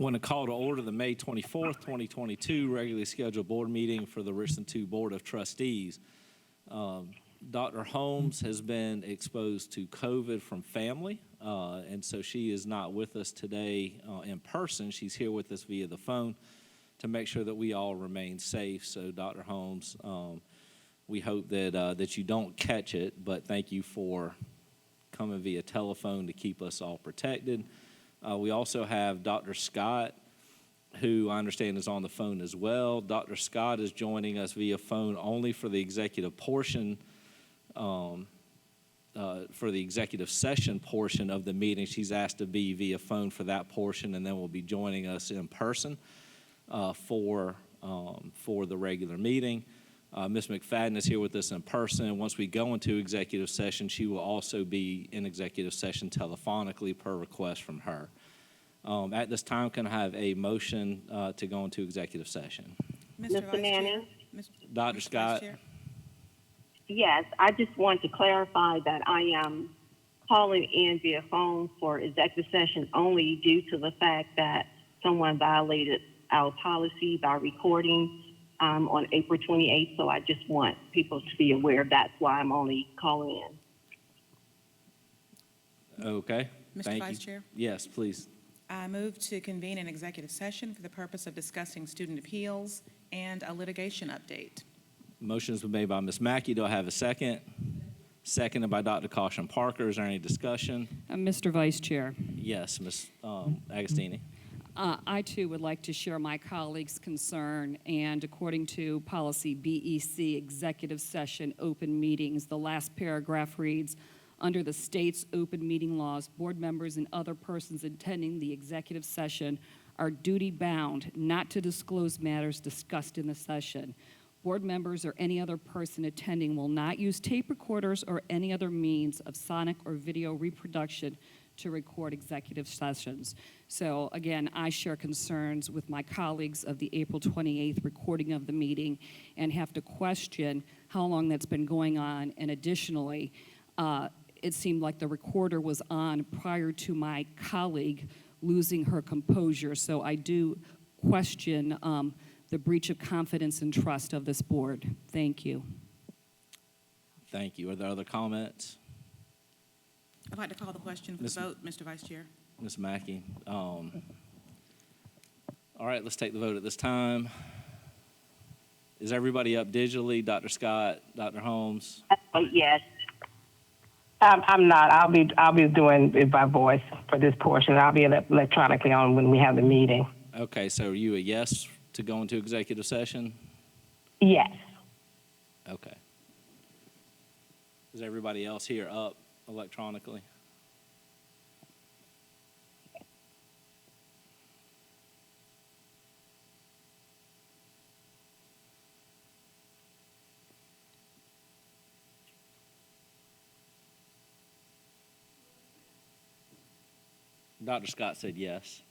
Want to call to order the May 24th, 2022 regularly scheduled board meeting for the Richland 2 Board of Trustees. Dr. Holmes has been exposed to COVID from family, and so she is not with us today in person. She's here with us via the phone to make sure that we all remain safe. So, Dr. Holmes, we hope that you don't catch it, but thank you for coming via telephone to keep us all protected. We also have Dr. Scott, who I understand is on the phone as well. Dr. Scott is joining us via phone only for the executive portion, for the executive session portion of the meeting. She's asked to be via phone for that portion, and then will be joining us in person for the regular meeting. Ms. McFadden is here with us in person. Once we go into executive session, she will also be in executive session telephonically per request from her. At this time, can I have a motion to go into executive session? Mr. Manning? Dr. Scott? Yes, I just want to clarify that I am calling in via phone for executive session only due to the fact that someone violated our policy by recording on April 28th, so I just want people to be aware that's why I'm only calling in. Okay. Mr. Vice Chair? Yes, please. I move to convene an executive session for the purpose of discussing student appeals and a litigation update. Motion's been made by Ms. Mackey. Do I have a second? Seconded by Dr. Caution Parker. Is there any discussion? Mr. Vice Chair. Yes, Ms. Agostini. I, too, would like to share my colleagues' concern, and according to policy BEC, executive session open meetings, the last paragraph reads, under the state's open meeting laws, board members and other persons attending the executive session are duty-bound not to disclose matters discussed in the session. Board members or any other person attending will not use tape recorders or any other means of sonic or video reproduction to record executive sessions. So again, I share concerns with my colleagues of the April 28th recording of the meeting and have to question how long that's been going on. And additionally, it seemed like the recorder was on prior to my colleague losing her composure. So I do question the breach of confidence and trust of this board. Thank you. Thank you. Are there other comments? I'd like to call the question for the vote, Mr. Vice Chair. Ms. Mackey. All right, let's take the vote at this time. Is everybody up digitally? Dr. Scott, Dr. Holmes? Yes. I'm not. I'll be doing it by voice for this portion. I'll be electronically on when we have the meeting. Okay, so are you a yes to go into executive session? Yes. Okay. Is everybody else here up electronically? Dr. Scott said yes.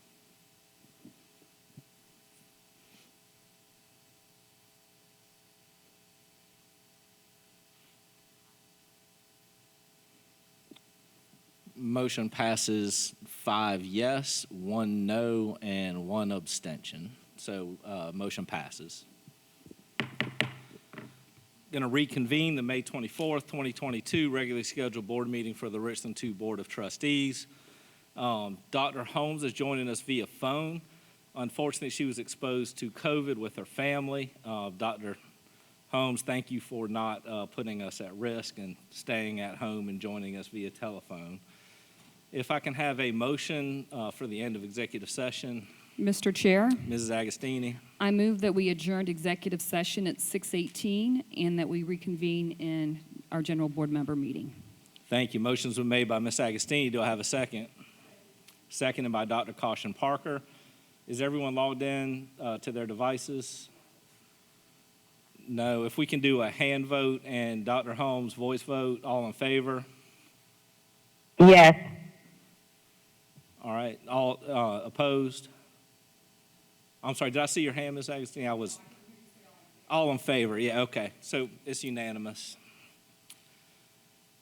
Motion passes 5 yes, 1 no, and 1 abstention. So motion passes. Going to reconvene the May 24th, 2022 regularly scheduled board meeting for the Richland 2 Board of Trustees. Dr. Holmes is joining us via phone. Unfortunately, she was exposed to COVID with her family. Dr. Holmes, thank you for not putting us at risk and staying at home and joining us via telephone. If I can have a motion for the end of executive session. Mr. Chair, Mrs. Agostini. I move that we adjourned executive session at 6:18 and that we reconvene in our general board member meeting. Thank you. Motions were made by Ms. Agostini. Do I have a second? Seconded by Dr. Caution Parker. Is everyone logged in to their devices? No. If we can do a hand vote and Dr. Holmes voice vote, all in favor? Yes. All right. All opposed? I'm sorry, did I see your hand, Ms. Agostini? I was all in favor. Yeah, okay. So it's unanimous.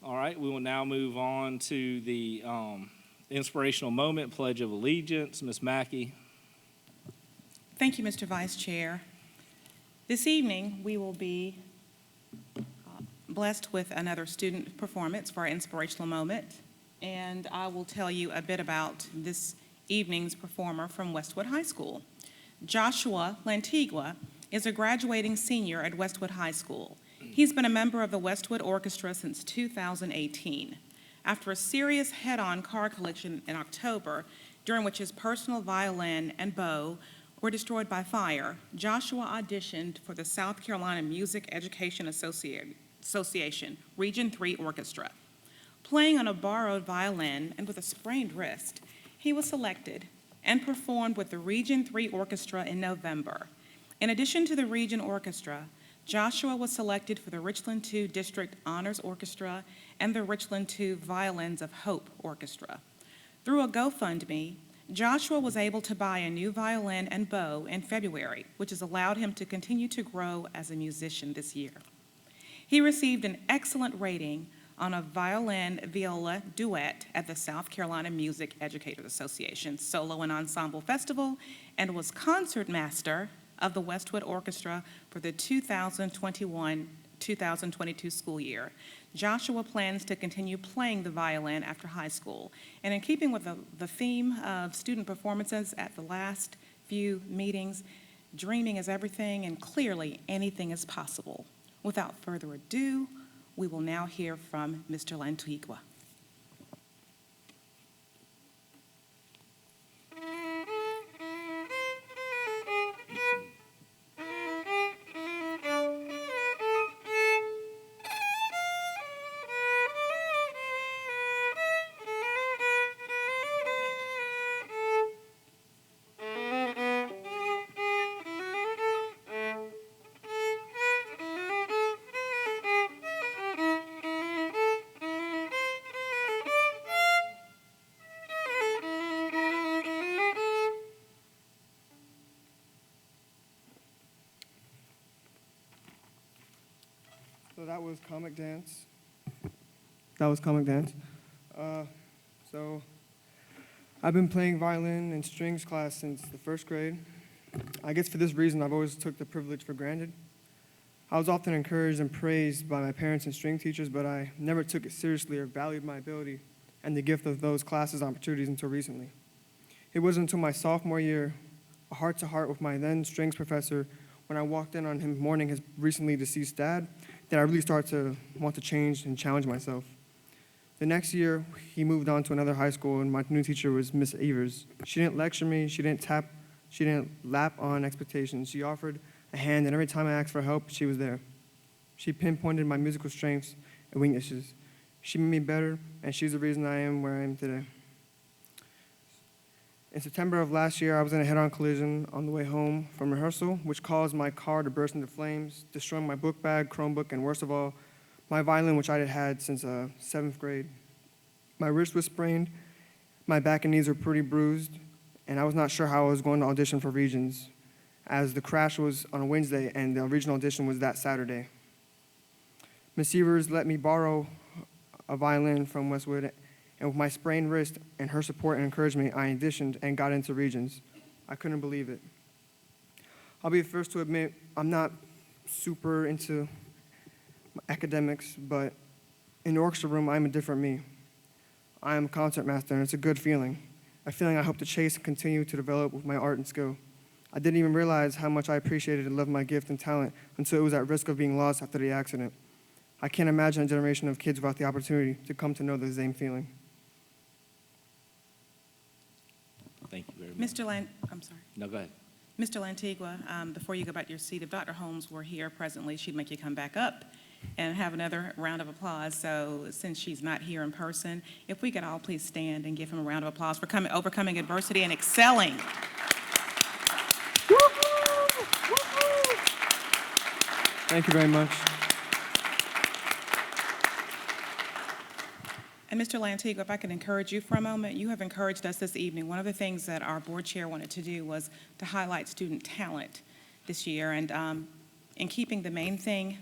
All right, we will now move on to the inspirational moment, Pledge of Allegiance. Ms. Mackey. Thank you, Mr. Vice Chair. This evening, we will be blessed with another student performance for our inspirational moment, and I will tell you a bit about this evening's performer from Westwood High School. Joshua Lantigua is a graduating senior at Westwood High School. He's been a member of the Westwood Orchestra since 2018. After a serious head-on car collision in October, during which his personal violin and bow were destroyed by fire, Joshua auditioned for the South Carolina Music Education Association Region 3 Orchestra. Playing on a borrowed violin and with a sprained wrist, he was selected and performed with the Region 3 Orchestra in November. In addition to the Region Orchestra, Joshua was selected for the Richland 2 District Honors Orchestra and the Richland 2 Violins of Hope Orchestra. Through a GoFundMe, Joshua was able to buy a new violin and bow in February, which has allowed him to continue to grow as a musician this year. He received an excellent rating on a violin-viola duet at the South Carolina Music Educators Association Solo and Ensemble Festival and was concertmaster of the Westwood Orchestra for the 2021-2022 school year. Joshua plans to continue playing the violin after high school. And in keeping with the theme of student performances at the last few meetings, dreaming is everything and clearly anything is possible. Without further ado, we will now hear from Mr. Lantigua. So that was comic dance. So I've been playing violin and strings class since the first grade. I guess for this reason, I've always took the privilege for granted. I was often encouraged and praised by my parents and string teachers, but I never took it seriously or valued my ability and the gift of those classes and opportunities until recently. It wasn't until my sophomore year, a heart-to-heart with my then strings professor, when I walked in on him mourning his recently deceased dad, that I really started to want to change and challenge myself. The next year, he moved on to another high school, and my new teacher was Miss Evers. She didn't lecture me, she didn't lap on expectations. She offered a hand, and every time I asked for help, she was there. She pinpointed my musical strengths and weaknesses. She made me better, and she's the reason I am where I am today. In September of last year, I was in a head-on collision on the way home from rehearsal, which caused my car to burst into flames, destroying my book bag, Chromebook, and worst of all, my violin, which I had had since 7th grade. My wrist was sprained, my back and knees were pretty bruised, and I was not sure how I was going to audition for Regions, as the crash was on a Wednesday and the regional audition was that Saturday. Ms. Evers let me borrow a violin from Westwood, and with my sprained wrist and her support and encouragement, I auditioned and got into Regions. I couldn't believe it. I'll be the first to admit I'm not super into academics, but in the orchestra room, I'm a different me. I am a concertmaster, and it's a good feeling, a feeling I hope to chase and continue to develop with my art and skill. I didn't even realize how much I appreciated and loved my gift and talent until it was at risk of being lost after the accident. I can't imagine a generation of kids without the opportunity to come to know the same feeling. Thank you very much. I'm sorry. No, go ahead. Mr. Lantigua, before you go back to your seat, if Dr. Holmes were here presently, she'd make you come back up and have another round of applause. So since she's not here in person, if we could all please stand and give him a round of applause for overcoming adversity and excelling. Thank you very much. And Mr. Lantigua, if I could encourage you for a moment, you have encouraged us this evening. One of the things that our board chair wanted to do was to highlight student talent this year. And in keeping the main thing,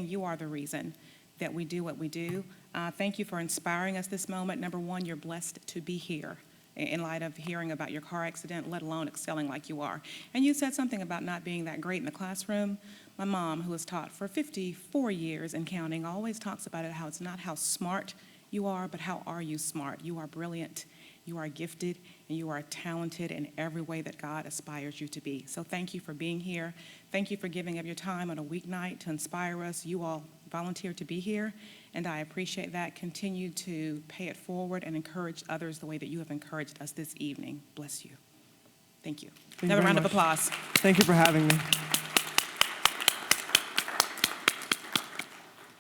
you are the reason that we do what we do. Thank you for inspiring us this moment. Number one, you're blessed to be here. in light of hearing about your car accident, let alone excelling like you are. And you said something about not being that great in the classroom. My mom, who has taught for 54 years and counting, always talks about it, how it's not how smart you are, but how are you smart. You are brilliant, you are gifted, and you are talented in every way that God aspires you to be. So thank you for being here. Thank you for giving up your time on a weeknight to inspire us. You all volunteered to be here, and I appreciate that. Continue to pay it forward and encourage others the way that you have encouraged us this evening. Bless you. Thank you. Thank you Another very round of much. applause. Thank you for having me.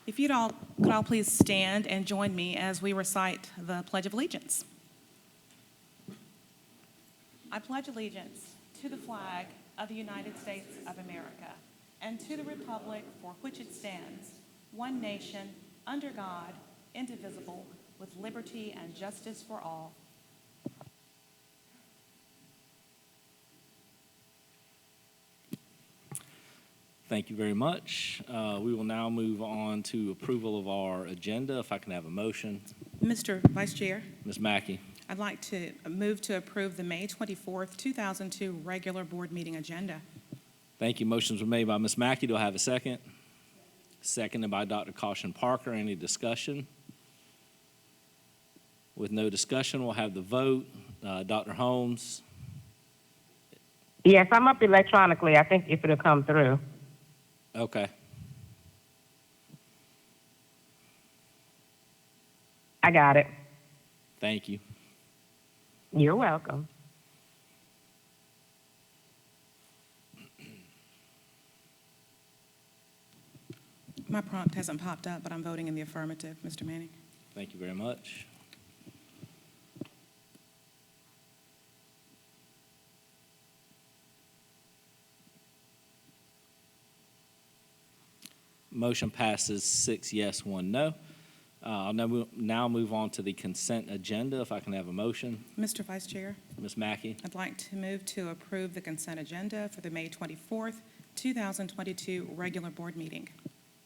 If you'd all, could all please stand and join me as we recite the Pledge of Allegiance. I pledge allegiance to the flag of the United States of America and to the republic for which it stands, one nation, under God, indivisible, with liberty and justice for all. Thank you very much. We will now move on to approval of our agenda. If I can have a motion. Mr. Vice Chair, Ms. Mackey. I'd like to move to approve the May 24th, 2002 regular board meeting agenda. Thank you. Motions were made by Ms. Mackey. Do I have a second? Seconded by Dr. Caution Parker. Any discussion? With no discussion, we'll have the vote. Dr. Holmes. Yes, I'm up electronically. I think if it'll come through. Okay. I got it. Thank you. You're welcome. My prompt hasn't popped up, but I'm voting in the affirmative, Mr. Manning. Thank you very much. Motion passes 6 yes, 1 no. I'll now move on to the consent agenda. If I can have a motion. Mr. Vice Chair, Ms. Mackey. I'd like to move to approve the consent agenda for the May 24th, 2022 regular board meeting.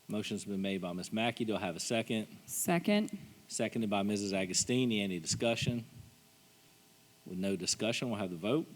Motion's been made by Ms. Mackey. Do I have a second? Second. Seconded by Mrs. Agostini. Any discussion? With no discussion, we'll have the vote.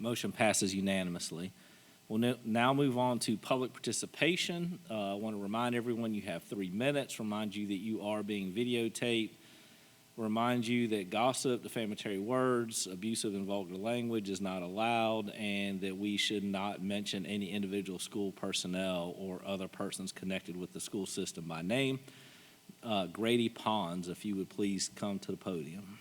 Motion passes unanimously. We'll now move on to public participation. I want to remind everyone you have 3 minutes, remind you that you are being videotaped, remind you that gossip, defamatory words, abusive and vulgar language is not allowed, and that we should not mention any individual school personnel or other persons connected with the school system by name. Grady Pons, if you would please come to the podium.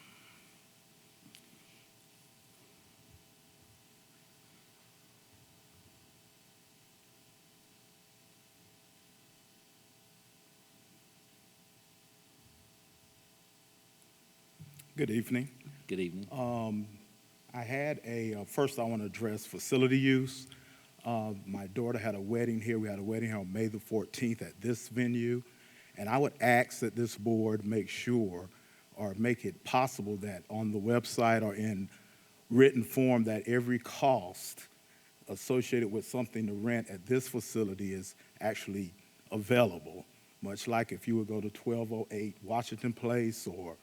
Good evening. Good evening. I had first I want to address facility use. My daughter had a wedding here. We had a wedding here on May the 14th at this venue. And I would ask that this board make sure or make it possible that on the website or in written form that every cost associated with something to rent at this facility is actually available. Much like if you would go to 1208 Washington Place or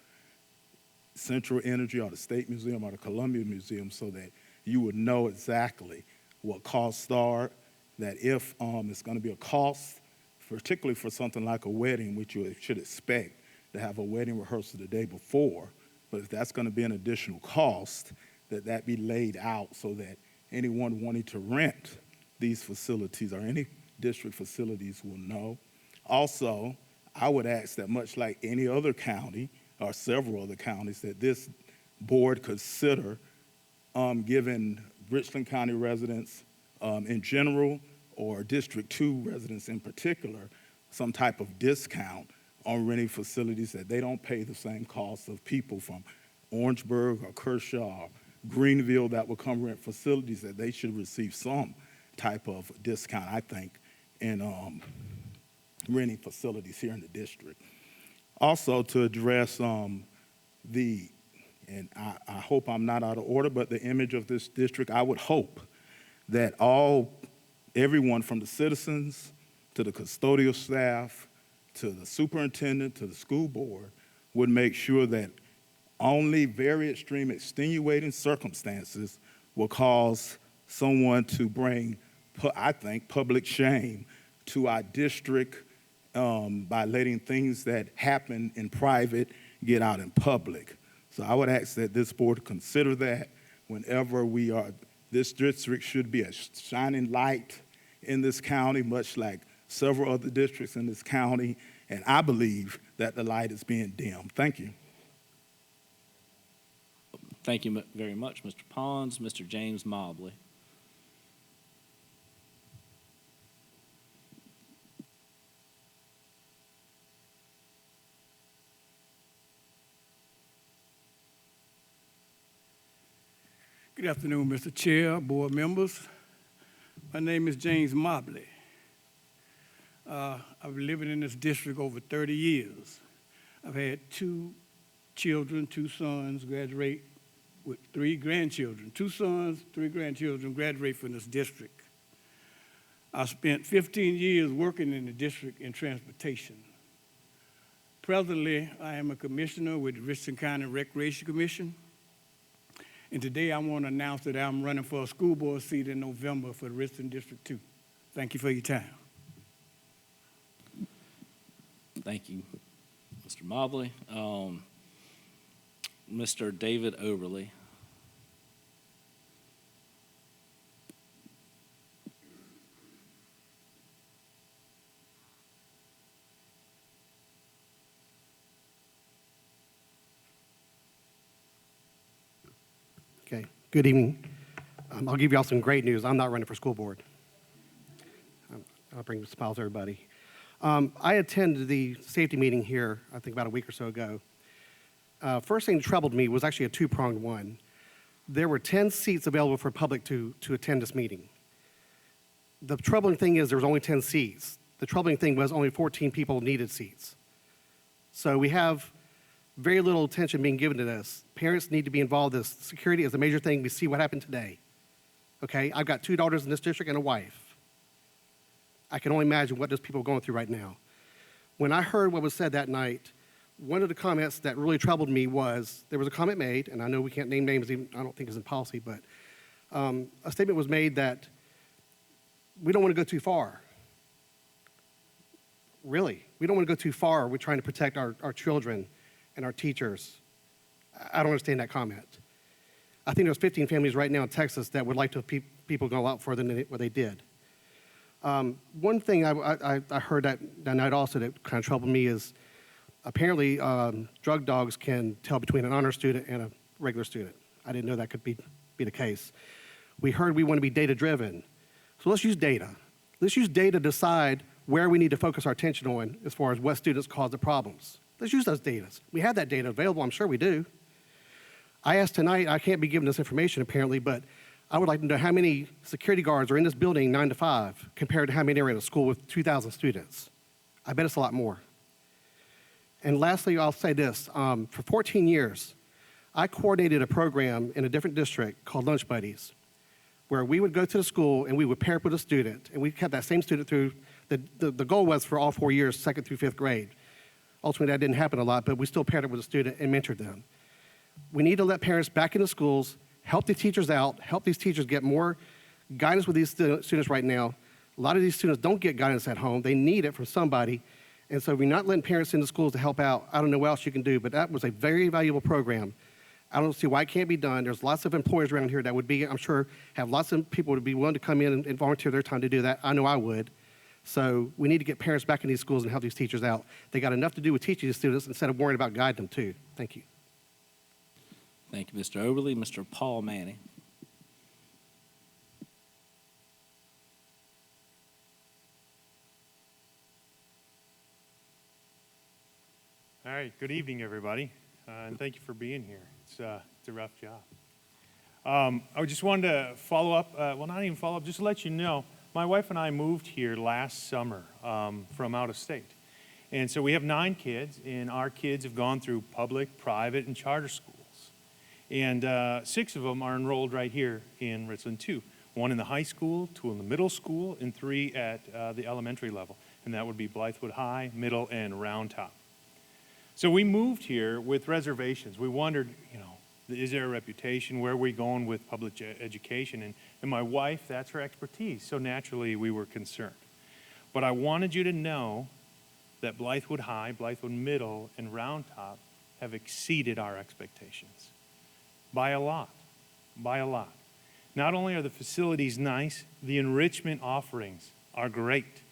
Central Energy or the State Museum or the Columbia Museum, so that you would know exactly what costs are, that if it's going to be a cost, particularly for something like a wedding, which you should expect to have a wedding rehearsal the day before, but if that's going to be an additional cost, that be laid out so that anyone wanting to rent these facilities or any district facilities will know. Also, I would ask that much like any other county, or several other counties, that this board consider giving Richland County residents in general or District 2 residents in particular some type of discount on renting facilities, that they don't pay the same cost of people from Orangeburg or Kershaw or Greenville that will come rent facilities, that they should receive some type of discount, I think, in renting facilities here in the district. Also, to address and I hope I'm not out of order, but the image of this district, I would hope that everyone from the citizens to the custodial staff to the superintendent to the school board would make sure that only very extreme extenuating circumstances will cause someone to bring, I think, public shame to our district by letting things that happen in private get out in public. So I would ask that this board consider that whenever this district should be a shining light in this county, much like several other districts in this county, and I believe that the light is being dimmed. Thank you. Thank you very much, Mr. Pons. Mr. James Mobley. Good afternoon, Mr. Chair, board members. My name is James Mobley. I've been living in this district over 30 years. I've had 2 children, 2 sons graduate with 3 grandchildren. 2 sons, 3 grandchildren graduate from this district. I spent 15 years working in the district in transportation. Presently, I am a commissioner with the Richland County Recreation Commission. And today I want to announce that I'm running for a school board seat in November for the Richland District 2. Thank you for your time. Thank you, Mr. Mobley. Mr. David Overly. Okay, good evening. I'll give you all some great news. I'm not running for school board. I'll bring smiles to everybody. I attended the safety meeting here, I think about a week or so ago. First thing that troubled me was actually a 2-pronged one. There were 10 seats available for public to attend this meeting. The troubling thing is there was only 10 seats. The troubling thing was only 14 people needed seats. So we have very little attention being given to this. Parents need to be involved in this. Security is a major thing. We see what happened today. Okay, I've got 2 daughters in this district and a wife. I can only imagine what those people are going through right now. When I heard what was said that night, one of the comments that really troubled me was, there was a comment made, and I know we can't name names, even, I don't think it's in policy, but a statement was made that we don't want to go too far. Really, we don't want to go too far. We're trying to protect our children and our teachers. I don't understand that comment. I think there's 15 families right now in Texas that would like to have people go out further than what they did. One thing I heard that night also that kind of troubled me is apparently drug dogs can tell between an honor student and a regular student. I didn't know that could be the case. We heard we want to be data-driven. So let's use data. Let's use data to decide where we need to focus our attention on as far as what students cause the problems. Let's use those data. We have that data available. I'm sure we do. I asked tonight, I can't be given this information apparently, but I would like to know how many security guards are in this building 9 to 5 compared to how many are in a school with 2,000 students. I bet it's a lot more. And lastly, I'll say this. For 14 years, I coordinated a program in a different district called Lunch Buddies, where we would go to the school and we would pair up with a student, and we kept that same student through, the goal was for all 4 years, 2nd through 5th grade. Ultimately, that didn't happen a lot, but we still paired up with a student and mentored them. We need to let parents back into schools, help the teachers out, help these teachers get more guidance with these students right now. A lot of these students don't get guidance at home. They need it from somebody. And so we're not letting parents into schools to help out. I don't know what else you can do, but that was a very valuable program. I don't see why it can't be done. There's lots of employers around here that would be, I'm sure, have lots of people would be willing to come in and volunteer their time to do that. I know I would. So we need to get parents back in these schools and help these teachers out. They got enough to do with teaching the students instead of worrying about guiding them too. Thank you. Thank you, Mr. Overly. Mr. Paul Manning. All right, good evening, everybody, and thank you for being here. It's a rough job. I just wanted to follow up, well, not even follow up, just to let you know, my wife and I moved here last summer from out of state. And so we have 9 kids, and our kids have gone through public, private, and charter schools. And 6 of them are enrolled right here in Richland, 2. 1 in the high school, 2 in the middle school, and 3 at the elementary level. And that would be Blythewood High, Middle, and Round Top. So we moved here with reservations. We wondered, is there a reputation? Where are we going with public education? And my wife, that's her expertise. So naturally, we were concerned. But I wanted you to know that Blythewood High, Blythewood Middle, and Round Top have exceeded our expectations by a lot, by a lot. Not only are the facilities nice, the enrichment offerings are great.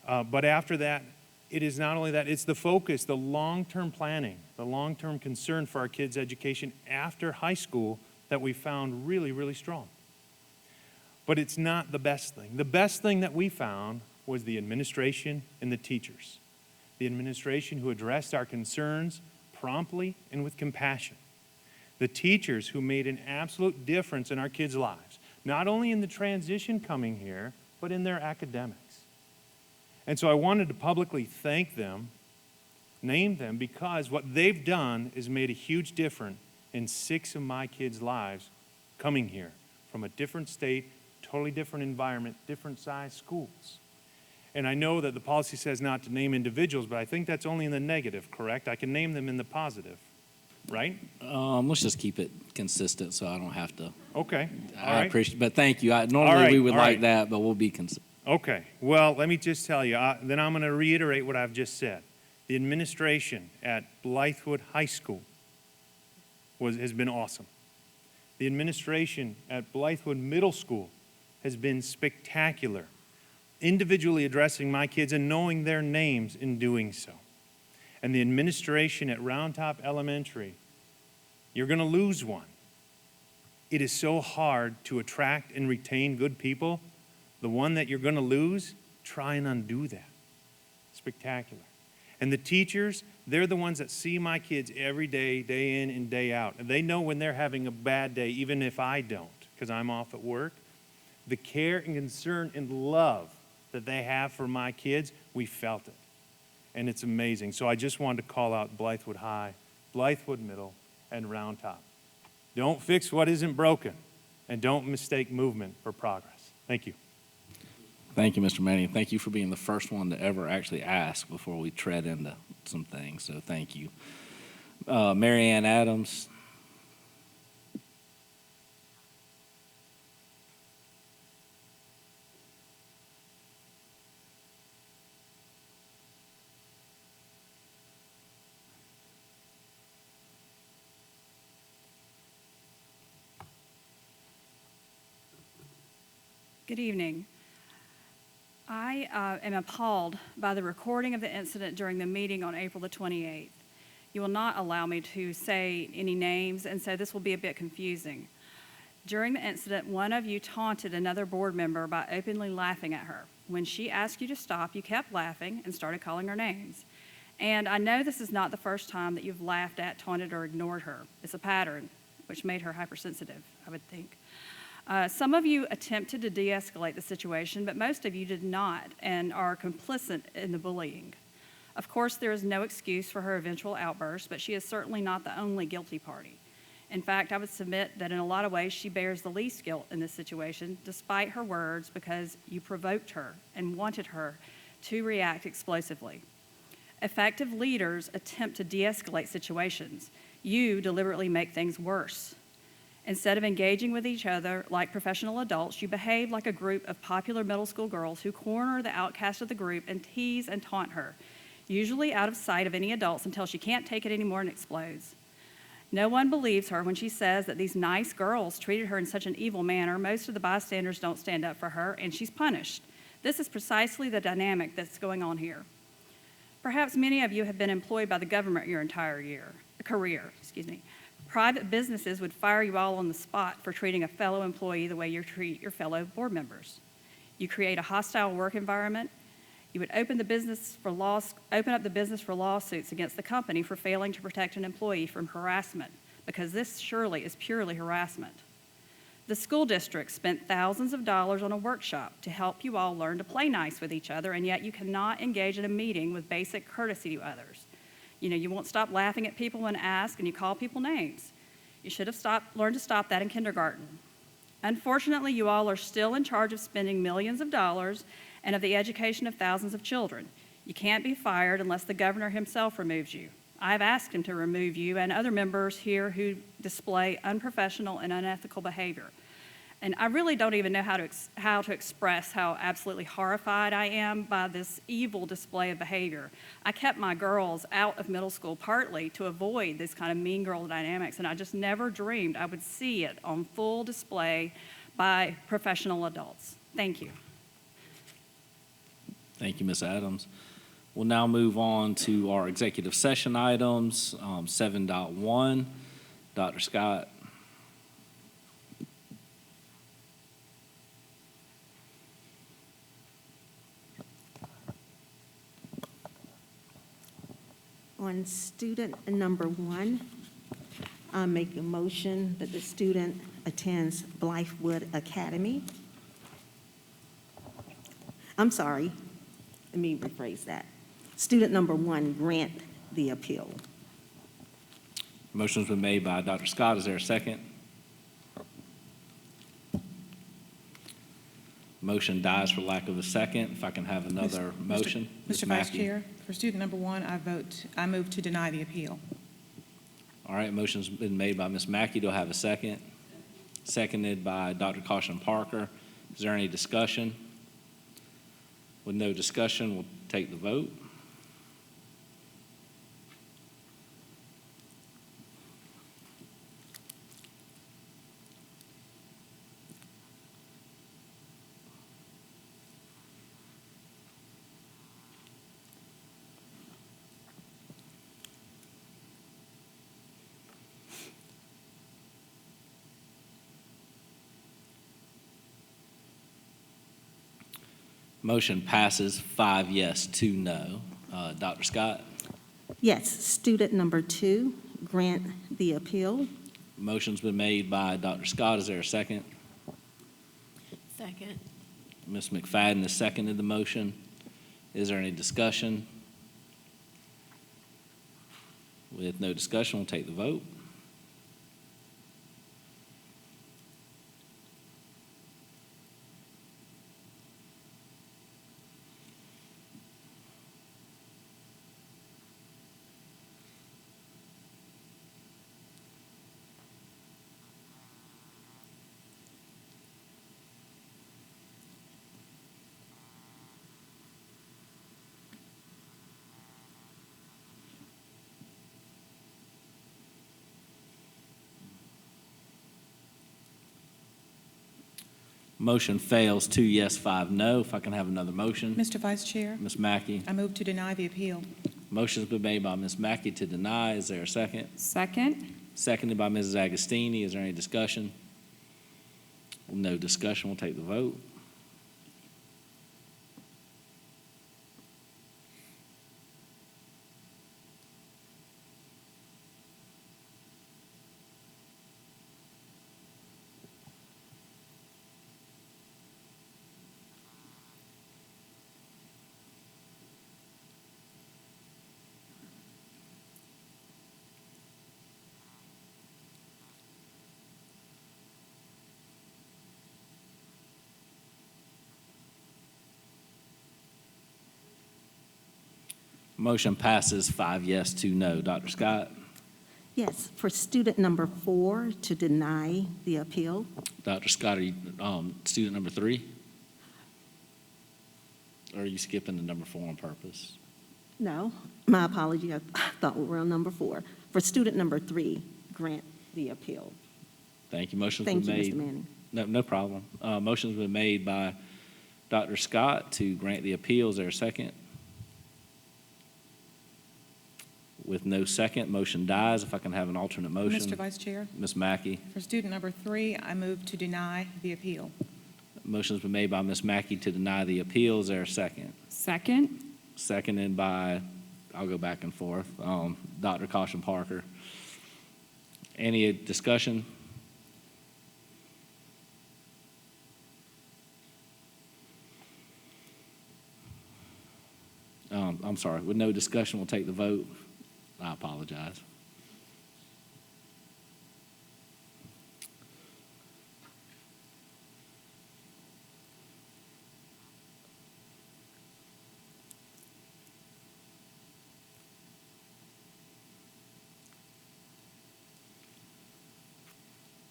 But after that, it is not only that, it's the focus, the long-term planning, the long-term concern for our kids' education after high school that we found really, really strong. But it's not the best thing. The best thing that we found was the administration and the teachers. The administration who addressed our concerns promptly and with compassion. The teachers who made an absolute difference in our kids' lives, not only in the transition coming here, but in their academics. And so I wanted to publicly thank them, name them, because what they've done is made a huge difference in 6 of my kids' lives coming here from a different state, totally different environment, different size schools. And I know that the policy says not to name individuals, but I think that's only in the negative, correct? I can name them in the positive, right? Let's just keep it consistent so I don't have to. Okay, all I right. appreciate, but thank you. Normally we would all like right. that, but we'll be consistent. Okay, well, let me just tell you, then I'm going to reiterate what I've just said. The administration at Blythewood High School has been awesome. The administration at Blythewood Middle School has been spectacular, individually addressing my kids and knowing their names in doing so. And the administration at Round Top Elementary, you're going to lose one. It is so hard to attract and retain good people. The one that you're going to lose, try and undo that. Spectacular. And the teachers, they're the ones that see my kids every day, day in and day out. And they know when they're having a bad day, even if I don't, because I'm off at work. The care and concern and love that they have for my kids, we felt it. And it's amazing. So I just wanted to call out Blythewood High, Blythewood Middle, and Round Top. Don't fix what isn't broken, and don't mistake movement for progress. Thank you. Thank you, Mr. Manning. Thank you for being the first one to ever actually ask before we tread into some things. So thank you. Mary Ann Adams. Good evening. I am appalled by the recording of the incident during the meeting on April the 28th. You will not allow me to say any names, and so this will be a bit confusing. During the incident, one of you taunted another board member by openly laughing at her. When she asked you to stop, you kept laughing and started calling her names. And I know this is not the first time that you've laughed at, taunted, or ignored her. It's a pattern, which made her hypersensitive, I would think. Some of you attempted to de-escalate the situation, but most of you did not and are complicit in the bullying. Of course, there is no excuse for her eventual outburst, but she is certainly not the only guilty party. In fact, I would submit that in a lot of ways she bears the least guilt in this situation, despite her words, because you provoked her and wanted her to react explosively. Effective leaders attempt to de-escalate situations. You deliberately make things worse. Instead of engaging with each other like professional adults, you behave like a group of popular middle school girls who corner the outcast of the group and tease and taunt her, usually out of sight of any adults until she can't take it anymore and explodes. No one believes her when she says that these nice girls treated her in such an evil manner. Most of the bystanders don't stand up for her, and she's punished. This is precisely the dynamic that's going on here. Perhaps many of you have been employed by the government your entire career. Private businesses would fire you all on the spot for treating a fellow employee the way you treat your fellow board members. You create a hostile work environment. You would open up the business for lawsuits against the company for failing to protect an employee from harassment, because this surely is purely harassment. The school district spent thousands of dollars on a workshop to help you all learn to play nice with each other, and yet you cannot engage in a meeting with basic courtesy to others. You won't stop laughing at people when asked, and you call people names. You should have learned to stop that in kindergarten. Unfortunately, you all are still in charge of spending millions of dollars and of the education of thousands of children. You can't be fired unless the governor himself removes you. I've asked him to remove you and other members here who display unprofessional and unethical behavior. And I really don't even know how to express how absolutely horrified I am by this evil display of behavior. I kept my girls out of middle school partly to avoid this kind of mean girl dynamics, and I just never dreamed I would see it on full display by professional adults. Thank you. Thank you, Ms. Adams. We'll now move on to our executive session items, 7.1. Dr. Scott. On student number 1, I make a motion that the student attends Blythewood Academy. I'm sorry, let me rephrase that. Student number 1, grant the appeal. Motion's been made by Dr. Scott. Is there a second? Motion dies for lack of a second. If I can have another motion. Ms. Mr. Vice Mackey. Chair, for student number 1, I move to deny the appeal. All right, motion's been made by Ms. Mackey. Do I have a second? Seconded by Dr. Caution Parker. Is there any discussion? With no discussion, we'll take the vote. Motion passes 5 yes, 2 no. Dr. Scott? Yes, student number 2, grant the appeal. Motion's been made by Dr. Scott. Is there a second? Second. Ms. McFadden has seconded the motion. Is there any discussion? With no discussion, we'll take the vote. Motion fails, 2 yes, 5 no. If I can have another motion. Mr. Vice Chair, Ms. Mackey. I move to deny the appeal. Motion's been made by Ms. Mackey to deny. Is there a second? Second. Seconded by Mrs. Agostini. Is there any discussion? No discussion. We'll take the vote. Motion passes 5 yes, 2 no. Dr. Scott? Yes, for student number 4, to deny the appeal. Dr. Scott, are you student number 3? Or are you skipping the number 4 on purpose? No, my apology, I thought we were on number 4. For student number 3, grant the appeal. Thank you. Motion's Thank been you, made. Mr. Manning. No problem. Motion's been made by Dr. Scott to grant the appeal. Is there a second? With no second, motion dies. If I can have an alternate motion. Mr. Vice Chair, Ms. Mackey. for student number 3, I move to deny the appeal. Motion's been made by Ms. Mackey to deny the appeal. Is there a second? Second. Seconded by, I'll go back and forth, Dr. Caution Parker. Any discussion? I'm sorry, with no discussion, we'll take the vote. I apologize.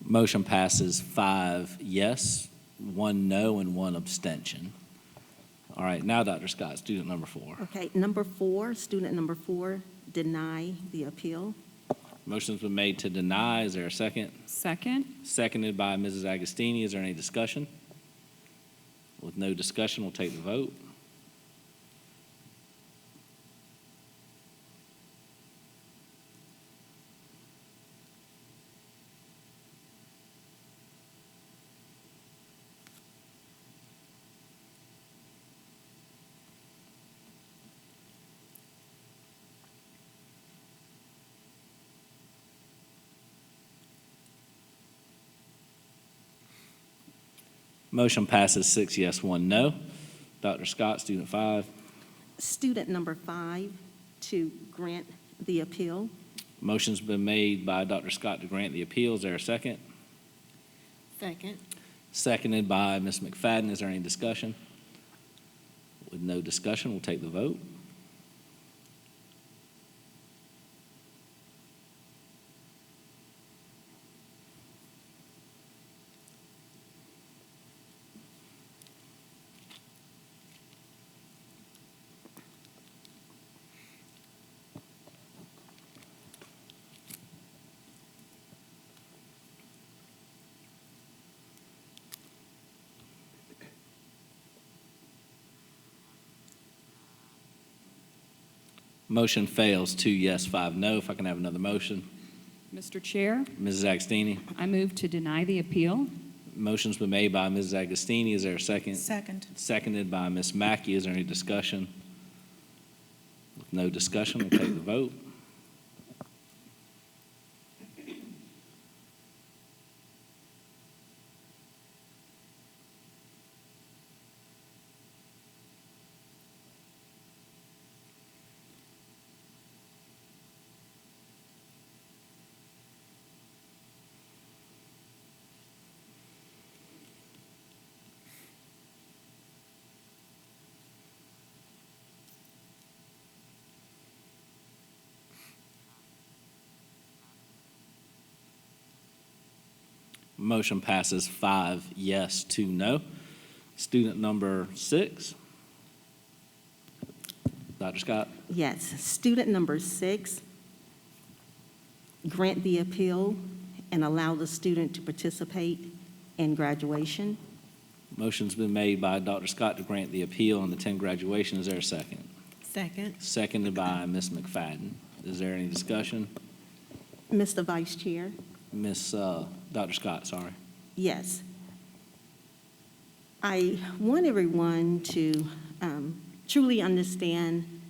Motion passes 5 yes, 1 no, and 1 abstention. All right, now Dr. Scott, student number 4. Okay, number 4, student number 4, deny the appeal. Motion's been made to deny. Is there a second? Second. Seconded by Mrs. Agostini. Is there any discussion? With no discussion, we'll take the vote. Motion passes 6 yes, 1 no. Dr. Scott, student 5. Student number 5, to grant the appeal. Motion's been made by Dr. Scott to grant the appeal. Is there a second? Second. Seconded by Ms. McFadden. Is there any discussion? With no discussion, we'll take the vote. Motion fails, 2 yes, 5 no. If I can have another motion. Mr. Chair, Mrs. Agostini. I move to deny the appeal. Motion's been made by Mrs. Agostini. Is there a second? Second. Seconded by Ms. Mackey. Is there any discussion? With no discussion, we'll take the vote. Motion passes 5 yes, 2 no. Student number 6. Dr. Scott. Yes, student number 6, grant the appeal and allow the student to participate in graduation. Motion's been made by Dr. Scott to grant the appeal and attend graduation. Is there a second? Second. Seconded by Ms. McFadden. Is there any discussion? Mr. Vice Chair? Dr. Scott, sorry. Yes. I want everyone to truly understand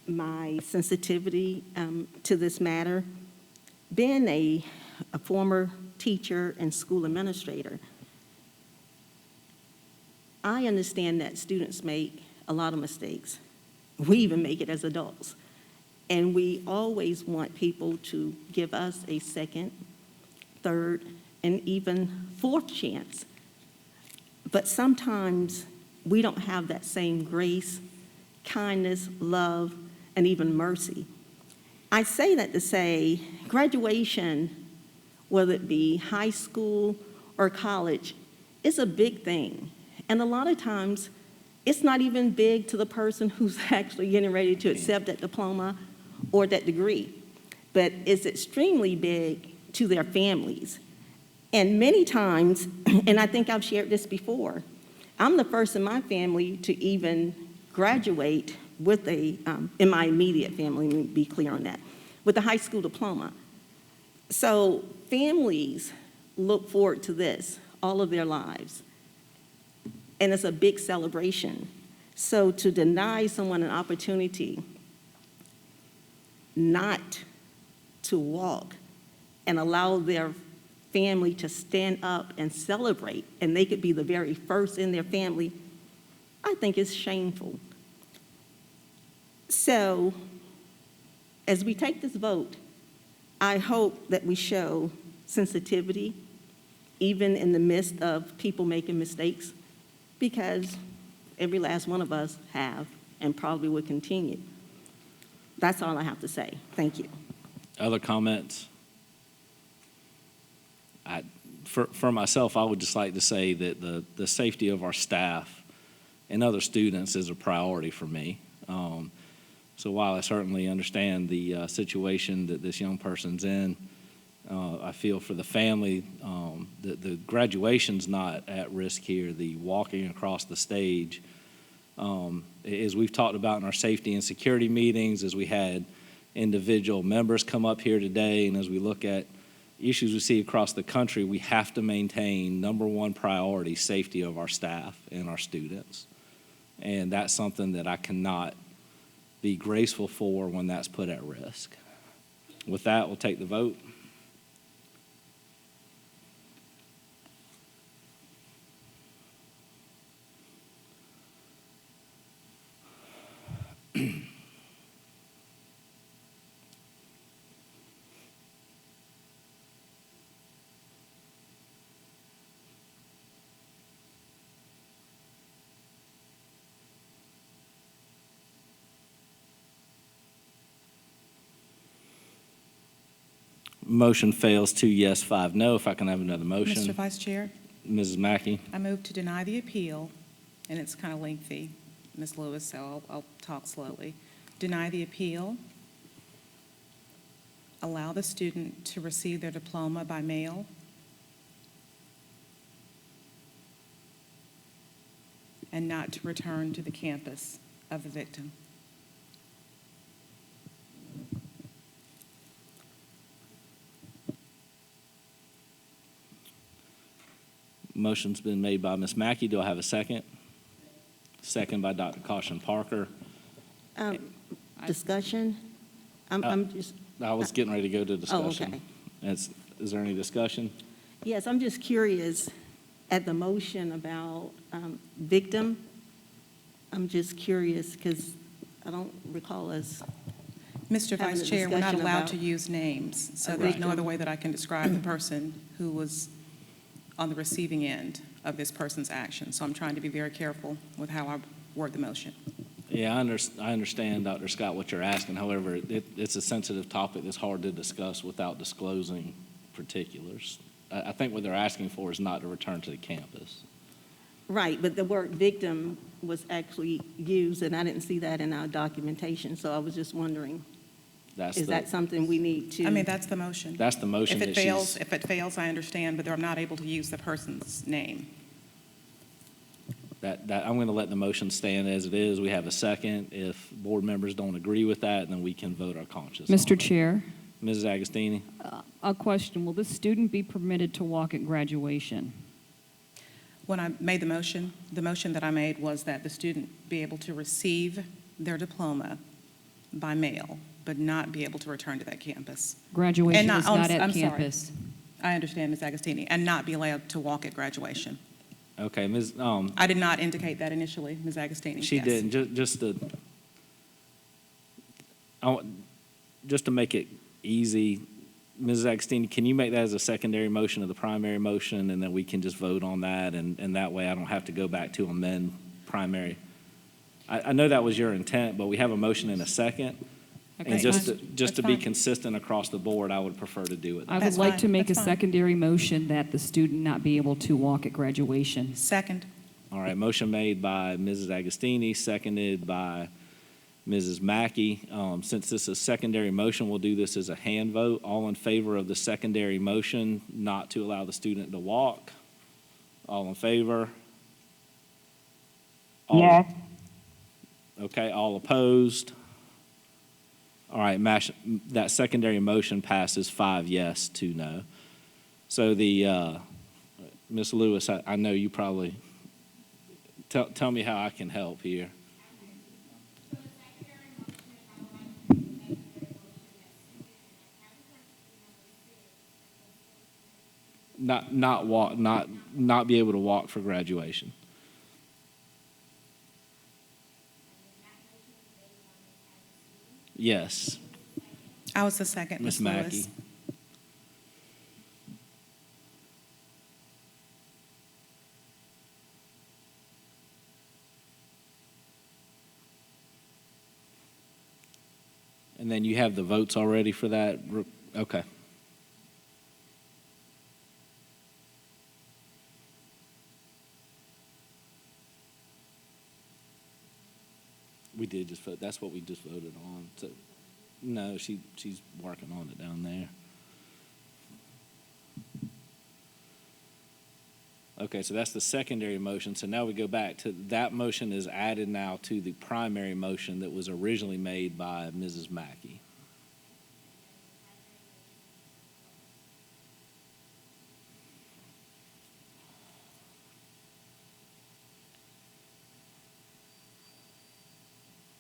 my sensitivity to this matter. Being a former teacher and school administrator, I understand that students make a lot of mistakes. We even make it as adults. And we always want people to give us a second, third, and even fourth chance. But sometimes we don't have that same grace, kindness, love, and even mercy. I say that to say graduation, whether it be high school or college, is a big thing. And a lot of times, it's not even big to the person who's actually getting ready to accept that diploma or that degree, but it's extremely big to their families. And many times, and I think I've shared this before, I'm the first in my family to even graduate with in my immediate family, let me be clear on that, with a high school diploma. So families look forward to this all of their lives. and it's a big celebration. So to deny someone an opportunity not to walk and allow their family to stand up and celebrate, and they could be the very first in their family, I think it's shameful. So, as we take this vote, I hope that we show sensitivity, even in the midst of people making mistakes, because every last one of us have and probably will continue. That's all I have to say. Thank you. Other comments? For myself, I would just like to say that the safety of our staff and other students is a priority for me. So while I certainly understand the situation that this young person's in, I feel for the family, the graduation's not at risk here. The walking across the stage, as we've talked about in our safety and security meetings, as we had individual members come up here today, and as we look at issues we see across the country, we have to maintain number one priority, safety of our staff and our students. And that's something that I cannot be graceful for when that's put at risk. With that, we'll take the vote. Motion fails, 2 yes, 5 no. If I can have another motion. Mr. Vice Chair, Mrs. Mackey. I move to deny the appeal, and it's kind of lengthy, Ms. Lewis, so I'll talk slowly. Deny the appeal, allow the student to receive their diploma by mail, and not to return to the campus of the victim. Motion's been made by Ms. Mackey. Do I have a second? Second by Dr. Caution Parker. Discussion? I'm just, I was getting ready to go to oh, discussion. okay. Is there any discussion? Yes, I'm just curious at the motion about victim. I'm just curious because I don't recall us. Mr. Having Vice a Chair, we're not discussion allowed about to use names, so a there's no victim. other way that I can describe the person who was on the receiving end of this person's action. So I'm trying to be very careful with how I word the motion. Yeah, I understand, Dr. Scott, what you're asking. However, it's a sensitive topic that's hard to discuss without disclosing particulars. I think what they're asking for is not to return to the campus. Right, but the word victim was actually used, and I didn't see that in our documentation. So I was just wondering, is that something we need to? I mean, that's the motion. That's the motion If that it fails, I understand, but I'm not able to use the person's name. that I'm going to let the motion stand as it is. We have a second. If board members don't agree with that, then we can vote our conscience. Mr. Chair, Mrs. Agostini. a question. Will this student be permitted to walk at graduation? When I made the motion that I made was that the student be able to receive their diploma by mail, but not be able to return to that campus. Graduation And is not at I'm sorry. campus. I understand, Ms. Agostini, and not be allowed to walk at graduation. Okay, Ms. I did not indicate that initially, Ms. Agostini. She Yes. didn't. Just to make it easy, Mrs. Agostini, can you make that as a secondary motion of the primary motion, and then we can just vote on that, and that way I don't have to go back to amend primary. I know that was your intent, but we have a motion and a second. Okay, And just fine. to That's be fine. consistent across the board, I would prefer to do it. I would That's like fine. to make a That's fine. secondary motion that the student not be able to walk at graduation. Second. All right, motion made by Mrs. Agostini, seconded by Mrs. Mackey. Since this is a secondary motion, we'll do this as a hand vote. All in favor of the secondary motion not to allow the student to walk? All in favor? Yes. Okay, all opposed? All right, that secondary motion passes 5 yes, 2 no. So Ms. Lewis, I know you probably Tell me how I can help here. Not be able to walk for graduation. Yes, I was the second, Ms. Ms. Mackey. Lewis. And then you have the votes already for that? Okay. We did just vote. That's what we just voted on. So, no, she's working on it down there. Okay, so that's the secondary motion. So now we go back to that motion is added now to the primary motion that was originally made by Mrs. Mackey.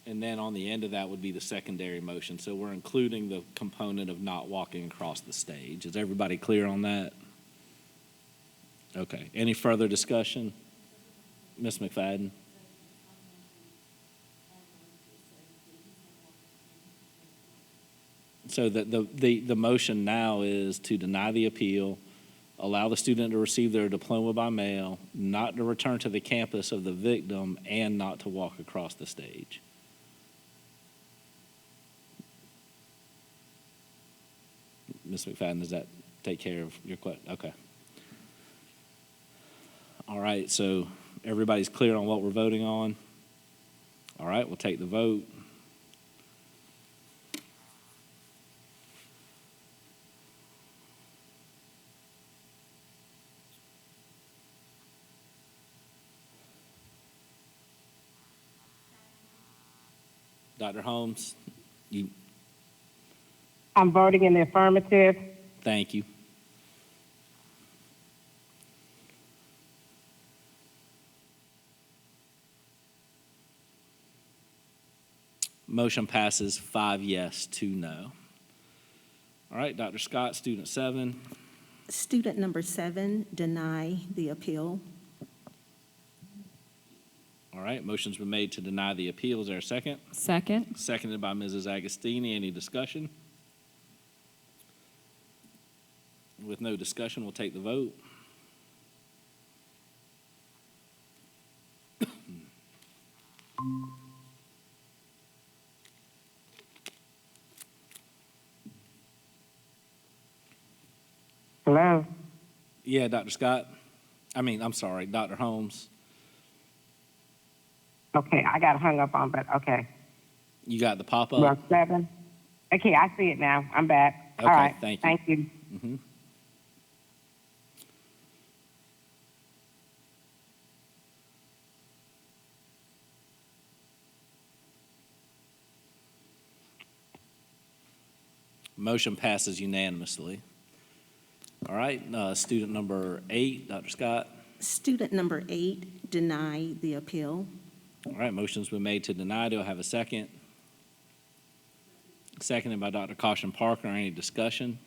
And then on the end of that would be the secondary motion. So we're including the component of not walking across the stage. Is everybody clear on that? Okay. Any further discussion? Ms. McFadden? So the motion now is to deny the appeal, allow the student to receive their diploma by mail, not to return to the campus of the victim, and not to walk across the stage. Ms. McFadden, does that take care of your question? Okay. All right, so everybody's clear on what we're voting on? All right, we'll take the vote. Dr. Holmes, I'm voting in the affirmative. thank you. Motion passes 5 yes, 2 no. All right, Dr. Scott, student 7. Student number 7, deny the appeal. All right, motion's been made to deny the appeal. Is there a second? Second. Seconded by Mrs. Agostini. Any discussion? With no discussion, we'll take the vote. Hello? Yeah, Dr. Scott. I'm sorry, Dr. Holmes. Okay, I got hung up on, but okay. You got the pop-up? Well, 7. Okay, I see it now. I'm back. Okay, All right. thank you. Thank you. Mm-hmm. Motion passes unanimously. All right, student number 8, Dr. Scott. Student number 8, deny the appeal. All right, motion's been made to deny. Do I have a second? Seconded by Dr. Caution Parker. Any discussion?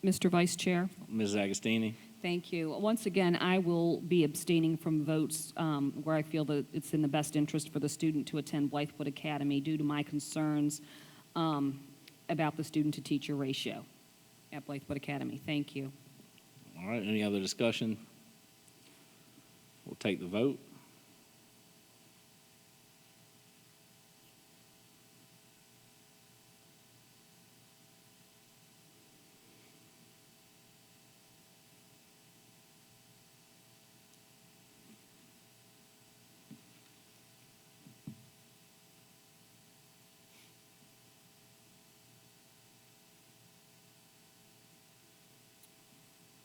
Mr. Vice Chair? Mrs. Agostini? Thank you. Once again, I will be abstaining from votes where I feel that it's in the best interest for the student to attend Blythewood Academy due to my concerns about the student-to-teacher ratio at Blythewood Academy. Thank you. All right, any other discussion? We'll take the vote.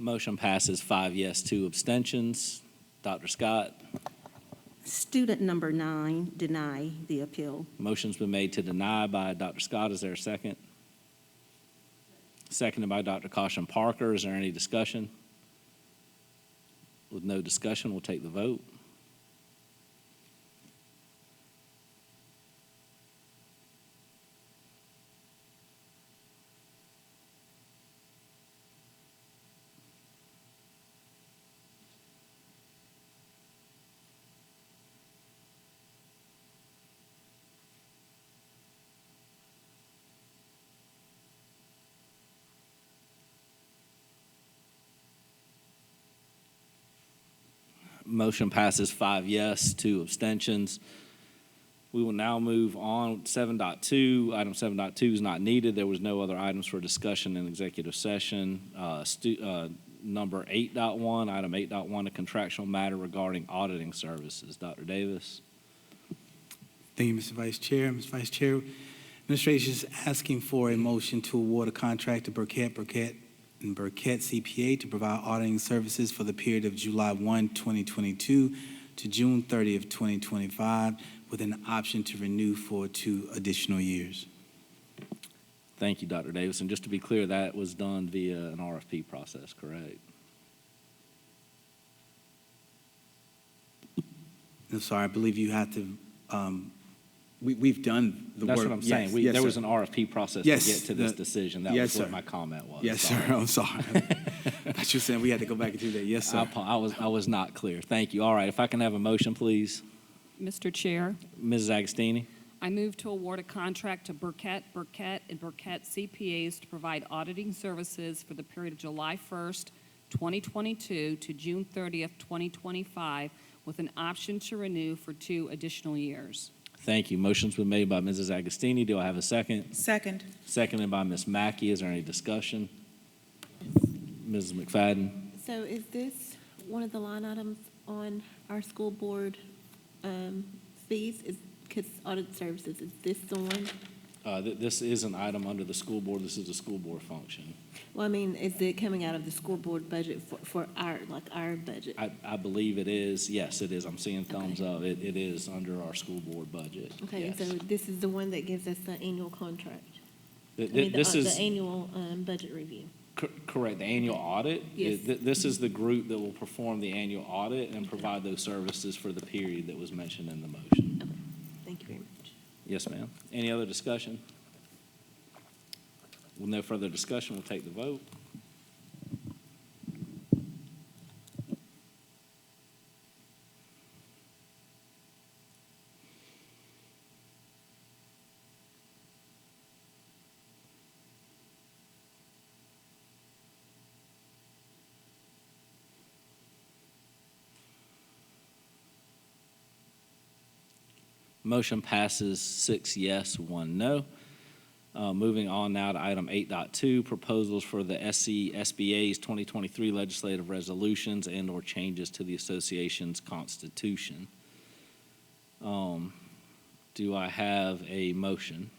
Motion passes 5 yes, 2 abstentions. Dr. Scott, Student number 9, deny the appeal. motion's been made to deny by Dr. Scott. Is there a second? Seconded by Dr. Caution Parker. Is there any discussion? With no discussion, we'll take the vote. Motion passes 5 yes, 2 abstentions. We will now move on. 7.2, item 7.2 is not needed. There was no other items for discussion in executive session. Number 8.1, item 8.1, a contractual matter regarding auditing services. Dr. Davis. Thank you, Mr. Vice Chair. Mr. Vice Chair, administration is asking for a motion to award a contract to Burkett CPA to provide auditing services for the period of July 1, 2022 to June 30th, 2025, with an option to renew for 2 additional years. Thank you, Dr. Davis. And just to be clear, that was done via an RFP process, correct? I'm sorry, I believe you have to, we've done the work. That's what I'm saying. Yes, There sir. was an RFP process Yes, to get to this decision. That yes, was what sir. my comment was. Yes, Sorry. sir, I'm sorry. I thought you were saying we had to go back and do that. Yes, sir. I was not clear. Thank you. All right, if I can have a motion, please. Mr. Chair, Mrs. Agostini. I move to award a contract to Burkett CPAs to provide auditing services for the period of July 1st, 2022 to June 30th, 2025, with an option to renew for 2 additional years. Thank you. Motion's been made by Mrs. Agostini. Do I have a second? Second. Seconded by Ms. Mackey. Is there any discussion? Mrs. McFadden? So is this one of the line items on our school board fees? Because audit services, is this the one? This is an item under the school board. This is a school board function. Well, I mean, is it coming out of the school board budget for our budget? I believe it is. Yes, it is. I'm seeing thumbs up. It is under our school board budget. Okay, Yes. so this is the one that gives us the annual contract? This The is annual budget review? correct. The annual audit. Yes. This is the group that will perform the annual audit and provide those services for the period that was mentioned in the motion. Okay, thank you very much. Yes, ma'am. Any other discussion? With no further discussion, we'll take the vote. Motion passes 6 yes, 1 no. Moving on now to item 8.2, proposals for the SBA's 2023 legislative resolutions and/or changes to the association's constitution. Do I have a motion?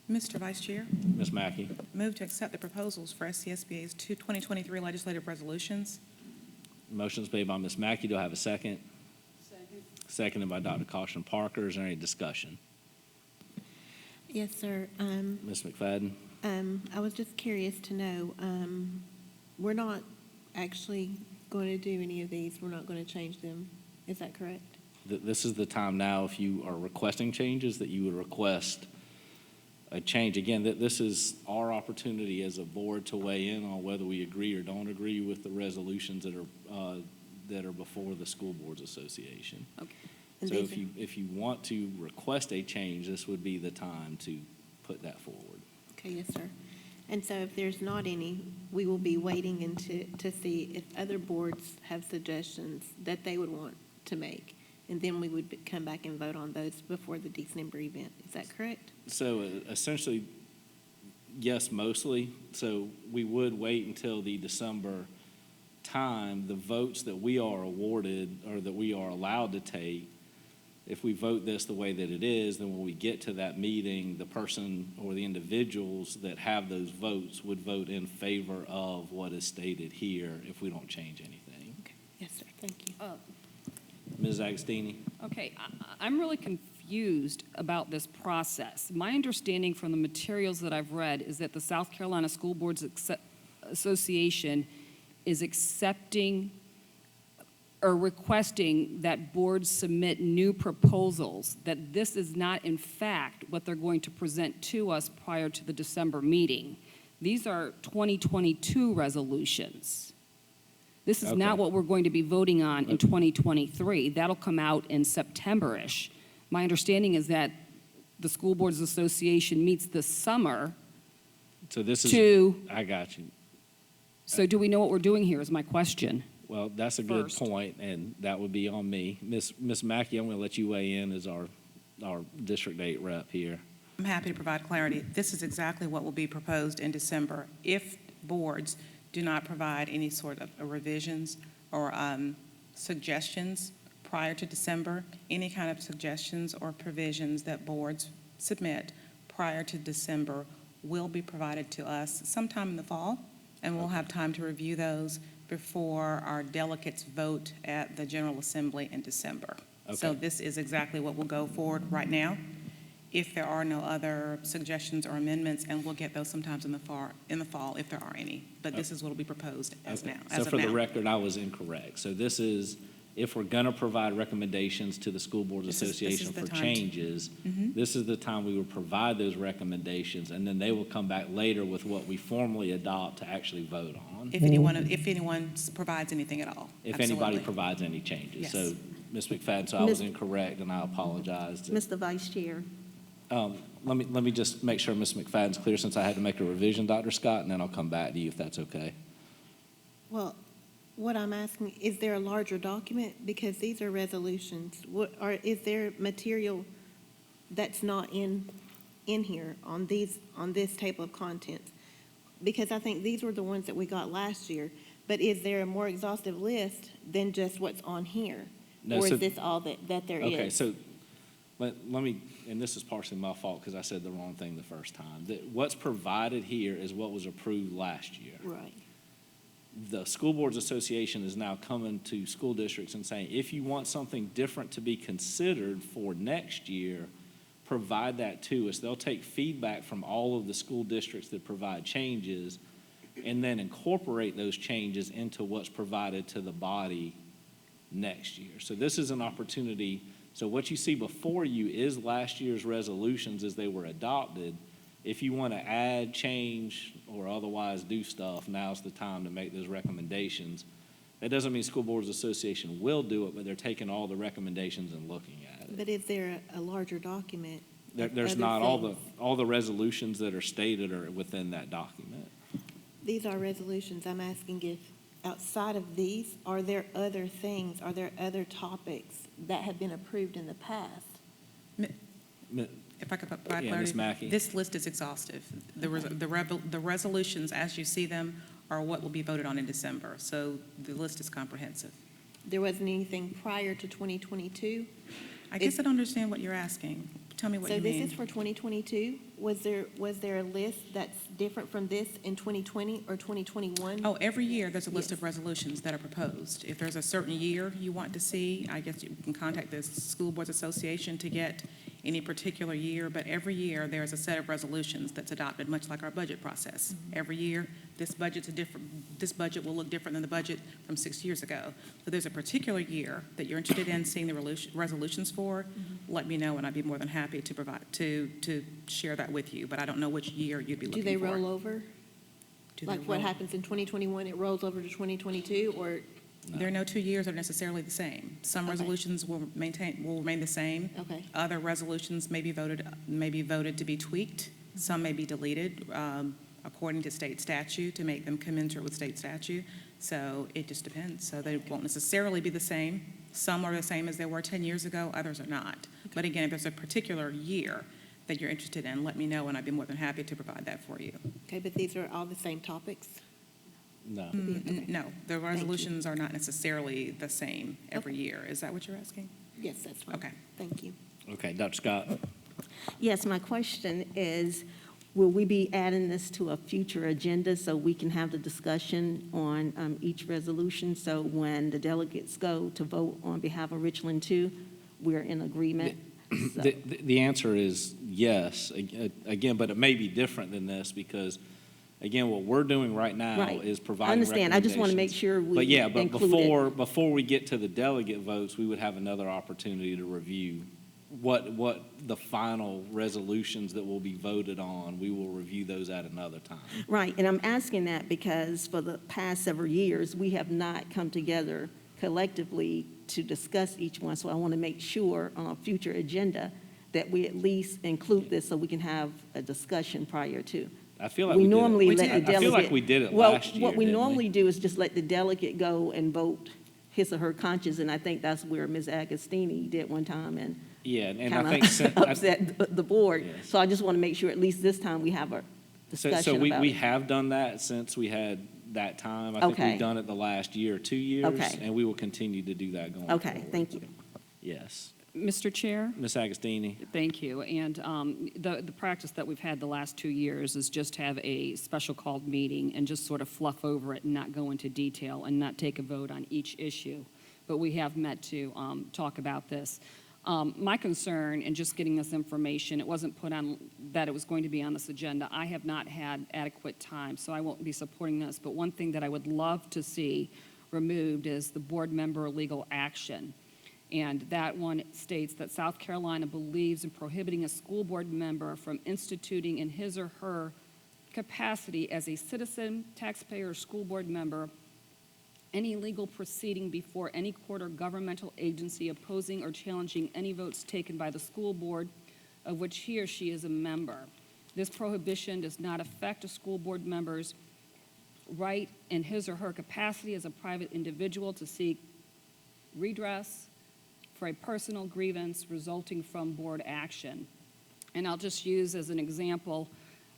Mr. Vice Chair, Ms. Mackey? move to accept the proposals for SCSBA's 2023 legislative resolutions. Motion's made by Ms. Mackey. Do I have a second? Seconded by Dr. Caution Parker. Is there any discussion? Yes, sir. Ms. McFadden? I was just curious to know, we're not actually going to do any of these. We're not going to change them. Is that correct? This is the time now, if you are requesting changes, that you would request a change. Again, this is our opportunity as a board to weigh in on whether we agree or don't agree with the resolutions that are before the School Boards Association. Okay. And So these if you want to request a change, this would be the time to put that forward. Okay, yes, sir. And so if there's not any, we will be waiting to see if other boards have suggestions that they would want to make. And then we would come back and vote on those before the December event. Is that correct? So essentially, yes, mostly. So we would wait until the December time. The votes that we are awarded or that we are allowed to take, if we vote this the way that it is, then when we get to that meeting, the person or the individuals that have those votes would vote in favor of what is stated here if we don't change anything. Okay. Yes, sir. Thank you. Ms. Agostini? Okay, I'm really confused about this process. My understanding from the materials that I've read is that the South Carolina School Boards Association is accepting or requesting that boards submit new proposals, that this is not in fact what they're going to present to us prior to the December meeting. These are 2022 resolutions. This is not Okay. what we're going to be voting on in 2023. That'll come out in September-ish. My understanding is that the School Boards Association meets this summer So this is, to, I got you. So do we know what we're doing here is my question. Well, that's a good First. point, and that would be on me. Miss Mackey, I'm going to let you weigh in as our District 8 rep here. I'm happy to provide clarity. This is exactly what will be proposed in December. If boards do not provide any sort of revisions or suggestions prior to December, any kind of suggestions or provisions that boards submit prior to December will be provided to us sometime in the fall, and we'll have time to review those before our delegates vote at the General Assembly in December. So Okay. this is exactly what will go forward right now. If there are no other suggestions or amendments, and we'll get those sometimes in the fall if there are any. But this is what will be proposed as Okay. now. So As of for the now. record, I was incorrect. So this is, if we're going to provide recommendations to the School Boards This is Association the for time to- changes, this is the time we will provide those recommendations, and then they will come back later with what we formally adopt to actually vote on, If anyone provides anything at all. if anybody Absolutely. provides any changes. Yes. So, Ms. McFadden, so I was Ms. incorrect, and I apologize. Mr. Vice Chair, Let me just make sure Ms. McFadden's clear, since I had to make a revision, Dr. Scott, and then I'll come back to you if that's okay. Well, what I'm asking, is there a larger document? Because these are resolutions. Is there material that's not in here on this table of contents? Because I think these were the ones that we got last year. But is there a more exhaustive list than just what's on here? No, Or so- is this all that there is? Okay, so let me, and this is partially my fault because I said the wrong thing the first time. What's provided here is what was approved last year. Right. The School Boards Association is now coming to school districts and saying, if you want something different to be considered for next year, provide that to us. They'll take feedback from all of the school districts that provide changes and then incorporate those changes into what's provided to the body next year. So this is an opportunity. So what you see before you is last year's resolutions as they were adopted. If you want to add, change, or otherwise do stuff, now's the time to make those recommendations. That doesn't mean School Boards Association will do it, but they're taking all the recommendations and looking at it. But is there a larger document? of There's other not, things? all the resolutions that are stated are within that document. These are resolutions. I'm asking if, outside of these, are there other things, are there other topics that have been approved in the past? If I could provide Yeah, clarity. Ms. Mackey. This list is exhaustive. The resolutions, as you see them, are what will be voted on in December. So the list is comprehensive. There wasn't anything prior to 2022? I guess I don't understand what you're asking. Tell me what you So mean. this is for 2022? Was there a list that's different from this in 2020 or 2021? Oh, every year, there's a list Yes. of resolutions that are proposed. If there's a certain year you want to see, I guess you can contact the School Boards Association to get any particular year, but every year, there's a set of resolutions that's adopted, much like our budget process. Every year, this budget will look different than the budget from 6 years ago. So there's a particular year that you're interested in seeing the resolutions for, let me know, and I'd be more than happy to provide, to share that with you, but I don't know which year you'd be looking Do for. they roll over? Do they Like what roll- happens in 2021, it rolls over to 2022, or, There are no 2 years that are necessarily the same. Some Okay. resolutions will remain the same. okay. Other resolutions may be voted to be tweaked. Some may be deleted according to state statute to make them commensurate with state statute. So it just depends. So they won't necessarily be the same. Some are the same as they were 10 years ago, others are not. But again, if there's a particular year that you're interested in, let me know, and I'd be more than happy to provide that for you. Okay, but these are all the same topics? No. Okay. No, the resolutions are not necessarily the same every year. Is that what you're asking? Yes, that's fine. Okay. Thank you. Okay, Dr. Scott. yes, my question is, will we be adding this to a future agenda so we can have the discussion on each resolution? So when the delegates go to vote on behalf of Richland 2, we're in agreement? So- The answer is yes, again, but it may be different than this because, again, what we're doing right now Right. is I providing understand. I just want to make recommendations. sure we But yeah, but include it. before we get to the delegate votes, we would have another opportunity to review what the final resolutions that will be voted on, we will review those at another time. Right, and I'm asking that because for the past several years, we have not come together collectively to discuss each one. So I want to make sure on a future agenda that we at least include this so we can have a discussion prior to. I feel like We we did it. normally We let did. the I delegate. feel like we did it Well, last year, what we didn't we? normally I feel like we did it last year, What we didn't we? normally do is just let the delegate go and vote his or her conscience, and I think that's where Ms. Agostini did one time and Yeah, and I kind think of upset the board. Yes. So I just want to make sure at least this time we have a So discussion about we it. have done that since we had that time. I think Okay. we've done it the last year or 2 years. Okay. And we will continue to do that going forward. Okay, thank you. Yes. Mr. Chair? Ms. Agostini? Thank you. And the practice that we've had the last 2 years is just have a special called meeting and just sort of fluff over it and not go into detail and not take a vote on each issue. But we have met to talk about this. My concern in just getting this information, it wasn't put on that it was going to be on this agenda. I have not had adequate time, so I won't be supporting this. But one thing that I would love to see removed is the board member legal action. And that one states that South Carolina believes in prohibiting a school board member from instituting in his or her capacity as a citizen, taxpayer, or school board member any legal proceeding before any court or governmental agency opposing or challenging any votes taken by the school board of which he or she is a member. This prohibition does not affect a school board member's right in his or her capacity as a private individual to seek redress for a personal grievance resulting from board action. And I'll just use as an example,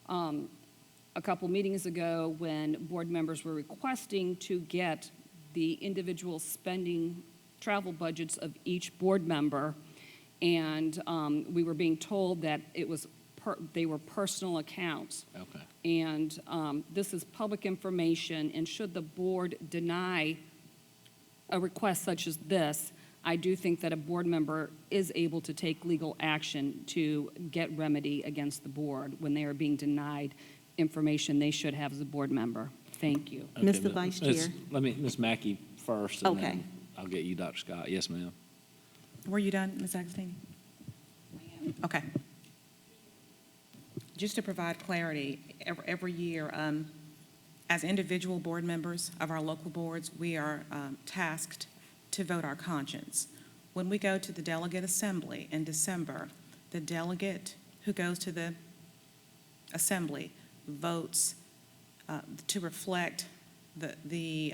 a couple meetings ago when board members were requesting to get the individual spending travel budgets of each board member, and we were being told that it was they were personal accounts. Okay. And this is public information, and should the board deny a request such as this, I do think that a board member is able to take legal action to get remedy against the board when they are being denied information they should have as a board member. Thank you. Okay, Mr. Vice Chair. Ms. Mackey first, and Okay. then I'll get you, Dr. Scott. Yes, ma'am. Were you done, Ms. Agostini? Okay. Just to provide clarity, every year, as individual board members of our local boards, we are tasked to vote our conscience. When we go to the delegate assembly in December, the delegate who goes to the assembly votes to reflect the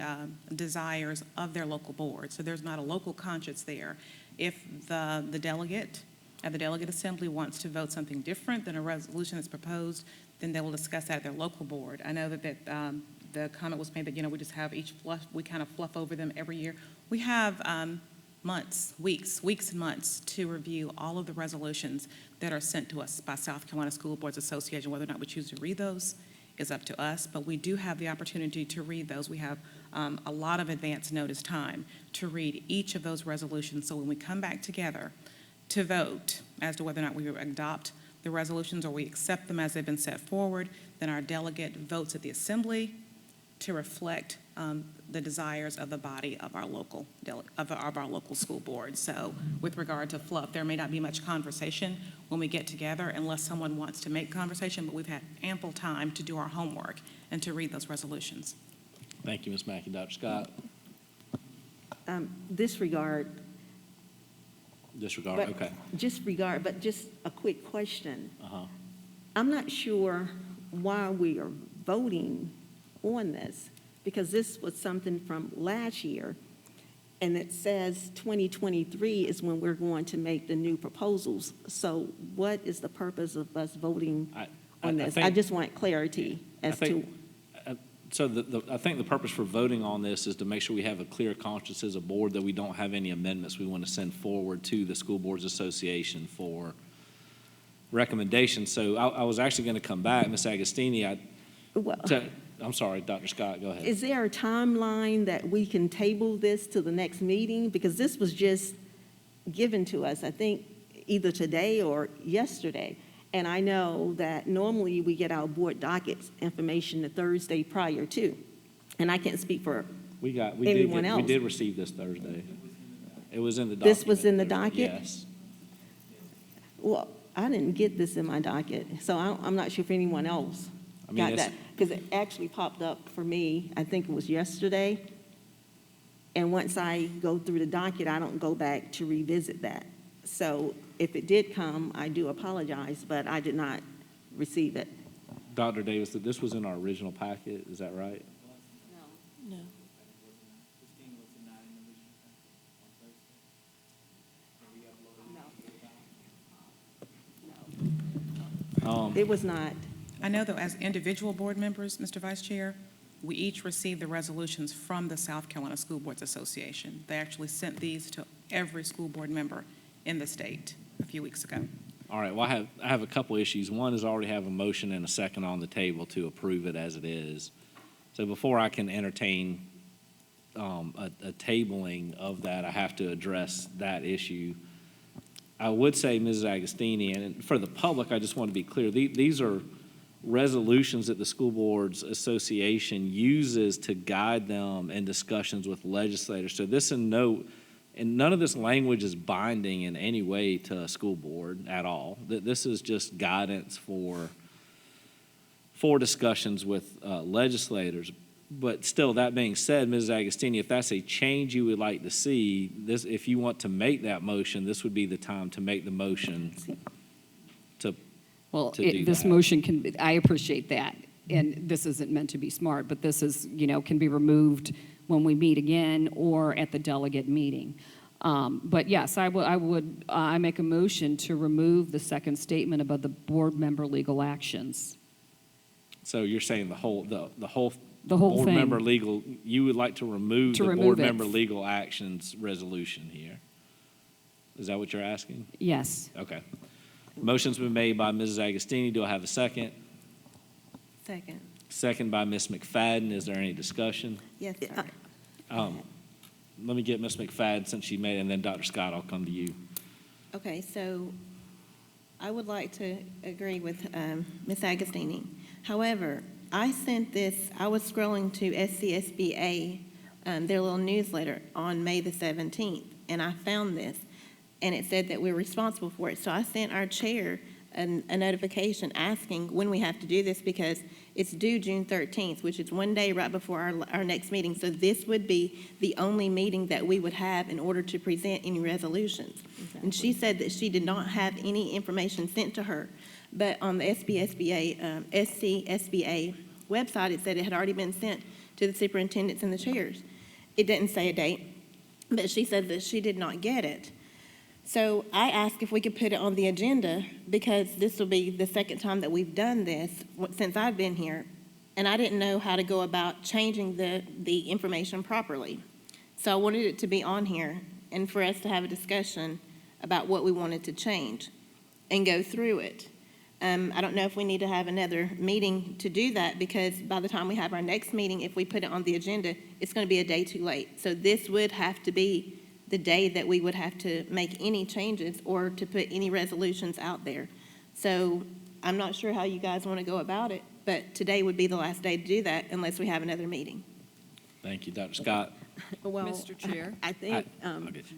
desires of their local board. So there's not a local conscience there. If the delegate at the delegate assembly wants to vote something different than a resolution that's proposed, then they will discuss that at their local board. I know that the comment was made that, we just have we kind of fluff over them every year. We have weeks and months to review all of the resolutions that are sent to us by South Carolina School Boards Association. Whether or not we choose to read those is up to us, but we do have the opportunity to read those. We have a lot of advance notice time to read each of those resolutions. So when we come back together to vote as to whether or not we adopt the resolutions or we accept them as they've been set forward, then our delegate votes at the assembly to reflect the desires of the body of our local school board. So with regard to fluff, there may not be much conversation when we get together unless someone wants to make conversation, but we've had ample time to do our homework and to read those resolutions. Thank you, Ms. Mackey. Dr. Scott? Disregard, Disregard, but okay. but just a quick question. Uh-huh. I'm not sure why we are voting on this, because this was something from last year, and it says 2023 is when we're going to make the new proposals. So what is the purpose of us voting on this? I just want clarity as to. So I think the purpose for voting on this is to make sure we have a clear conscience as a board that we don't have any amendments we want to send forward to the School Boards Association for recommendations. So I was actually going to come back, Ms. Agostini. I'm sorry, Dr. Scott, go ahead. Is there a timeline that we can table this to the next meeting? Because this was just given to us, I think, either today or yesterday. And I know that normally we get our board dockets information the Thursday prior to. And I can't speak for anyone else. We did receive this Thursday. It was in the document. This was in the docket? Yes. Well, I didn't get this in my docket, so I'm not sure if anyone else got that. Because it actually popped up for me, I think it was yesterday. And once I go through the docket, I don't go back to revisit that. So if it did come, I do apologize, but I did not receive it. Dr. Davis, that this was in our original packet, is that right? No. It was not. I know that as individual board members, Mr. Vice Chair, we each received the resolutions from the South Carolina School Boards Association. They actually sent these to every school board member in the state a few weeks ago. All right, well, I have a couple issues. One is I already have a motion and a second on the table to approve it as it is. So before I can entertain a tabling of that, I have to address that issue. I would say, Mrs. Agostini, and for the public, I just want to be clear, these are resolutions that the School Boards Association uses to guide them in discussions with legislators. So this and none of this language is binding in any way to a school board at all. This is just guidance for discussions with legislators. But still, that being said, Mrs. Agostini, if that's a change you would like to see, if you want to make that motion, this would be the time to make the motion Well, to do this that. motion I appreciate that, and this isn't meant to be smart, but this is, can be removed when we meet again or at the delegate meeting. But yes, I make a motion to remove the second statement about the board member legal actions. So you're saying the whole The whole board thing. member legal, you would like to remove To the remove board it. member legal actions resolution here? Is that what you're asking? Yes. Okay. Motion's been made by Mrs. Agostini. Do I have a second? Second. Second by Ms. McFadden. Is there any discussion? Yes, sir. Let me get Ms. McFadden since she made it, and then Dr. Scott, I'll come to you. Okay, so I would like to agree with Ms. Agostini. However, I was scrolling to SCSBA, their little newsletter on May the 17th, and I found this, and it said that we're responsible for it. So I sent our chair a notification asking when we have to do this because it's due June 13th, which is one day right before our next meeting. So this would be the only meeting that we would have in order to present any resolutions. Exactly. And she said that she did not have any information sent to her. But on the SCSBA website, it said it had already been sent to the superintendents and the chairs. It didn't say a date, but she said that she did not get it. So I asked if we could put it on the agenda because this will be the second time that we've done this since I've been here, and I didn't know how to go about changing the information properly. So I wanted it to be on here and for us to have a discussion about what we wanted to change and go through it. I don't know if we need to have another meeting to do that because by the time we have our next meeting, if we put it on the agenda, it's going to be a day too late. So this would have to be the day that we would have to make any changes or to put any resolutions out there. So I'm not sure how you guys want to go about it, but today would be the last day to do that unless we have another meeting. Thank you, Dr. Scott. Well, Mr. Chair? I think I'll get you.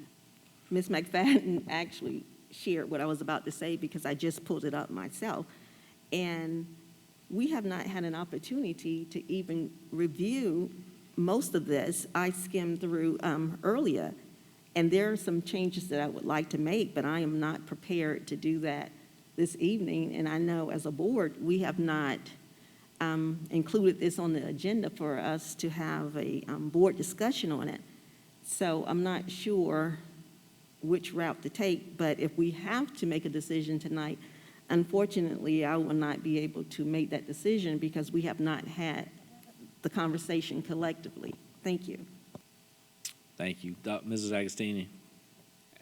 Ms. McFadden actually shared what I was about to say because I just pulled it up myself. And we have not had an opportunity to even review most of this. I skimmed through earlier, and there are some changes that I would like to make, but I am not prepared to do that this evening. And I know as a board, we have not included this on the agenda for us to have a board discussion on it. So I'm not sure which route to take, but if we have to make a decision tonight, unfortunately, I will not be able to make that decision because we have not had the conversation collectively. Thank you. Thank you. Mrs. Agostini.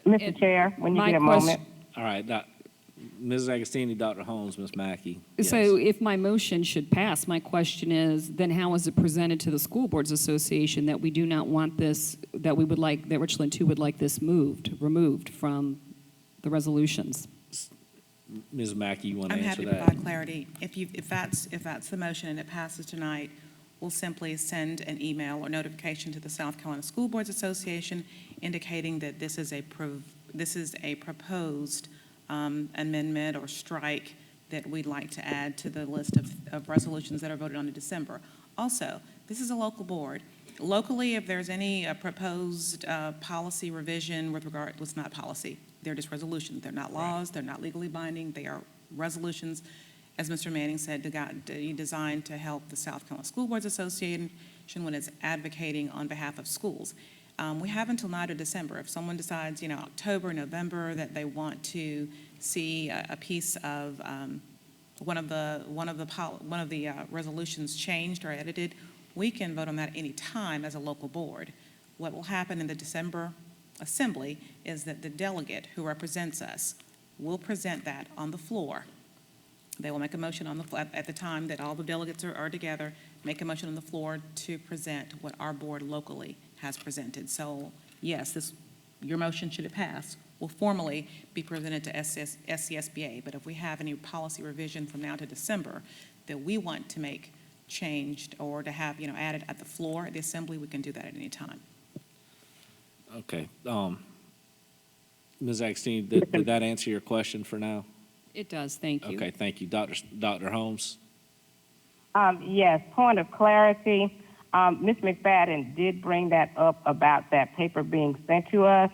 Mr. Chair, when you my get a question- moment. All right, Mrs. Agostini, Dr. Holmes, Ms. Mackey. So Yes. if my motion should pass, my question is, then how is it presented to the School Boards Association that we do not want this, that we would like, that Richland 2 would like this removed from the resolutions? Ms. Mackey, you want to I'm answer happy to that? provide clarity. If that's the motion and it passes tonight, we'll simply send an email or notification to the South Carolina School Boards Association indicating that this is a proposed amendment or strike that we'd like to add to the list of resolutions that are voted on in December. Also, this is a local board. Locally, if there's any proposed policy revision with regard, well, it's not policy, they're just resolutions. They're not laws, they're not legally binding, they are resolutions. as Mr. Manning said, designed to help the South Carolina School Boards Association when it's advocating on behalf of schools. We have until 9 of December. If someone decides, October, November, that they want to see a piece of one of the resolutions changed or edited, we can vote on that any time as a local board. What will happen in the December assembly is that the delegate who represents us will present that on the floor. They will make a motion on the floor at the time that all the delegates are together, make a motion on the floor to present what our board locally has presented. So yes, your motion, should it pass, will formally be presented to SCSBA. But if we have any policy revision from now to December that we want to make changed or to have, added at the floor at the assembly, we can do that at any time. Okay. Ms. Agostini, did that answer your question for now? It does, thank you. Okay, thank you. Dr. Holmes? Yes, point of clarity. Ms. McFadden did bring that up about that paper being sent to us.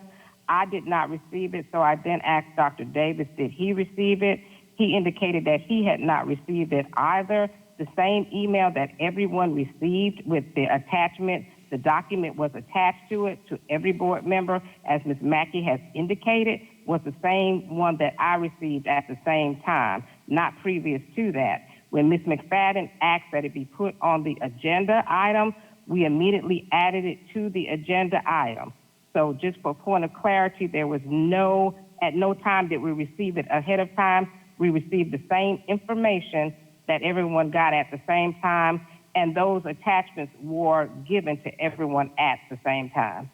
I did not receive it, so I then asked Dr. Davis, did he receive it? He indicated that he had not received it either. The same email that everyone received with the attachment, the document was attached to it to every board member, as Ms. Mackey has indicated, was the same one that I received at the same time, not previous to that. When Ms. McFadden asked that it be put on the agenda item, we immediately added it to the agenda item. So just for point of clarity, there was at no time did we receive it ahead of time. We received the same information that everyone got at the same time, and those attachments were given to everyone at the same time.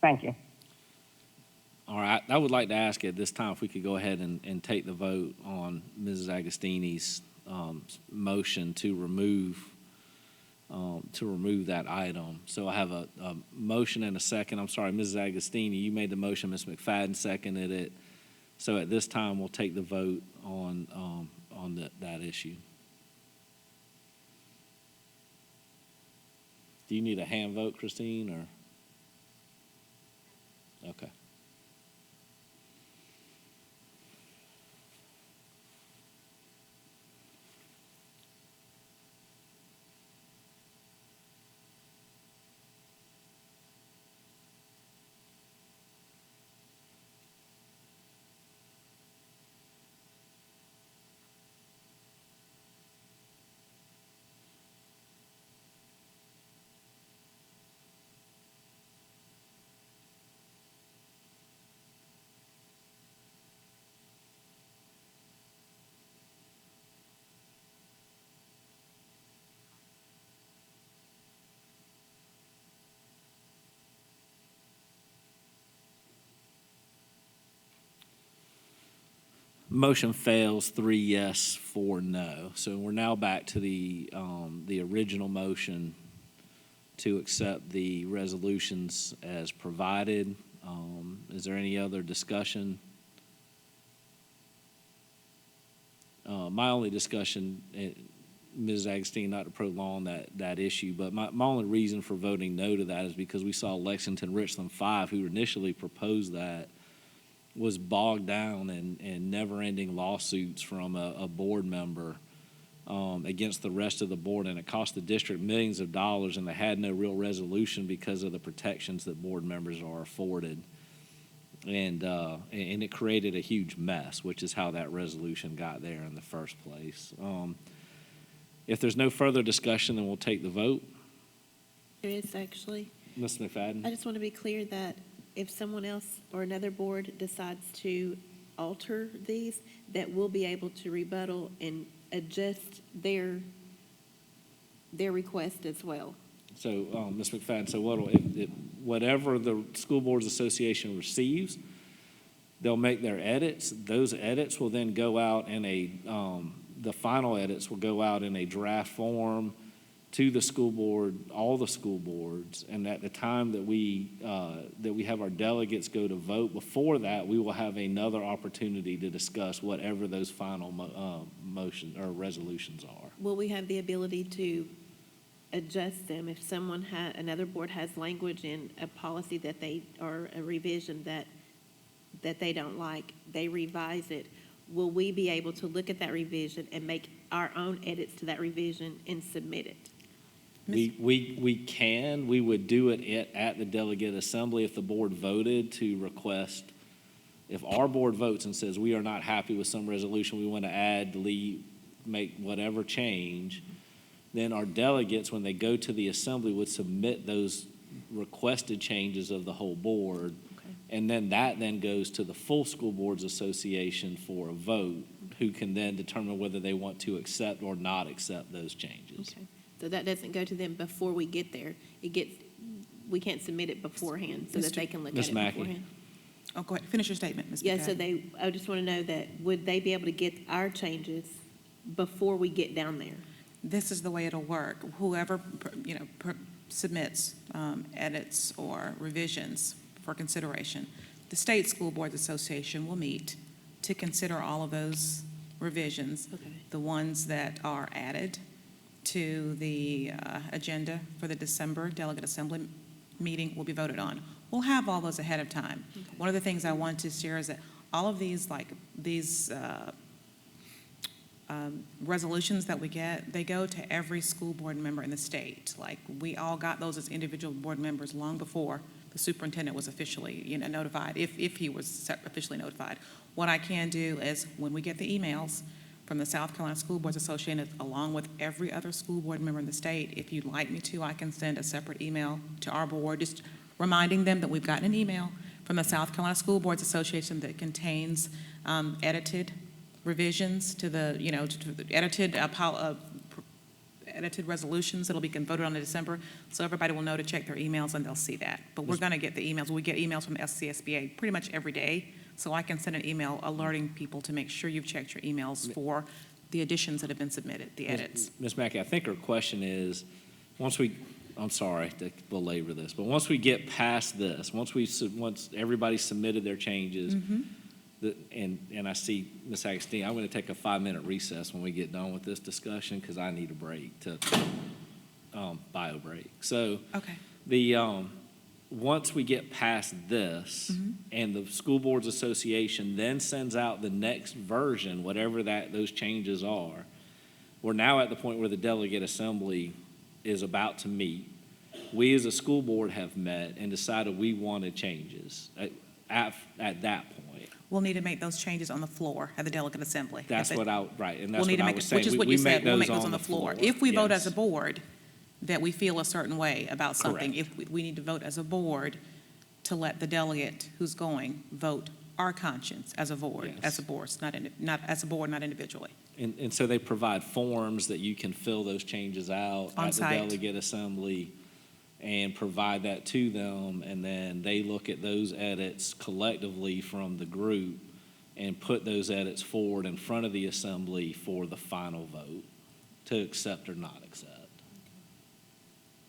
Thank you. All right. I would like to ask at this time if we could go ahead and take the vote on Mrs. Agostini's motion to remove that item. So I have a motion and a second. I'm sorry, Mrs. Agostini, you made the motion. Ms. McFadden seconded it. So at this time, we'll take the vote on that issue. Do you need a hand vote, Christine, or? Okay. Motion fails, 3 yes, 4 no. So we're now back to the original motion to accept the resolutions as provided. Is there any other discussion? My only discussion, Ms. Agostini, not to prolong that issue, but my only reason for voting no to that is because we saw Lexington Richland 5, who initially proposed that, was bogged down in never-ending lawsuits from a board member against the rest of the board, and it cost the district millions of dollars, and they had no real resolution because of the protections that board members are afforded. And it created a huge mess, which is how that resolution got there in the first place. If there's no further discussion, then we'll take the vote. There is actually. Ms. McFadden? I just want to be clear that if someone else or another board decides to alter these, that we'll be able to rebuttal and adjust their request as well. So, Ms. McFadden, so whatever the School Boards Association receives, they'll make their edits. Those edits will then go out in the final edits will go out in a draft form to the school board, all the school boards, and at the time that we have our delegates go to vote, before that, we will have another opportunity to discuss whatever those final motion or resolutions are. Will we have the ability to adjust them if another board has language in a policy that or a revision that they don't like, they revise it? will we be able to look at that revision and make our own edits to that revision and submit it? We can, we would do it at the delegate assembly if the board voted to request, if our board votes and says we are not happy with some resolution, we want to add, delete, make whatever change, then our delegates, when they go to the assembly, would submit those requested changes of the whole board. And then that then goes to the full school boards association for a vote, who can then determine whether they want to accept or not accept those changes. Okay, so that doesn't go to them before we get there. We can't submit it beforehand so that they can look at Ms. it Mackey. beforehand. Oh, go ahead, finish your statement, Ms. Yeah, so McFadden. I just want to know that, would they be able to get our changes before we get down there? This is the way it'll work. Whoever, submits edits or revisions for consideration, the State School Boards Association will meet to consider all of those revisions, Okay. the ones that are added to the agenda for the December Delegate Assembly meeting will be voted on. We'll have all those ahead of time. Okay. One of the things I want to share is that all of these, resolutions that we get, they go to every school board member in the state. Like, we all got those as individual board members long before the superintendent was officially, notified, if he was officially notified. What I can do is, when we get the emails from the South Carolina School Boards Association, along with every other school board member in the state, if you'd like me to, I can send a separate email to our board, just reminding them that we've gotten an email from the South Carolina School Boards Association that contains edited revisions to the, to the edited resolutions that'll be voted on in December. So everybody will know to check their emails and they'll see that. But we're going to get the emails. We get emails from the SCSBA pretty much every day. So I can send an email alerting people to make sure you've checked your emails for the additions that have been submitted, the edits. Ms. Mackey, I think her question is, I'm sorry to belabor this, but once we get past this, once everybody submitted their changes, and I see Ms. Agostini, I'm going to take a 5-minute recess when we get done with this discussion because I need a break to bio break. So Okay. Once we get past this and the School Boards Association then sends out the next version, whatever those changes are, we're now at the point where the delegate assembly is about to meet. We as a school board have met and decided we wanted changes at that point. We'll need to make those changes on the floor at the delegate assembly. That's what I, right, and that's We'll need what to I make, was saying. which is what you said, we'll make those on on the floor. If we vote as a yes. board that we feel a certain way about something, Correct. if we need to vote as a board to let the delegate who's going vote our conscience as a board, Yes. not as a board, not individually. And so they provide forms that you can fill those changes out On at the site. delegate assembly and provide that to them, and then they look at those edits collectively from the group and put those edits forward in front of the assembly for the final vote to accept or not accept.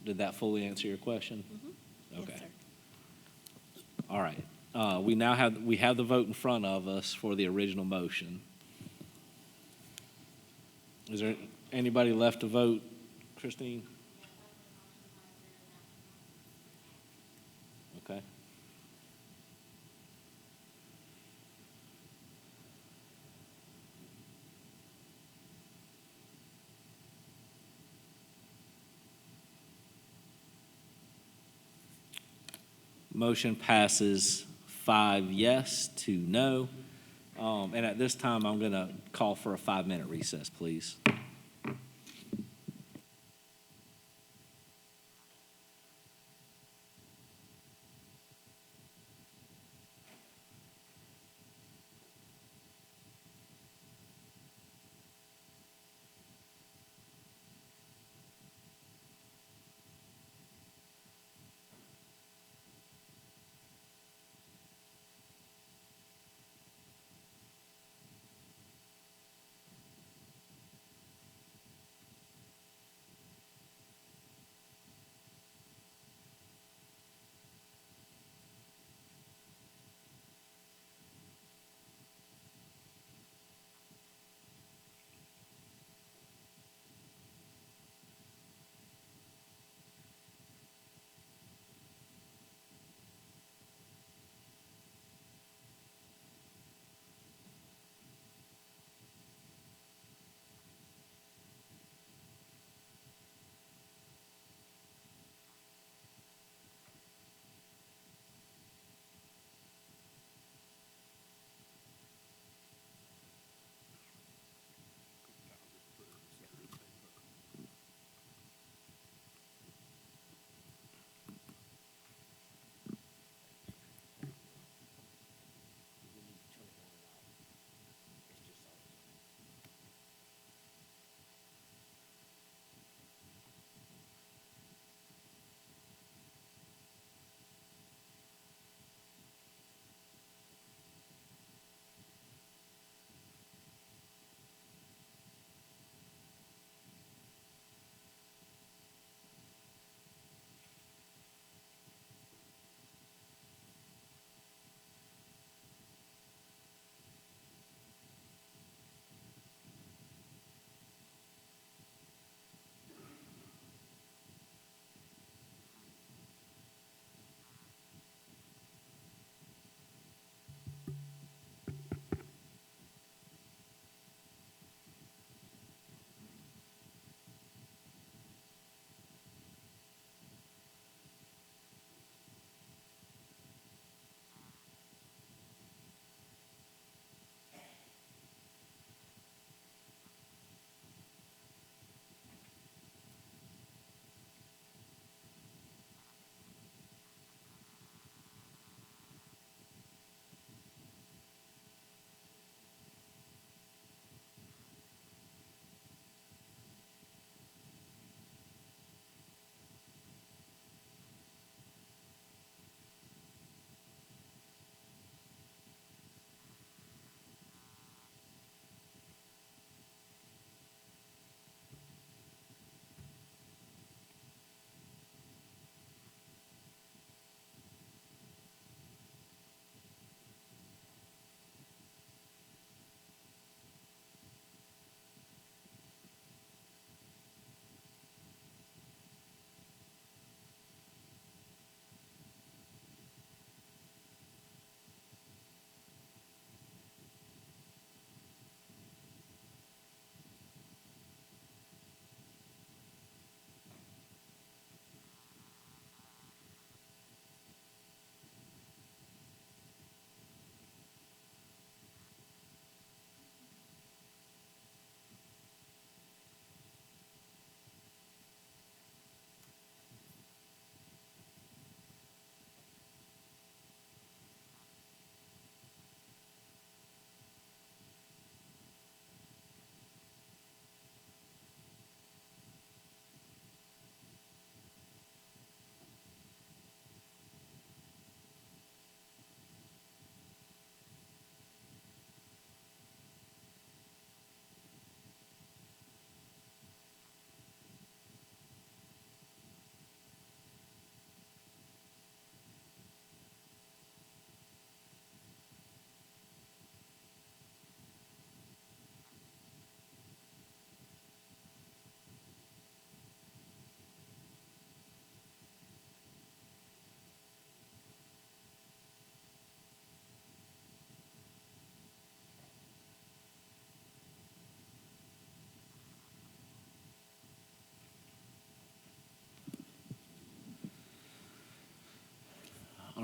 Did that fully answer your question? Okay. Yes, sir. All right. We have the vote in front of us for the original motion. Is there anybody left to vote, Christine? Okay. Motion passes 5 yes to no. And at this time, I'm going to call for a 5-minute recess, please.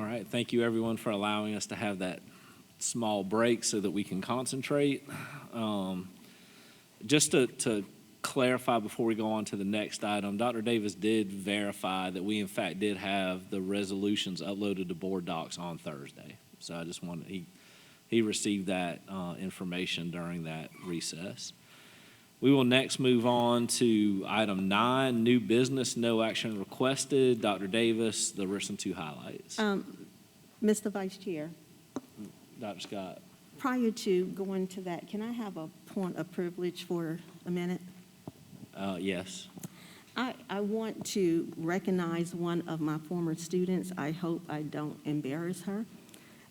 All right, thank you everyone for allowing us to have that small break so that we can concentrate. Just to clarify before we go on to the next item, Dr. Davis did verify that we in fact did have the resolutions uploaded to board docs on Thursday. So I just wanted, he received that information during that recess. We will next move on to item 9, new business, no action requested. Dr. Davis, the Richland 2 highlights. Mr. Vice Chair, Dr. Scott. prior to going to that, can I have a point of privilege for a minute? Yes. I want to recognize one of my former students. I hope I don't embarrass her,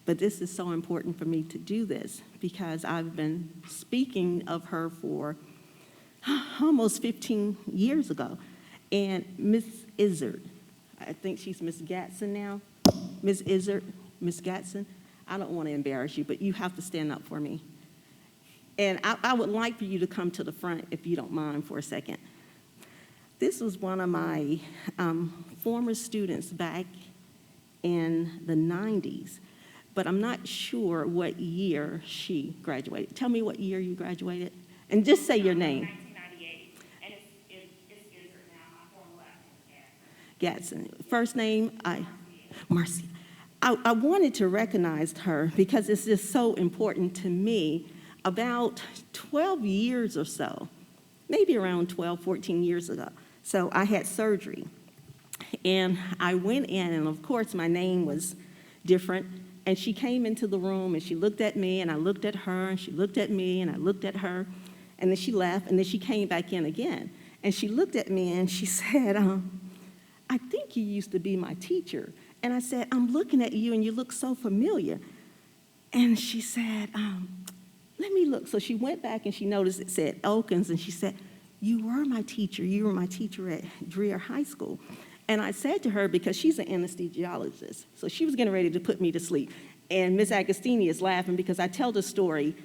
but this is so important for me to do this because I've been speaking of her for almost 15 years ago. And Miss Izzard, I think she's Miss Gatson now. Miss Izzard, Miss Gatson, I don't want to embarrass you, but you have to stand up for me. And I would like for you to come to the front if you don't mind for a second. This was one of my former students back in the 90s, but I'm not sure what year she graduated. Tell me what year you graduated, and just say your name. 1998, and it's Izzard now, my former last name. Gatson. First name, Marcy. I wanted to recognize her because it's just so important to me. About 12 years or so, maybe around 12, 14 years ago. So I had surgery. And I went in, and of course my name was different. And she came into the room, and she looked at me, and I looked at her, and she looked at me, and I looked at her. And then she left, and then she came back in again. And she looked at me, and she said, I think you used to be my teacher. And I said, I'm looking at you, and you look so familiar. And she said, let me look. So she went back, and she noticed it said Elkins, and she said, you were my teacher. You were my teacher at Dreher High School. And I said to her, because she's an anesthesiologist, so she was getting ready to put me to sleep. And Ms. Agostini is laughing because I tell the story,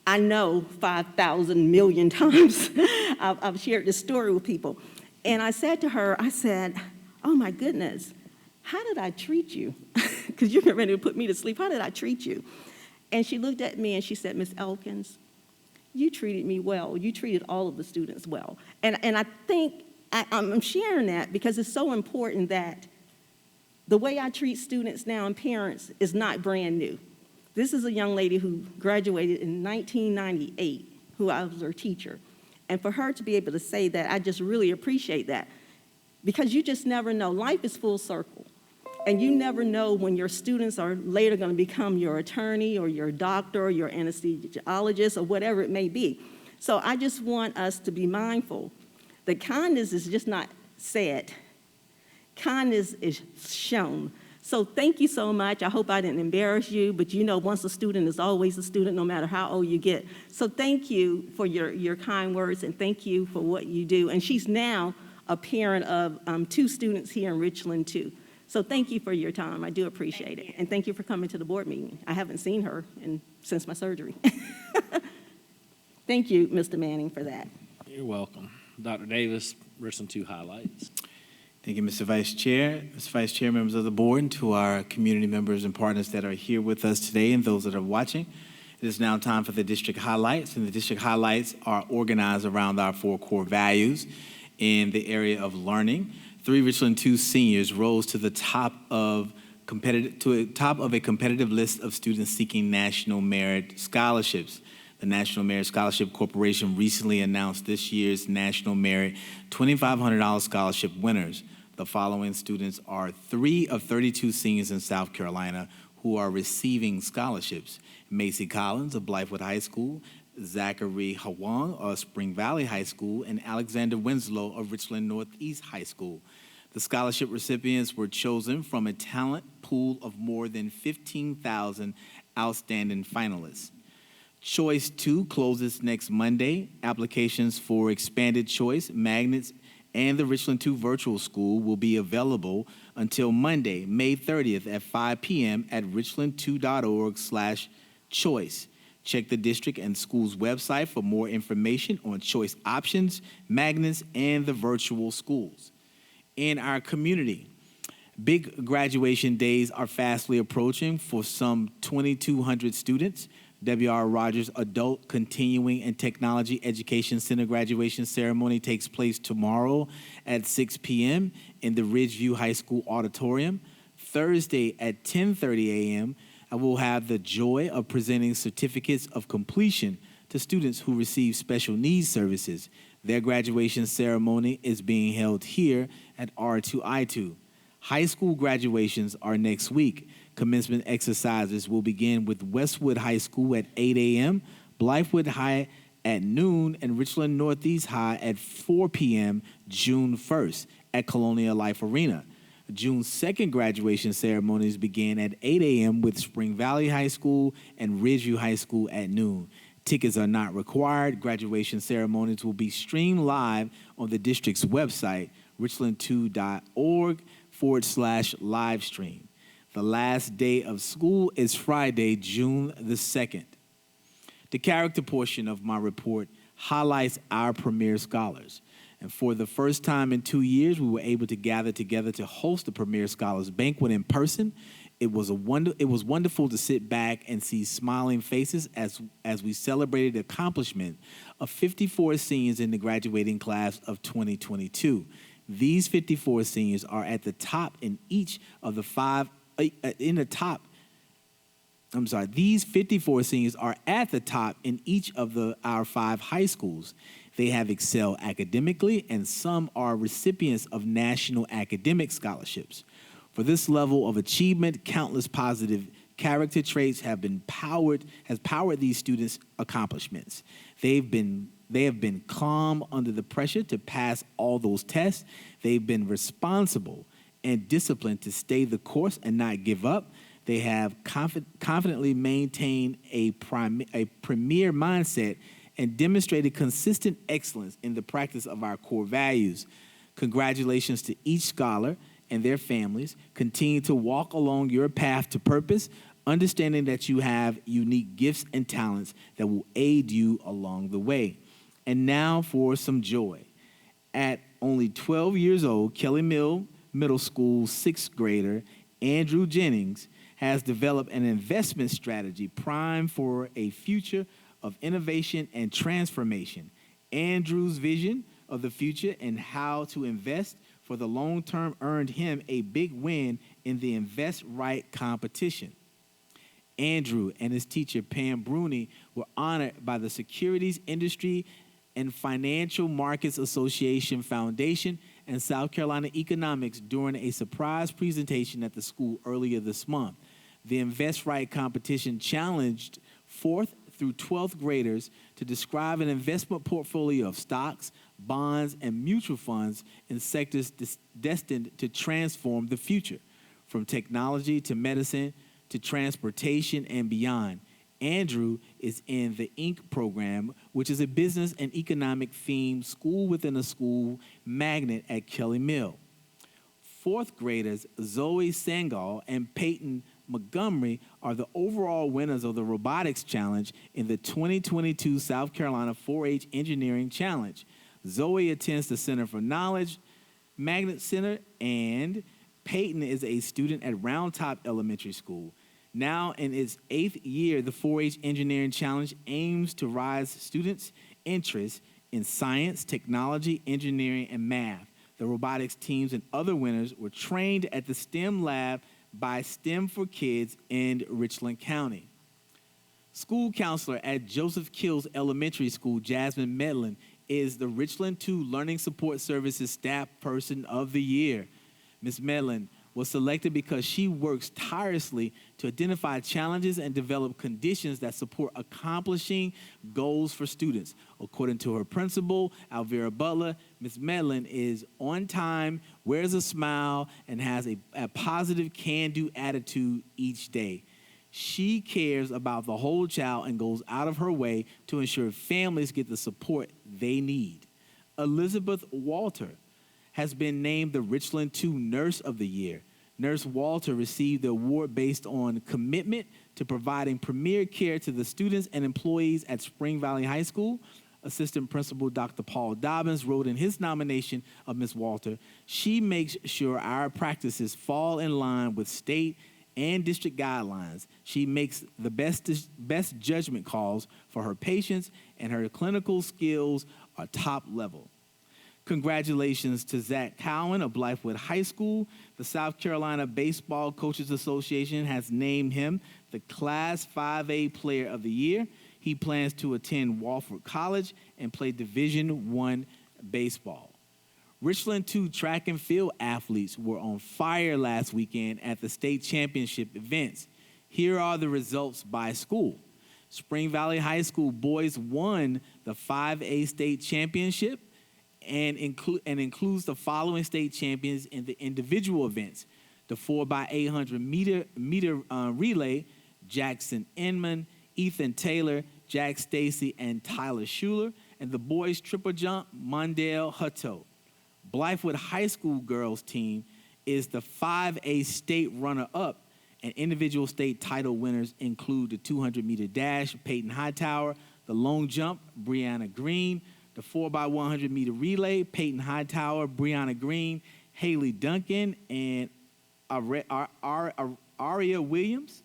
I know 5,000 million times. I've shared this story with people. And I said to her, I said, oh my goodness, how did I treat you? Because you're getting ready to put me to sleep. How did I treat you? And she looked at me and she said, Miss Elkins, you treated me well. You treated all of the students well. And I think I'm sharing that because it's so important that the way I treat students now and parents is not brand new. This is a young lady who graduated in 1998, who I was her teacher. And for her to be able to say that, I just really appreciate that. Because you just never know. Life is full circle. And you never know when your students are later going to become your attorney or your doctor or your anesthesiologist or whatever it may be. So I just want us to be mindful that kindness is just not said. Kindness is shown. So thank you so much. I hope I didn't embarrass you, but you know once a student is always a student no matter how old you get. So thank you for your kind words and thank you for what you do. And she's now a parent of 2 students here in Richland too. So thank you for your time. I do appreciate it. And thank you for coming to the board meeting. I haven't seen her since my surgery. Thank you, Mr. Manning, for that. You're welcome. Dr. Davis, Richland 2 highlights. Thank you, Mr. Vice Chair. Mr. Vice Chair, members of the board, and to our community members and partners that are here with us today and those that are watching. It is now time for the district highlights, and the district highlights are organized around our 4 core values in the area of learning. 3 Richland 2 seniors rose to the top of a competitive list of students seeking National Merit Scholarships. The National Merit Scholarship Corporation recently announced this year's National Merit $2,500 scholarship winners. The following students are 3 of 32 seniors in South Carolina who are receiving scholarships. Macy Collins of Blythewood High School, Zachary Hwang of Spring Valley High School, and Alexander Winslow of Richland Northeast High School. The scholarship recipients were chosen from a talent pool of more than 15,000 outstanding finalists. Choice 2 closes next Monday. Applications for Expanded Choice, Magnets, and the Richland 2 Virtual School will be available until Monday, May 30th at 5 p.m. at richland2.org/choice. Check the district and school's website for more information on choice options, magnets, and the virtual schools. In our community, Big graduation days are fastly approaching for some 2,200 students. W.R. Rogers Adult Continuing and Technology Education Center graduation ceremony takes place tomorrow at 6 p.m. in the Ridgeview High School auditorium. Thursday at 10:30 a.m., I will have the joy of presenting certificates of completion to students who receive special needs services. Their graduation ceremony is being held here at R2i2. High school graduations are next week. Commencement exercises will begin with Westwood High School at 8 a.m., Blythewood High at noon, and Richland Northeast High at 4 p.m. June 1st at Colonial Life Arena. June 2nd graduation ceremonies begin at 8 a.m. with Spring Valley High School and Ridgeview High School at noon. Tickets are not required. Graduation ceremonies will be streamed live on the district's website, richland2.org/live stream. The last day of school is Friday, June the 2nd. The character portion of my report highlights our premier scholars. And for the first time in 2 years, we were able to gather together to host the Premier Scholars Banquet in person. It was wonderful to sit back and see smiling faces as we celebrated the accomplishment of 54 seniors in the graduating class of 2022. These 54 seniors are at the top in each of the These 54 seniors are at the top in each of our 5 high schools. They have excelled academically, and some are recipients of national academic scholarships. For this level of achievement, countless positive character traits has powered these students' accomplishments. They have been calm under the pressure to pass all those tests. They've been responsible and disciplined to stay the course and not give up. They have confidently maintained a premier mindset and demonstrated consistent excellence in the practice of our core values. Congratulations to each scholar and their families. Continue to walk along your path to purpose, understanding that you have unique gifts and talents that will aid you along the way. And now for some joy. At only 12 years old, Kelly Middle School 6th grader Andrew Jennings has developed an investment strategy primed for a future of innovation and transformation. Andrew's vision of the future and how to invest for the long term earned him a big win in the Invest Right competition. Andrew and his teacher, Pam Bruni, were honored by the Securities Industry and Financial Markets Association Foundation and South Carolina Economics during a surprise presentation at the school earlier this month. The Invest Right competition challenged 4th through 12th graders to describe an investment portfolio of stocks, bonds, and mutual funds in sectors destined to transform the future, from technology to medicine to transportation and beyond. Andrew is in the INC program, which is a business and economic themed school within a school magnet at Kelly Mill. 4th graders Zoe Sangal and Peyton Montgomery are the overall winners of the Robotics Challenge in the 2022 South Carolina 4-H Engineering Challenge. Zoe attends the Center for Knowledge Magnet Center, and Peyton is a student at Round Top Elementary School. Now in its 8th year, the 4-H Engineering Challenge aims to rise students' interest in science, technology, engineering, and math. The robotics teams and other winners were trained at the STEM lab by STEM for Kids in Richland County. School counselor at Joseph Kills Elementary School, Jasmine Medlin, is the Richland 2 Learning Support Services Staff Person of the Year. Ms. Medlin was selected because she works tirelessly to identify challenges and develop conditions that support accomplishing goals for students. According to her principal, Alvera Butler, Ms. Medlin is on time, wears a smile, and has a positive can-do attitude each day. She cares about the whole child and goes out of her way to ensure families get the support they need. Elizabeth Walter has been named the Richland 2 Nurse of the Year. Nurse Walter received the award based on commitment to providing premier care to the students and employees at Spring Valley High School. Assistant Principal Dr. Paul Dobbins wrote in his nomination of Ms. Walter, she makes sure our practices fall in line with state and district guidelines. She makes the best judgment calls for her patients, and her clinical skills are top level. Congratulations to Zach Cowan of Blythewood High School. The South Carolina Baseball Coaches Association has named him the Class 5A Player of the Year. He plans to attend Wofford College and play Division I baseball. Richland 2 track and field athletes were on fire last weekend at the state championship events. Here are the results by school. Spring Valley High School boys won the 5A state championship and includes the following state champions in the individual events. The 4x800 meter relay, Jackson Inman, Ethan Taylor, Jack Stacy, and Tyler Schuler, and the boys triple jump, Mondale Hutto. Blythewood High School girls team is the 5A state runner-up, and individual state title winners include the 200-meter dash, Peyton Hightower, the long jump, Brianna Green, the 4x100 meter relay, Peyton Hightower, Brianna Green, Haley Duncan, and Aria Williams.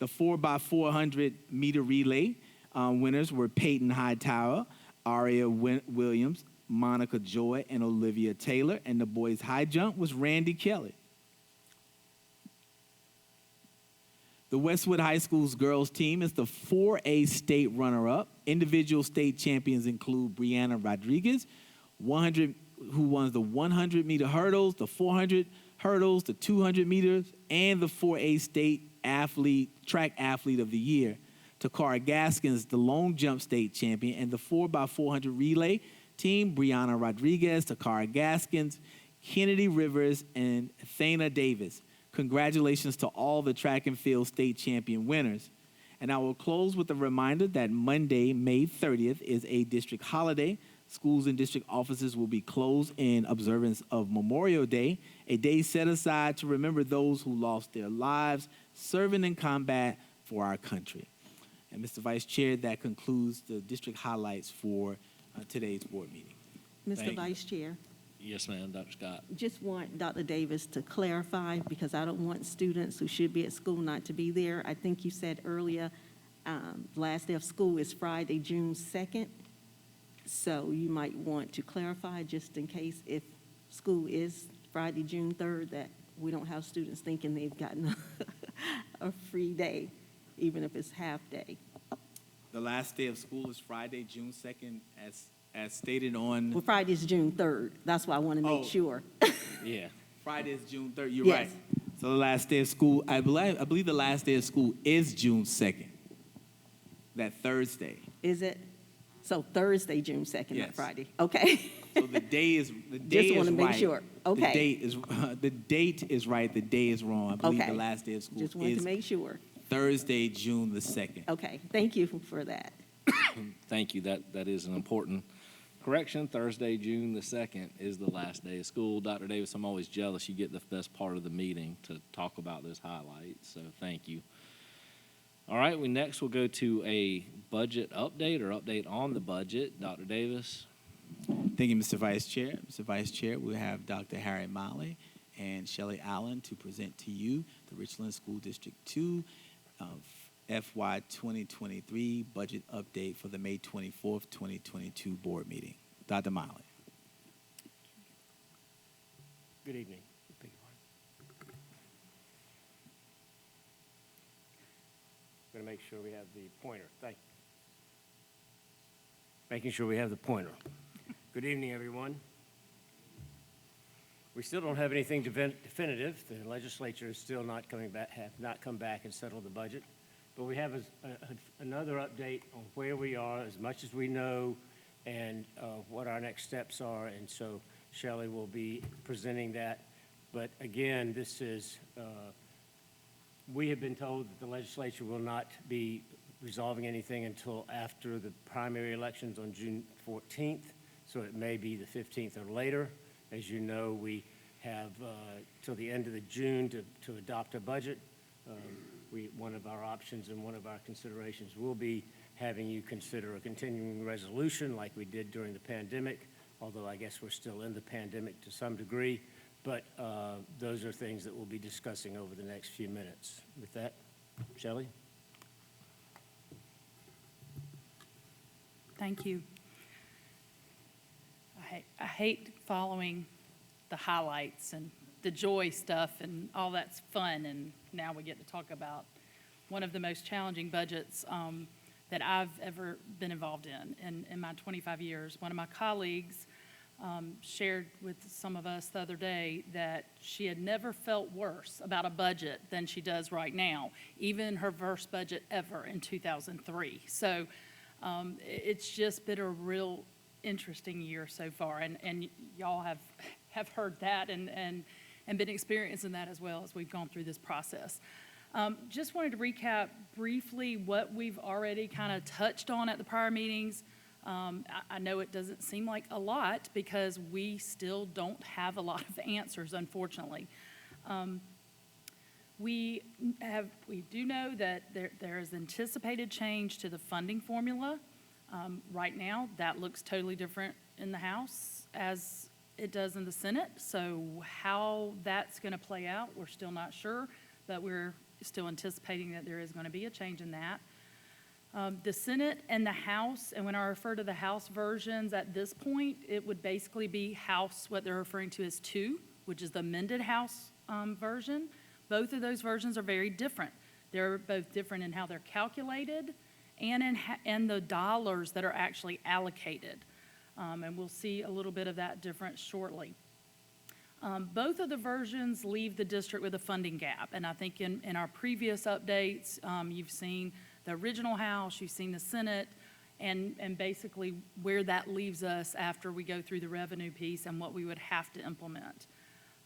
The 4x400 meter relay winners were Peyton Hightower, Aria Williams, Monica Joy, and Olivia Taylor. And the boys' high jump was Randy Kelly. The Westwood High School's girls team is the 4A state runner-up. Individual state champions include Brianna Rodriguez, who won the 100-meter hurdles, the 400 hurdles, the 200 meters, and the 4A state track athlete of the year. Takara Gaskins, the long jump state champion, and the 4x400 relay team, Brianna Rodriguez, Takara Gaskins, Kennedy Rivers, and Thana Davis. Congratulations to all the track and field state champion winners. And I will close with a reminder that Monday, May 30th, is a district holiday. Schools and district offices will be closed in observance of Memorial Day, a day set aside to remember those who lost their lives serving in combat for our country. And Mr. Vice Chair, that concludes the district highlights for today's board meeting. Mr. Vice Chair, Yes, ma'am, Dr. Scott. just want Dr. Davis to clarify, because I don't want students who should be at school not to be there. I think you said earlier, last day of school is Friday, June 2nd. So you might want to clarify, just in case if school is Friday, June 3rd, that we don't have students thinking they've gotten a free day, even if it's half day. The last day of school is Friday, June 2nd, as stated on... Well, Friday is June 3rd. That's why I want to make sure. Yeah. Friday is June 3rd. You're Yes. right. So the last day of school, I believe the last day of school is June 2nd, that Thursday. Is it? So Thursday, June 2nd, not Yes. Friday. Okay. So the day is Just want to make right. sure. Okay. The date is right. The day is wrong. I believe Okay. the last day of school Just wanted is to make sure. Thursday, June the 2nd. Okay. Thank you for that. Thank you. That is an important correction. Thursday, June the 2nd is the last day of school. Dr. Davis, I'm always jealous you get the best part of the meeting to talk about those highlights, so thank you. All right, next we'll go to a budget update or update on the budget. Dr. Davis. Thank you, Mr. Vice Chair. Mr. Vice Chair, we have Dr. Harry Molly and Shelley Allen to present to you the Richland School District 2 FY 2023 budget update for the May 24th, 2022 board meeting. Dr. Molly. Good evening. I'm going to make sure we have the pointer. Thank you. Making sure we have the pointer. Good evening, everyone. We still don't have anything definitive. The legislature is still not coming back, have not come back and settled the budget. But we have another update on where we are, as much as we know, and what our next steps are. And so Shelley will be presenting that. But again, this is, we have been told that the legislature will not be resolving anything until after the primary elections on June 14th. So it may be the 15th or later. As you know, we have till the end of the June to adopt a budget. One of our options and one of our considerations will be having you consider a continuing resolution like we did during the pandemic, although I guess we're still in the pandemic to some degree. But those are things that we'll be discussing over the next few minutes. With that, Shelley? Thank you. I hate following the highlights and the joy stuff and all that's fun, and now we get to talk about one of the most challenging budgets that I've ever been involved in my 25 years. One of my colleagues shared with some of us the other day that she had never felt worse about a budget than she does right now, even her worst budget ever in 2003. So it's just been a real interesting year so far, and y'all have heard that and been experiencing that as well as we've gone through this process. Just wanted to recap briefly what we've already kind of touched on at the prior meetings. I know it doesn't seem like a lot because we still don't have a lot of answers, unfortunately. We do know that there is anticipated change to the funding formula. Right now, that looks totally different in the House as it does in the Senate. So how that's going to play out, we're still not sure, but we're still anticipating that there is going to be a change in that. The Senate and the House, and when I refer to the House versions at this point, it would basically be House, what they're referring to as 2, which is the amended House version. Both of those versions are very different. They're both different in how they're calculated and in the dollars that are actually allocated. And we'll see a little bit of that difference shortly. Both of the versions leave the district with a funding gap. And I think in our previous updates, you've seen the original House, you've seen the Senate, and basically where that leaves us after we go through the revenue piece and what we would have to implement.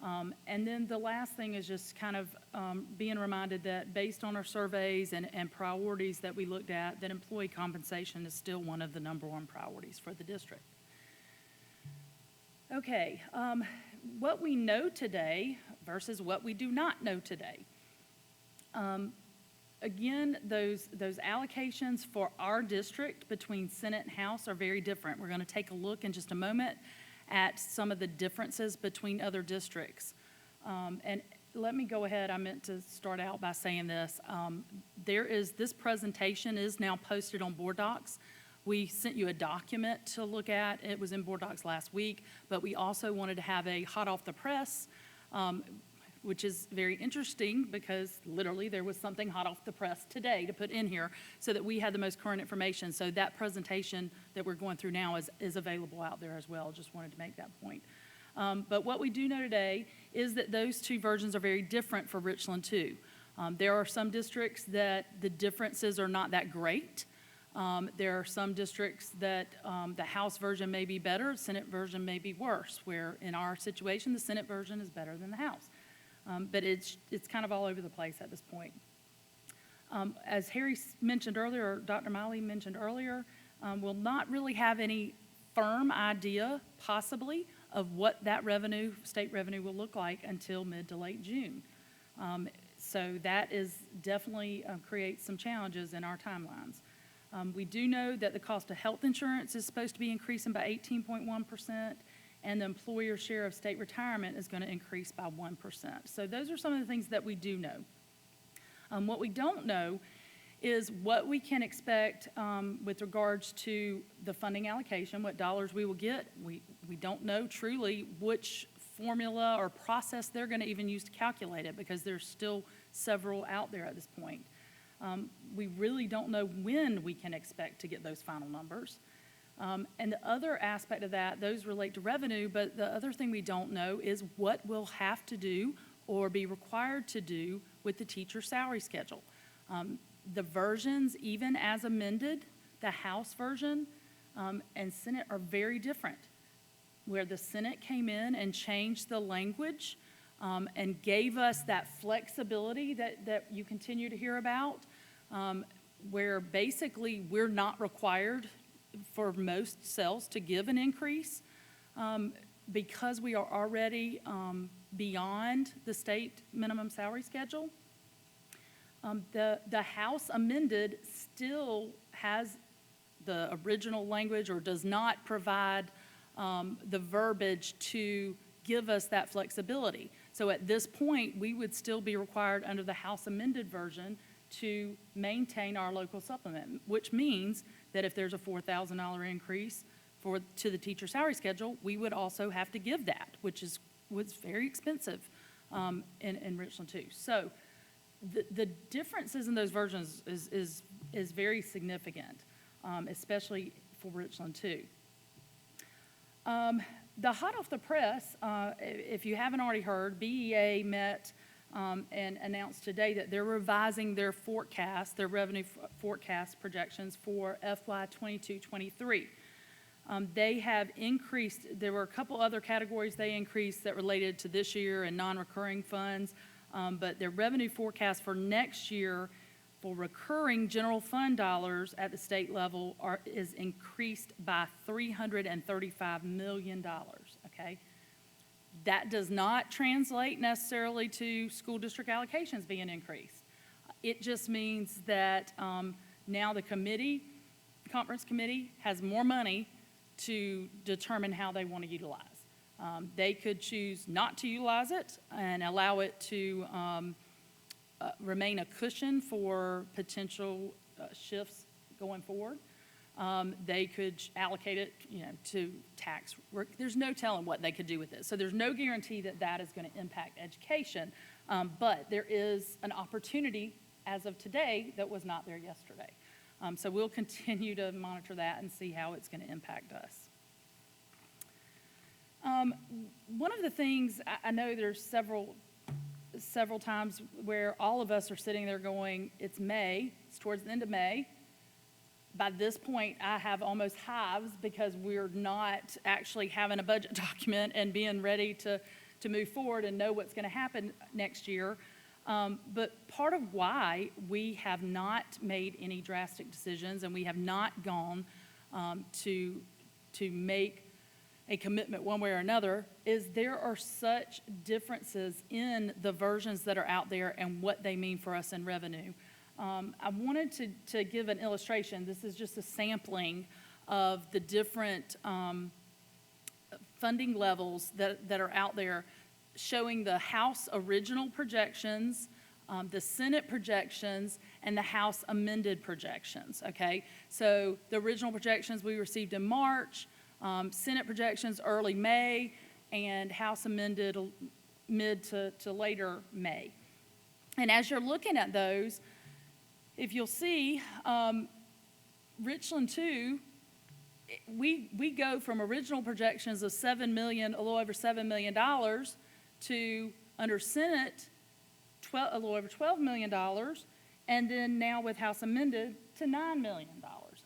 And then the last thing is just kind of being reminded that based on our surveys and priorities that we looked at, that employee compensation is still one of the #1 priorities for the district. Okay, what we know today versus what we do not know today. Again, those allocations for our district between Senate and House are very different. We're going to take a look in just a moment at some of the differences between other districts. And let me go ahead, I meant to start out by saying this. This presentation is now posted on Board Docs. We sent you a document to look at. It was in Board Docs last week, but we also wanted to have a hot off the press, which is very interesting because literally there was something hot off the press today to put in here so that we had the most current information. So that presentation that we're going through now is available out there as well. Just wanted to make that point. But what we do know today is that those 2 versions are very different for Richland too. There are some districts that the differences are not that great. There are some districts that the House version may be better, Senate version may be worse, where in our situation, the Senate version is better than the House. But it's kind of all over the place at this point. As Harry mentioned earlier, or Dr. Miley mentioned earlier, we'll not really have any firm idea, possibly, of what that state revenue will look like until mid to late June. So that is definitely creates some challenges in our timelines. We do know that the cost of health insurance is supposed to be increasing by 18.1%, and the employer share of state retirement is going to increase by 1%. So those are some of the things that we do know. What we don't know is what we can expect with regards to the funding allocation, what dollars we will get. We don't know truly which formula or process they're going to even use to calculate it because there's still several out there at this point. We really don't know when we can expect to get those final numbers. And the other aspect of that, those relate to revenue, but the other thing we don't know is what we'll have to do or be required to do with the teacher salary schedule. The versions, even as amended, the House version and Senate are very different, where the Senate came in and changed the language and gave us that flexibility that you continue to hear about, where basically we're not required for most cells to give an increase because we are already beyond the state minimum salary schedule. The House amended still has the original language or does not provide the verbiage to give us that flexibility. So at this point, we would still be required under the House amended version to maintain our local supplement, which means that if there's a $4,000 increase to the teacher salary schedule, we would also have to give that, which was very expensive in Richland too. So the differences in those versions is very significant, especially for Richland too. The hot off the press, if you haven't already heard, BEA met and announced today that they're revising their forecast, their revenue forecast projections for FY 22-23. They have increased, there were a couple other categories they increased that related to this year and non-recurring funds, but their revenue forecast for next year for recurring general fund dollars at the state level is increased by $335 million, okay? That does not translate necessarily to school district allocations being increased. It just means that now the conference committee has more money to determine how they want to utilize. They could choose not to utilize it and allow it to remain a cushion for potential shifts going forward. They could allocate it, to tax. There's no telling what they could do with it. So there's no guarantee that that is going to impact education. But there is an opportunity as of today that was not there yesterday. So we'll continue to monitor that and see how it's going to impact us. One of the things, I know there's several times where all of us are sitting there going, it's May, it's towards the end of May. By this point, I have almost hives because we're not actually having a budget document and being ready to move forward and know what's going to happen next year. But part of why we have not made any drastic decisions and we have not gone to make a commitment one way or another is there are such differences in the versions that are out there and what they mean for us in revenue. I wanted to give an illustration. This is just a sampling of the different funding levels that are out there, showing the House original projections, the Senate projections, and the House amended projections, okay? So the original projections we received in March, Senate projections early May, and House amended mid to later May. And as you're looking at those, if you'll see, Richland 2, we go from original projections of a little over $7 million to, under Senate, a little over $12 million, and then now with House amended to $9 million,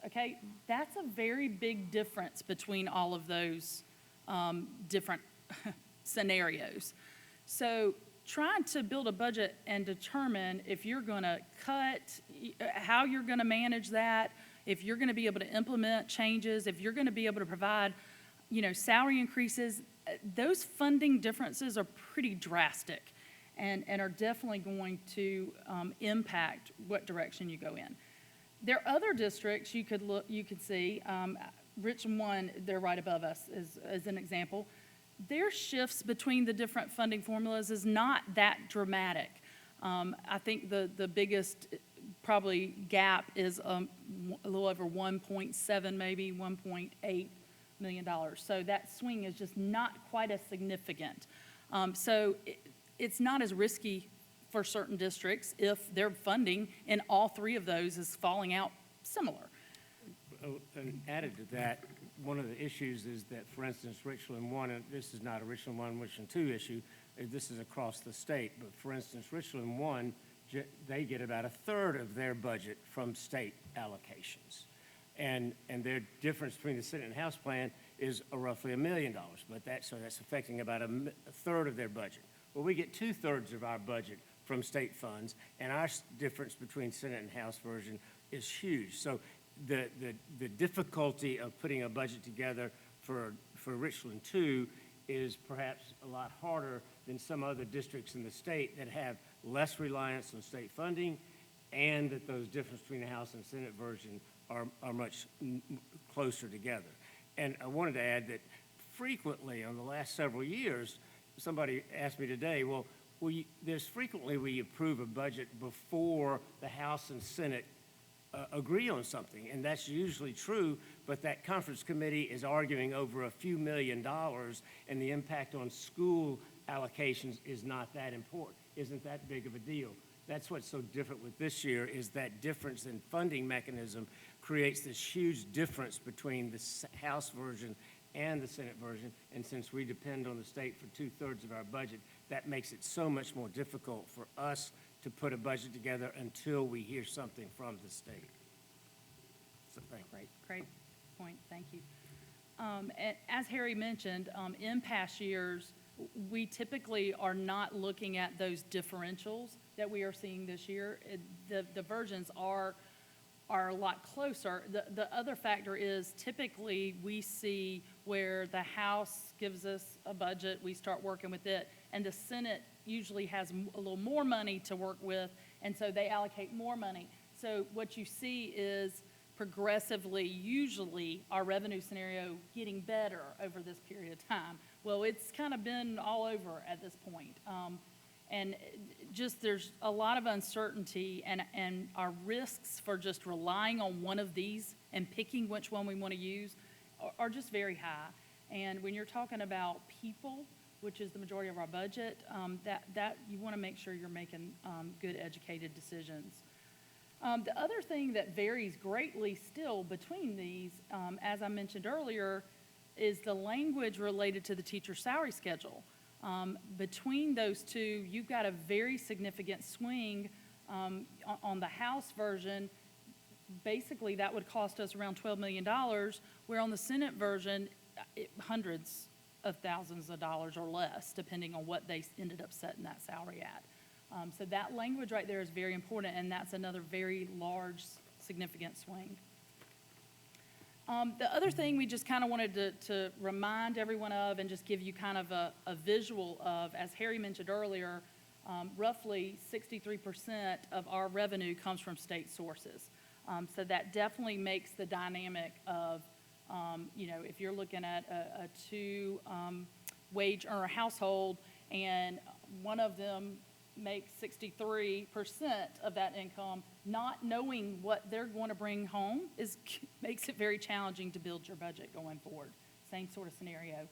okay? That's a very big difference between all of those different scenarios. So trying to build a budget and determine if you're going to cut, how you're going to manage that, if you're going to be able to implement changes, if you're going to be able to provide, salary increases, those funding differences are pretty drastic and are definitely going to impact what direction you go in. There are other districts you could see. Richland 1, they're right above us as an example. Their shifts between the different funding formulas is not that dramatic. I think the biggest probably gap is a little over 1.7, maybe $1.8 million. So that swing is just not quite as significant. So it's not as risky for certain districts if their funding in all three of those is falling out similar. And added to that, one of the issues is that, for instance, Richland 1, and this is not a Richland 1, Richland 2 issue, this is across the state, but for instance, Richland 1, they get about a third of their budget from state allocations. And their difference between the Senate and House plan is roughly $1 million, but that's affecting about a third of their budget. Well, we get 2/3 of our budget from state funds, and our difference between Senate and House version is huge. So the difficulty of putting a budget together for Richland 2 is perhaps a lot harder than some other districts in the state that have less reliance on state funding, and that those differences between the House and Senate version are much closer together. And I wanted to add that frequently, on the last several years, somebody asked me today, well, there's frequently we approve a budget before the House and Senate agree on something, and that's usually true, but that conference committee is arguing over a few $1 million, and the impact on school allocations is not that important, isn't that big of a deal. That's what's so different with this year, is that difference in funding mechanism creates this huge difference between the House version and the Senate version, and since we depend on the state for 2/3 of our budget, that makes it so much more difficult for us to put a budget together until we hear something from the state. So thank you. Great point, thank you. As Harry mentioned, in past years, we typically are not looking at those differentials that we are seeing this year. The versions are a lot closer. The other factor is typically we see where the House gives us a budget, we start working with it, and the Senate usually has a little more money to work with, and so they allocate more money. So what you see is progressively, usually, our revenue scenario getting better over this period of time. Well, it's kind of been all over at this point. And just there's a lot of uncertainty, and our risks for just relying on one of these and picking which one we want to use are just very high. And when you're talking about people, which is the majority of our budget, that you want to make sure you're making good, educated decisions. The other thing that varies greatly still between these, as I mentioned earlier, is the language related to the teacher salary schedule. Between those two, you've got a very significant swing on the House version. Basically, that would cost us around $12 million, where on the Senate version, hundreds of thousands of dollars or less, depending on what they ended up setting that salary at. So that language right there is very important, and that's another very large, significant swing. The other thing we just kind of wanted to remind everyone of and just give you kind of a visual of, as Harry mentioned earlier, roughly 63% of our revenue comes from state sources. So that definitely makes the dynamic of, if you're looking at a two-wage earner household and one of them makes 63% of that income, not knowing what they're going to bring home makes it very challenging to build your budget going forward. Same sort of scenario.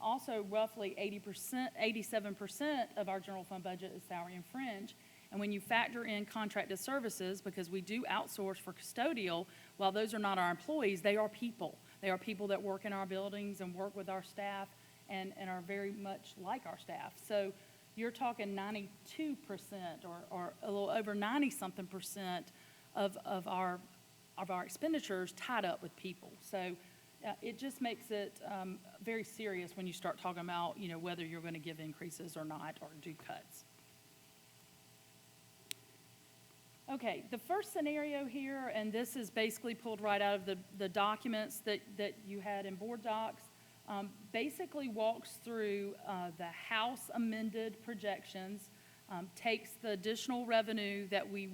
Also, roughly 87% of our general fund budget is salary and fringe. And when you factor in contracted services, because we do outsource for custodial, while those are not our employees, they are people. They are people that work in our buildings and work with our staff and are very much like our staff. So you're talking 92% or a little over 90-something% of our expenditures tied up with people. So it just makes it very serious when you start talking about, whether you're going to give increases or not or do cuts. Okay, the first scenario here, and this is basically pulled right out of the documents that you had in board docs, basically walks through the House amended projections, takes the additional revenue that we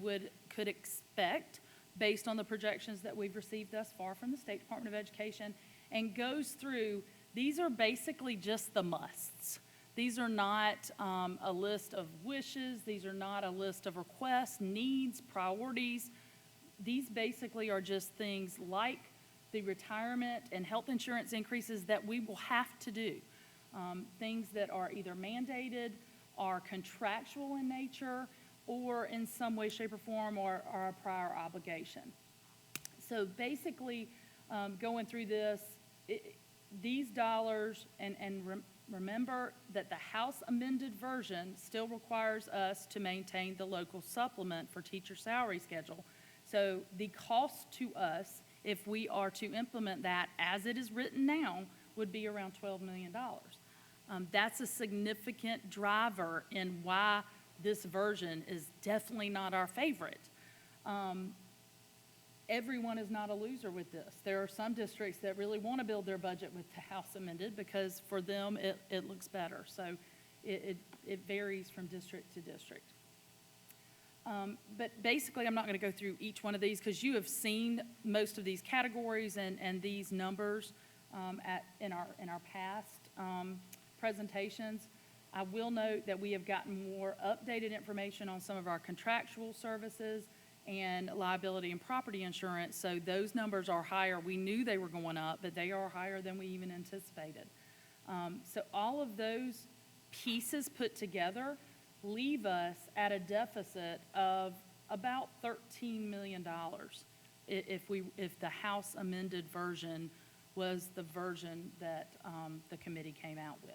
could expect based on the projections that we've received thus far from the State Department of Education, and goes through, these are basically just the musts. These are not a list of wishes. These are not a list of requests, needs, priorities. These basically are just things like the retirement and health insurance increases that we will have to do. Things that are either mandated, are contractual in nature, or in some way, shape, or form are a prior obligation. So basically, going through this, these dollars, remember that the House amended version still requires us to maintain the local supplement for teacher salary schedule. So the cost to us, if we are to implement that as it is written now, would be around $12 million. That's a significant driver in why this version is definitely not our favorite. Everyone is not a loser with this. There are some districts that really want to build their budget with the House amended because for them it looks better. So it varies from district to district. But basically, I'm not going to go through each one of these because you have seen most of these categories and these numbers in our past presentations. I will note that we have gotten more updated information on some of our contractual services and liability and property insurance, so those numbers are higher. We knew they were going up, but they are higher than we even anticipated. So all of those pieces put together leave us at a deficit of about $13 million if the House amended version was the version that the committee came out with.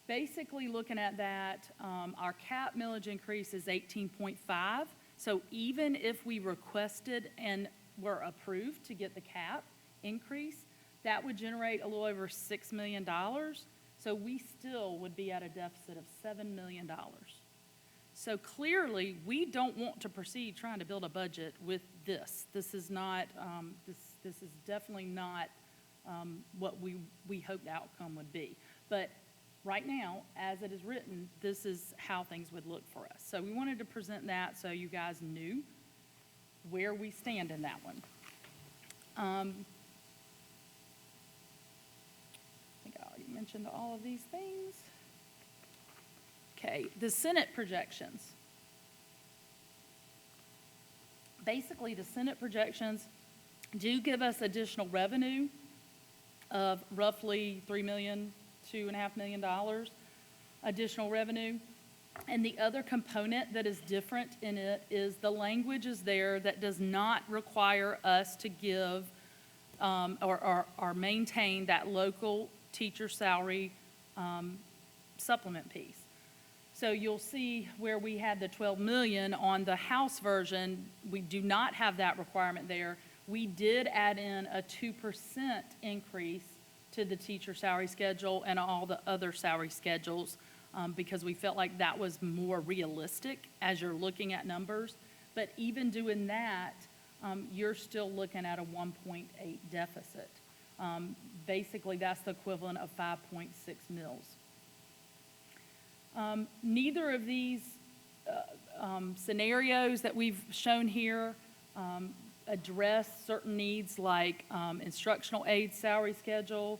Basically, looking at that, our cap millage increase is 18.5. So even if we requested and were approved to get the cap increase, that would generate a little over $6 million. So we still would be at a deficit of $7 million. So clearly, we don't want to proceed trying to build a budget with this. This is not, this is definitely not what we hoped the outcome would be. But right now, as it is written, this is how things would look for us. So we wanted to present that so you guys knew where we stand in that one. I think I already mentioned all of these things. Okay, the Senate projections. Basically, the Senate projections do give us additional revenue of roughly $2.5 million additional revenue. And the other component that is different in it is the language is there that does not require us to give or maintain that local teacher salary supplement piece. So you'll see where we had the 12 million on the House version, we do not have that requirement there. We did add in a 2% increase to the teacher salary schedule and all the other salary schedules because we felt like that was more realistic as you're looking at numbers. But even doing that, you're still looking at a 1.8 deficit. Basically, that's the equivalent of 5.6 mils. Neither of these scenarios that we've shown here address certain needs like instructional aid salary schedule,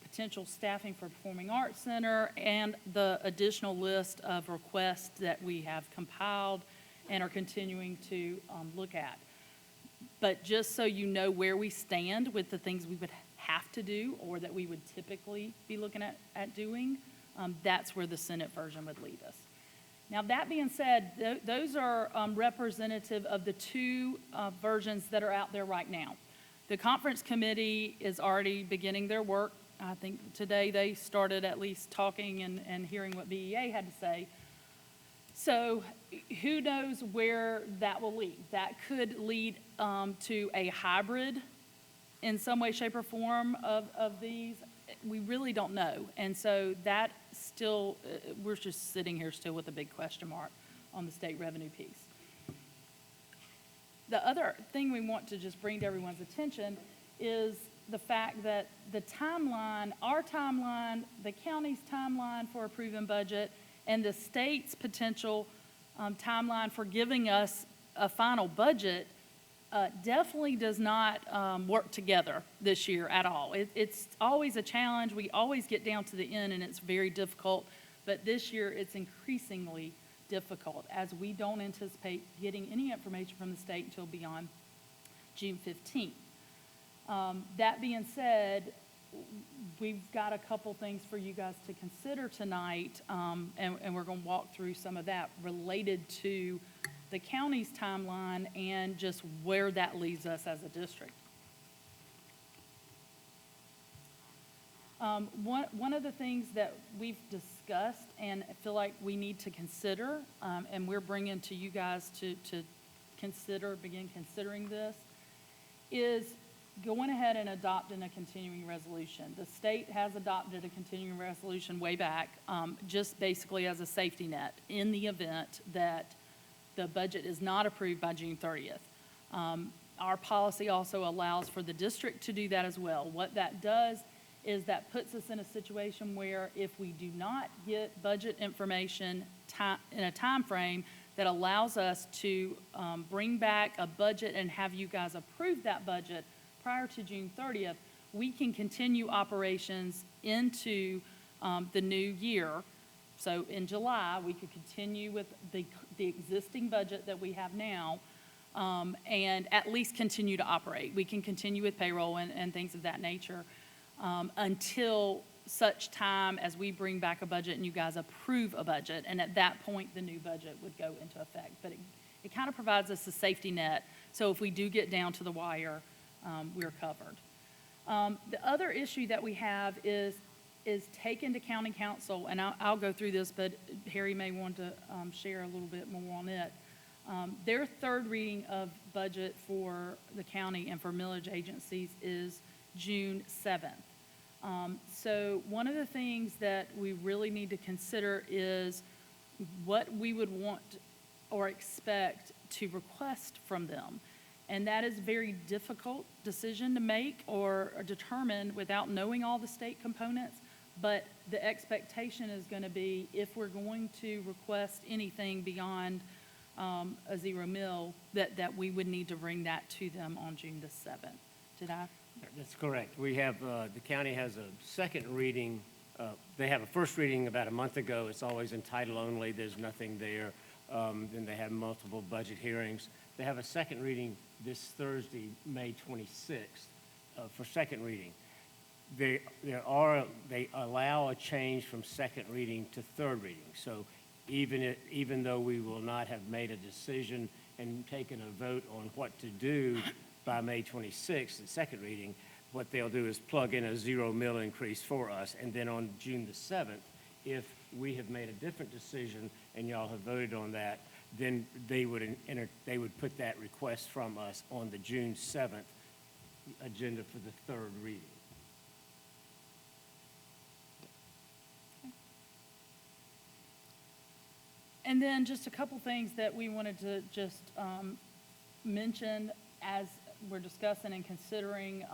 potential staffing for Performing Arts Center, and the additional list of requests that we have compiled and are continuing to look at. But just so you know where we stand with the things we would have to do or that we would typically be looking at doing, that's where the Senate version would lead us. Now, that being said, those are representative of the two versions that are out there right now. The conference committee is already beginning their work. I think today they started at least talking and hearing what BEA had to say. So who knows where that will lead? That could lead to a hybrid in some way, shape, or form of these. We really don't know. And so that still, we're just sitting here still with a big question mark on the state revenue piece. The other thing we want to just bring to everyone's attention is the fact that the timeline, our timeline, the county's timeline for approving budget, and the state's potential timeline for giving us a final budget definitely does not work together this year at all. It's always a challenge. We always get down to the end and it's very difficult, but this year it's increasingly difficult as we don't anticipate getting any information from the state until beyond June 15th. That being said, we've got a couple things for you guys to consider tonight, and we're going to walk through some of that related to the county's timeline and just where that leaves us as a district. One of the things that we've discussed and feel like we need to consider, and we're bringing to you guys to begin considering this, is going ahead and adopting a continuing resolution. The state has adopted a continuing resolution way back, just basically as a safety net in the event that the budget is not approved by June 30th. Our policy also allows for the district to do that as well. What that does is that puts us in a situation where if we do not get budget information in a time frame that allows us to bring back a budget and have you guys approve that budget prior to June 30th, we can continue operations into the new year. So in July, we could continue with the existing budget that we have now, and at least continue to operate. We can continue with payroll and things of that nature until such time as we bring back a budget and you guys approve a budget, and at that point, the new budget would go into effect. But it kind of provides us a safety net, so if we do get down to the wire, we're covered. The other issue that we have is taken to county council, and I'll go through this, but Harry may want to share a little bit more on it. Their third reading of budget for the county and for millage agencies is June 7th. So one of the things that we really need to consider is what we would want or expect to request from them. And that is a very difficult decision to make or determine without knowing all the state components. But the expectation is going to be, if we're going to request anything beyond a zero mill, that we would need to bring that to them on June the 7th. Did I? That's correct. We have, the county has a second reading. They have a first reading about a month ago. It's always in title only. There's nothing there. Then they have multiple budget hearings. They have a second reading this Thursday, May 26th, for second reading. They allow a change from second reading to third reading. So even though we will not have made a decision and taken a vote on what to do by May 26th, the second reading, what they'll do is plug in a zero mill increase for us. And then on June the 7th, if we have made a different decision and y'all have voted on that, then they would put that request from us on the June 7th agenda for the third reading. And then just a couple things that we wanted to just mention as we're discussing and considering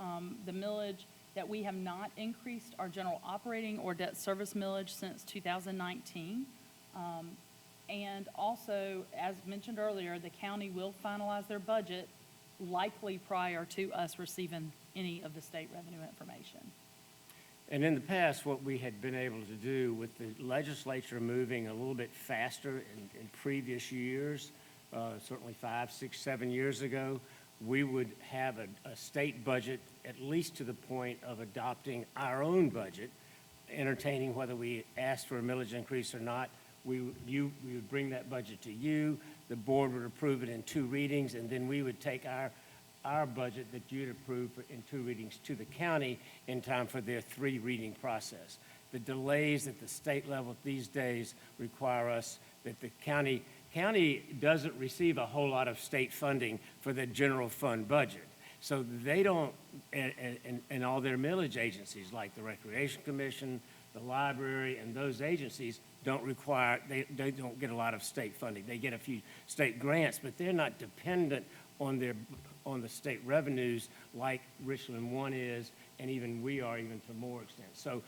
the millage, that we have not increased our general operating or debt service millage since 2019. And also, as mentioned earlier, the county will finalize their budget likely prior to us receiving any of the state revenue information. And in the past, what we had been able to do with the legislature moving a little bit faster in previous years, certainly 5, 6, 7 years ago, we would have a state budget at least to the point of adopting our own budget, entertaining whether we asked for a millage increase or not. We would bring that budget to you, the board would approve it in 2 readings, and then we would take our budget that you'd approve in 2 readings to the county in time for their 3 reading process. The delays at the state level these days require us that the county doesn't receive a whole lot of state funding for the general fund budget. So they don't, and all their millage agencies like the Recreation Commission, the library, and those agencies don't require, they don't get a lot of state funding. They get a few state grants, but they're not dependent on the state revenues like Richland 1 is, and even we are, even to more extent. So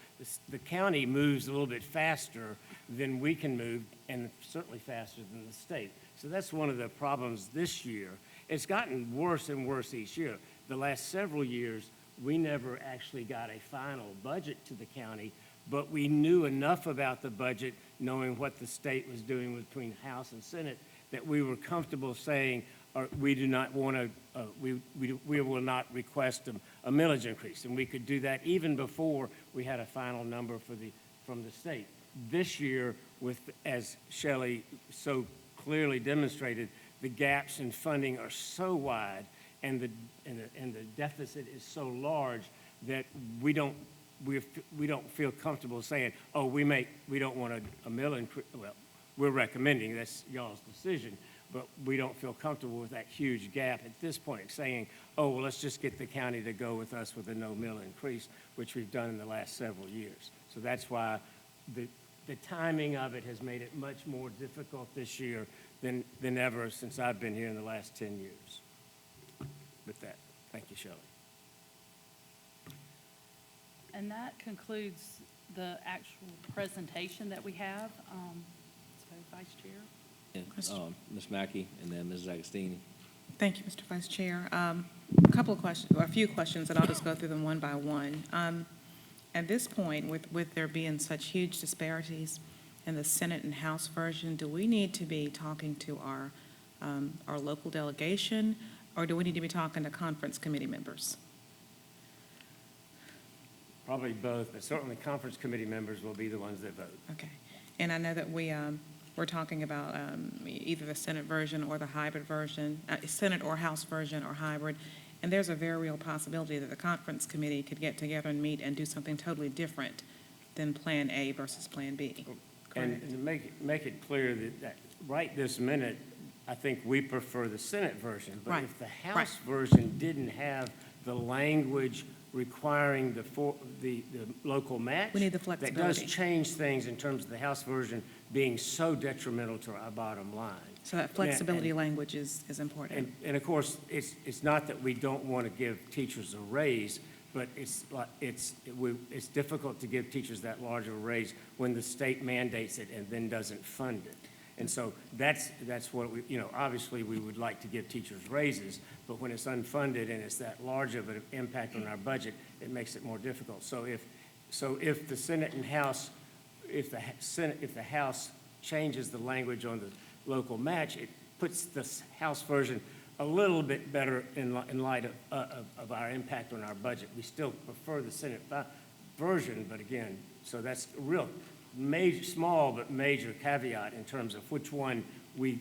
the county moves a little bit faster than we can move, and certainly faster than the state. So that's one of the problems this year. It's gotten worse and worse each year. The last several years, we never actually got a final budget to the county, but we knew enough about the budget, knowing what the state was doing between House and Senate, that we were comfortable saying, we do not want to, we will not request a millage increase. And we could do that even before we had a final number from the state. This year, as Shelley so clearly demonstrated, the gaps in funding are so wide and the deficit is so large that we don't feel comfortable saying, oh, we don't want a mill increase. Well, we're recommending, that's y'all's decision, but we don't feel comfortable with that huge gap at this point, saying, oh, well, let's just get the county to go with us with a no mill increase, which we've done in the last several years. So that's why the timing of it has made it much more difficult this year than ever since I've been here in the last 10 years. With that, thank you, Shelley. And that concludes the actual presentation that we have. So, Vice Chair. Ms. Mackey, and then Ms. Agostini. Thank you, Mr. Vice Chair. A couple of questions, or a few questions, and I'll just go through them one by one. At this point, with there being such huge disparities in the Senate and House version, do we need to be talking to our local delegation, or do we need to be talking to conference committee members? Probably both, but certainly conference committee members will be the ones that vote. Okay. And I know that we're talking about either the Senate version or the hybrid version, Senate or House version or hybrid. And there's a very real possibility that the conference committee could get together and meet and do something totally different than Plan A versus Plan B. And to make it clear that right this minute, I think we prefer the Senate version. But Right. if the House version didn't have the language requiring the local match, We need the that flexibility. does change things in terms of the House version being so detrimental to our bottom line. So that flexibility language is important. And of course, it's not that we don't want to give teachers a raise, but it's difficult to give teachers that large of a raise when the state mandates it and then doesn't fund it. And so that's what obviously we would like to give teachers raises, but when it's unfunded and it's that large of an impact on our budget, it makes it more difficult. So if the Senate and House, if the House changes the language on the local match, it puts the House version a little bit better in light of our impact on our budget. We still prefer the Senate version, but again, so that's a real small but major caveat in terms of which one we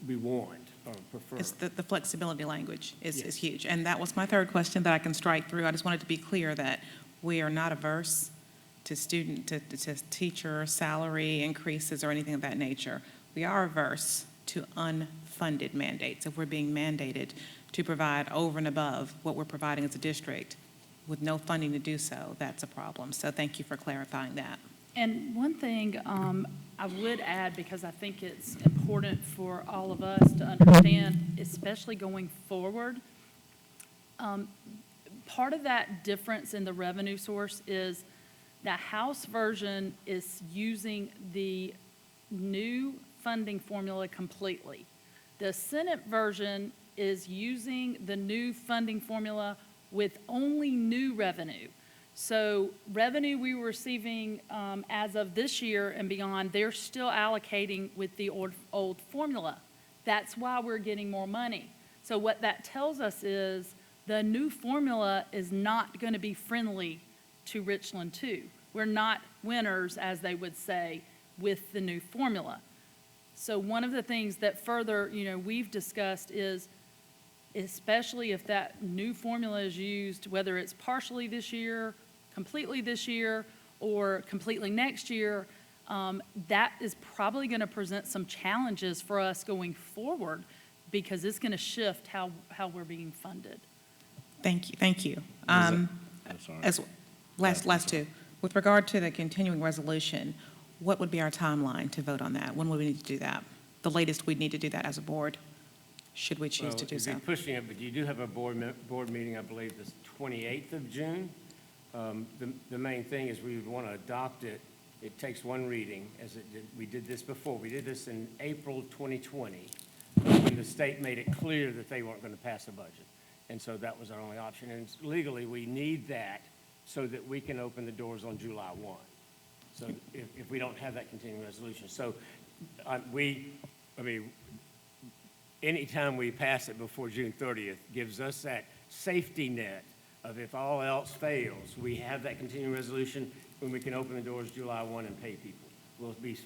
want or prefer. It's the flexibility language is huge. And that was my third question that I can strike through. I just wanted to be clear that we are not averse to to teacher salary increases or anything of that nature. We are averse to unfunded mandates. If we're being mandated to provide over and above what we're providing as a district with no funding to do so, that's a problem. So thank you for clarifying that. And one thing I would add, because I think it's important for all of us to understand, especially going forward, part of that difference in the revenue source is the House version is using the new funding formula completely. The Senate version is using the new funding formula with only new revenue. So revenue we were receiving as of this year and beyond, they're still allocating with the old formula. That's why we're getting more money. So what that tells us is the new formula is not going to be friendly to Richland 2. We're not winners, as they would say, with the new formula. So one of the things that further, we've discussed is, especially if that new formula is used, whether it's partially this year, completely this year, or completely next year, that is probably going to present some challenges for us going forward because it's going to shift how we're being funded. Thank you. I'm sorry. As last two. With regard to the continuing resolution, what would be our timeline to vote on that? When would we need to do that? The latest we'd need to do that as a board, should we choose to do so. You'd be pushing it, but you do have a board meeting, I believe, the 28th of June. The main thing is we would want to adopt it. It takes one reading, we did this before. We did this in April 2020, when the state made it clear that they weren't going to pass a budget. And so that was our only option. And legally, we need that so that we can open the doors on July 1. So if we don't have that continuing resolution. So anytime we pass it before June 30th gives us that safety net of if all else fails, we have that continuing resolution when we can open the doors July 1 and pay people. We'll be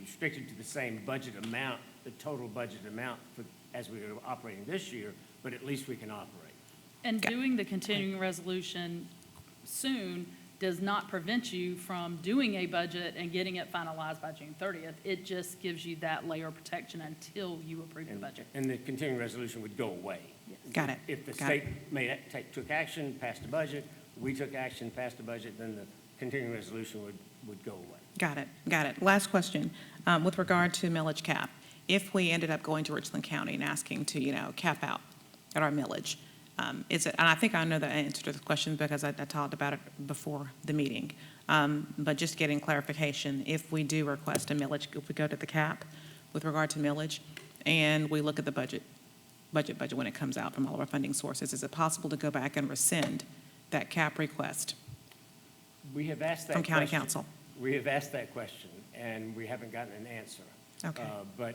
restricted to the same budget amount, the total budget amount as we are operating this year, but at least we can operate. And doing the continuing resolution soon does not prevent you from doing a budget and getting it finalized by June 30th. It just gives you that layer of protection until you approve the budget. And the continuing resolution would go away. Yes. Got it. If the state took action, passed a budget, we took action, passed a budget, then the continuing resolution would go away. Got it. Last question. With regard to millage cap, if we ended up going to Richland County and asking to, cap out at our millage, and I think I know the answer to the question because I talked about it before the meeting, but just getting clarification, if we do request a millage, if we go to the cap, with regard to millage, and we look at the budget when it comes out from all of our funding sources. Is it possible to go back and rescind that cap request We have asked that from county question. council? We have asked that question, and we haven't gotten an answer. Okay. But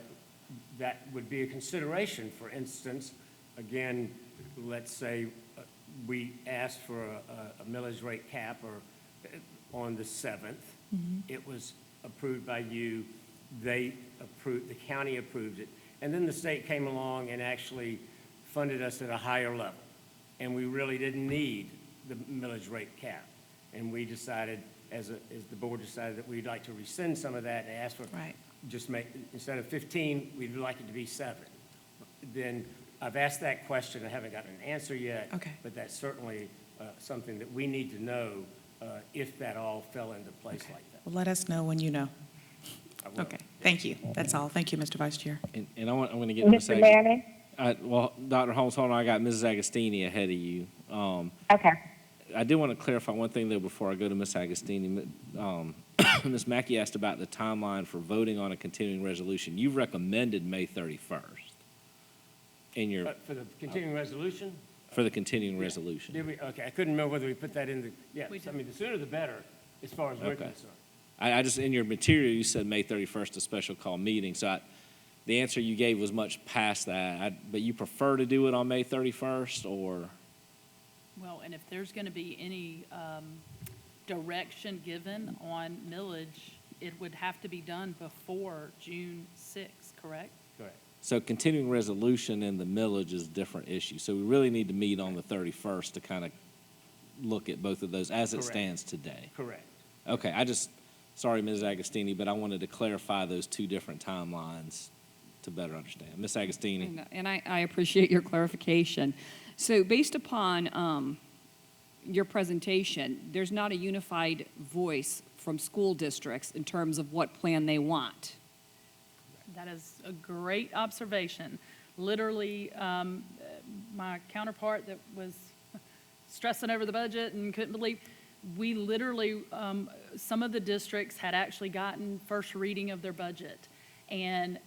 that would be a consideration. For instance, again, let's say we asked for a millage rate cap on the 7th. It was approved by you. They approved, the county approved it. And then the state came along and actually funded us at a higher level. And we really didn't need the millage rate cap. And we decided, as the board decided, that we'd like to rescind some of that and ask for, Right. just make, instead of 15, we'd like it to be 7. Then I've asked that question. I haven't gotten an answer yet. Okay. But that's certainly something that we need to know if that all fell into place like that. Well, let us know when you know. I will. Okay, thank you. That's all. Thank you, Mr. Vice Chair. And I'm going to get Ms. Mr. Manning? Well, Dr. Holmes, hold on. I got Mrs. Agostini ahead of you. Okay. I do want to clarify one thing, though, before I go to Ms. Agostini. Ms. Mackey asked about the timeline for voting on a continuing resolution. You recommended May 31st in your, For the continuing resolution? for the continuing resolution. Did we? Okay, I couldn't remember whether we put that in the, yes. We I did. mean, the sooner the better, as far as we're Okay. concerned. I just, in your material, you said May 31st, a special call meeting. So the answer you gave was much past that. But you prefer to do it on May 31st, or? Well, and if there's going to be any direction given on millage, it would have to be done before June 6th, correct? Correct. So continuing resolution and the millage is a different issue. So we really need to meet on the 31st to kind of look at both of those as it Correct. stands today. Correct. Okay, sorry, Ms. Agostini, but I wanted to clarify those two different timelines to better understand. Ms. Agostini? And I appreciate your clarification. So based upon your presentation, there's not a unified voice from school districts in terms of what plan they want. That is a great observation. Literally, my counterpart that was stressing over the budget and couldn't believe, we literally, some of the districts had actually gotten first reading of their budget. And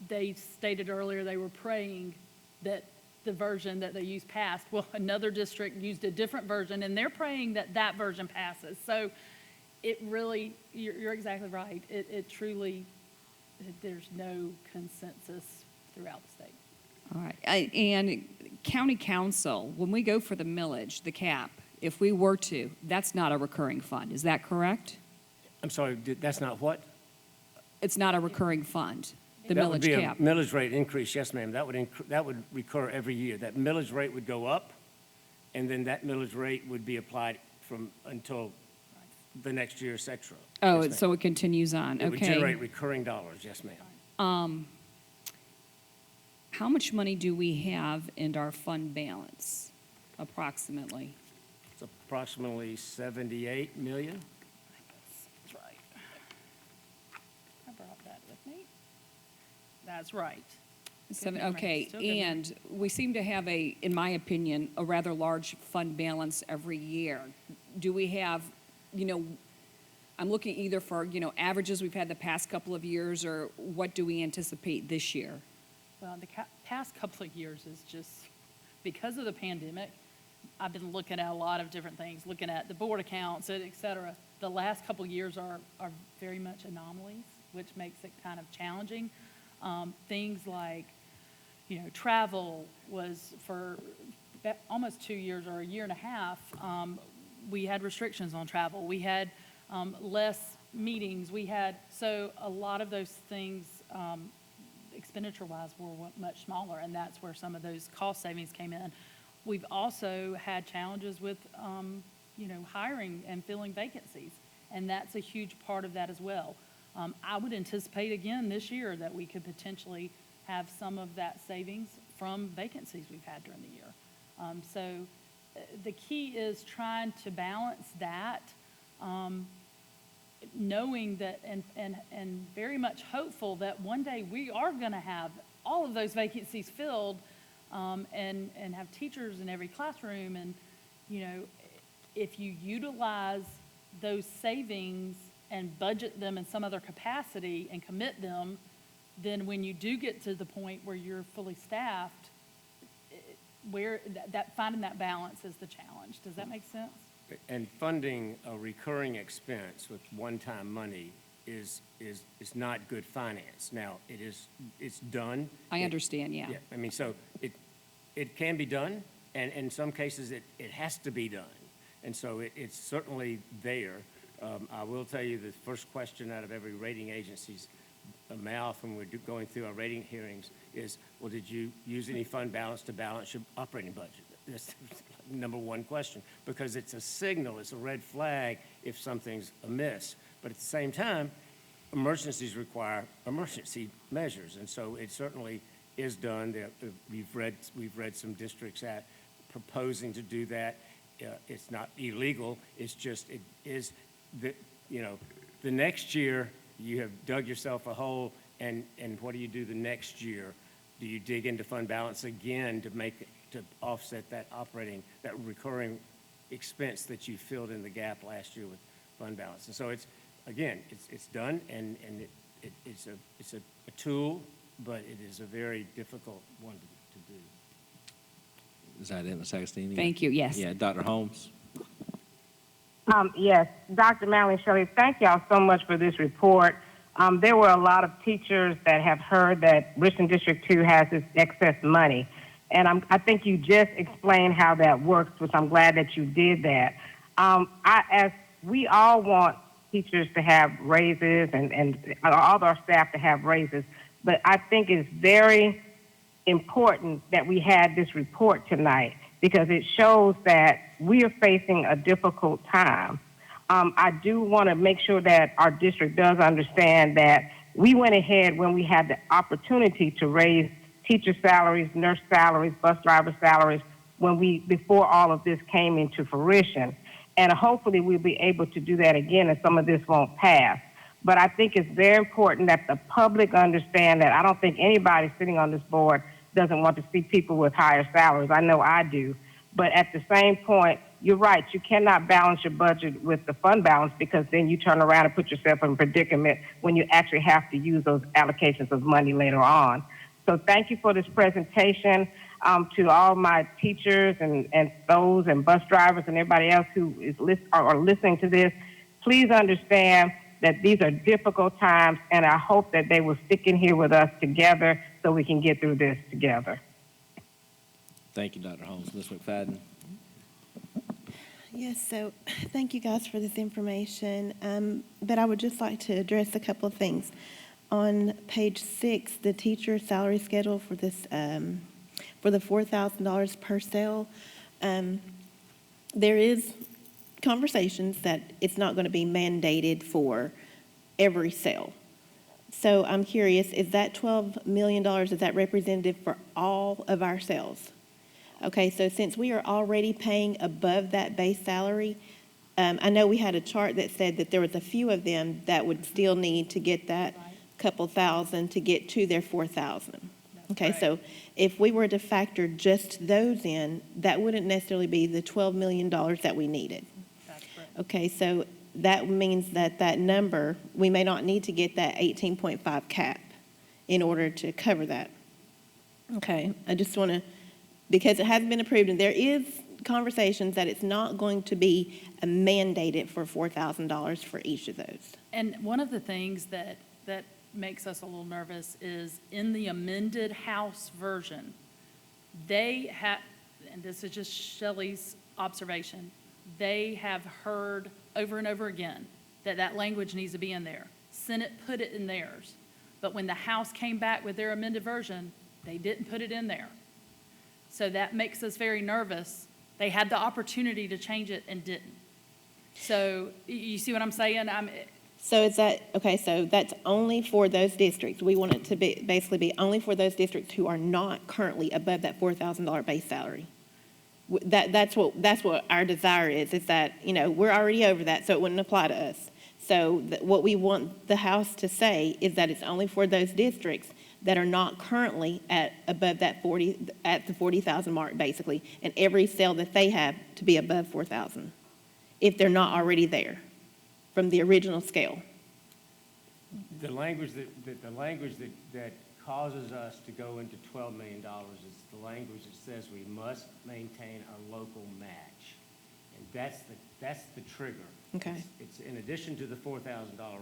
they stated earlier they were praying that the version that they used passed. Well, another district used a different version, and they're praying that that version passes. So it really, you're exactly right. It truly, there's no consensus throughout the state. All right. And county council, when we go for the millage, the cap, if we were to, that's not a recurring fund. Is that correct? I'm sorry, that's not what? It's not a recurring fund, the That would millage be a cap. millage rate increase, yes, ma'am. That would recur every year. That millage rate would go up, and then that millage rate would be applied until the next year, et cetera. Oh, Yes, ma'am. so it continues on. It would Okay. generate recurring dollars, yes, ma'am. How much money do we have in our fund balance, approximately? It's approximately 78 million. That's right. I brought that with me. That's right. Good memory. Okay, Still good memory. and we seem to have in my opinion, a rather large fund balance every year. Do we have, I'm looking either for, averages we've had the past couple of years, or what do we anticipate this year? Well, the past couple of years is just, because of the pandemic, I've been looking at a lot of different things, looking at the board accounts, et cetera. The last couple of years are very much anomalies, which makes it kind of challenging. Things like, travel was for almost 2 years or a year and a half, we had restrictions on travel. We had less meetings. So a lot of those things, expenditure-wise, were much smaller, and that's where some of those cost savings came in. We've also had challenges with, hiring and filling vacancies, and that's a huge part of that as well. I would anticipate again this year that we could potentially have some of that savings from vacancies we've had during the year. So the key is trying to balance that, knowing that and very much hopeful that one day we are going to have all of those vacancies filled, and have teachers in every classroom. And, if you utilize those savings and budget them in some other capacity and commit them, then when you do get to the point where you're fully staffed, where that finding that balance is the challenge. Does that make sense? And funding a recurring expense with one-time money is not good finance. Now, it's done. I understand, yeah. Yeah, I mean, so it can be done, and in some cases, it has to be done. And so it's certainly there. I will tell you the first question out of every rating agency's mouth when we're going through our rating hearings is, well, did you use any fund balance to balance your operating budget? That's number one question, because it's a signal, it's a red flag if something's amiss. But at the same time, emergencies require emergency measures, and so it certainly is done. We've read some districts proposing to do that. It's not illegal. It's just it is the next year you have dug yourself a hole, and what do you do the next year? Do you dig into fund balance again to offset that recurring expense that you filled in the gap last year with fund balance? And so it's done, and it's a tool, but it is a very difficult one to do. Is that it, Ms. Agostini? Thank you, yes. Yeah, Dr. Holmes? Yes, Dr. Mallory Shelley, thank y'all so much for this report. There were a lot of teachers that have heard that Richland District 2 has this excess money. And I think you just explained how that works, which I'm glad that you did that. As we all want teachers to have raises and all our staff to have raises, but I think it's very important that we had this report tonight because it shows that we are facing a difficult time. I do want to make sure that our district does understand that we went ahead when we had the opportunity to raise teacher salaries, nurse salaries, bus driver salaries before all of this came into fruition. And hopefully we'll be able to do that again and some of this won't pass. But I think it's very important that the public understand that I don't think anybody sitting on this board doesn't want to see people with higher salaries. I know I do. But at the same point, you're right. You cannot balance your budget with the fund balance because then you turn around and put yourself in a predicament when you actually have to use those allocations of money later on. So thank you for this presentation. To all my teachers and those and bus drivers and everybody else who is listening to this, please understand that these are difficult times, and I hope that they will stick in here with us together so we can get through this together. Thank you, Dr. Holmes. Ms. McFadden? Yes, so thank you guys for this information, but I would just like to address a couple of things. On page 6, the teacher salary schedule for this, for the $4,000 per sale, there is conversations that it's not going to be mandated for every sale. So I'm curious, is that $12 million, is that representative for all of our sales? Okay, so since we are already paying above that base salary, I know we had a chart that said that there was a few of them that would still need to get that couple thousand to get to their 4,000. Okay, right. So if we were to factor just those in, that wouldn't necessarily be the $12 million that we needed. That's correct. Okay, so that means that number, we may not need to get that 18.5 cap in order to cover that. Okay, I just want to, because it hasn't been approved, and there is conversations that it's not going to be mandated for $4,000 for each of those. And one of the things that makes us a little nervous is in the amended House version, they have, and this is just Shelley's observation, they have heard over and over again that that language needs to be in there. Senate put it in theirs, but when the House came back with their amended version, they didn't put it in there. So that makes us very nervous. They had the opportunity to change it and didn't. So you see what I'm saying? So is that, okay, so that's only for those districts. We want it to be, basically be only for those districts who are not currently above that $4,000 base salary. That's what our desire is that, we're already over that, so it wouldn't apply to us. So what we want the House to say is that it's only for those districts that are not currently at above that at the 40,000 mark, basically, and every sale that they have to be above 4,000, if they're not already there from the original scale. The language that causes us to go into $12 million is the language that says we must maintain our local match. And that's the trigger. Okay. It's in addition to the $4,000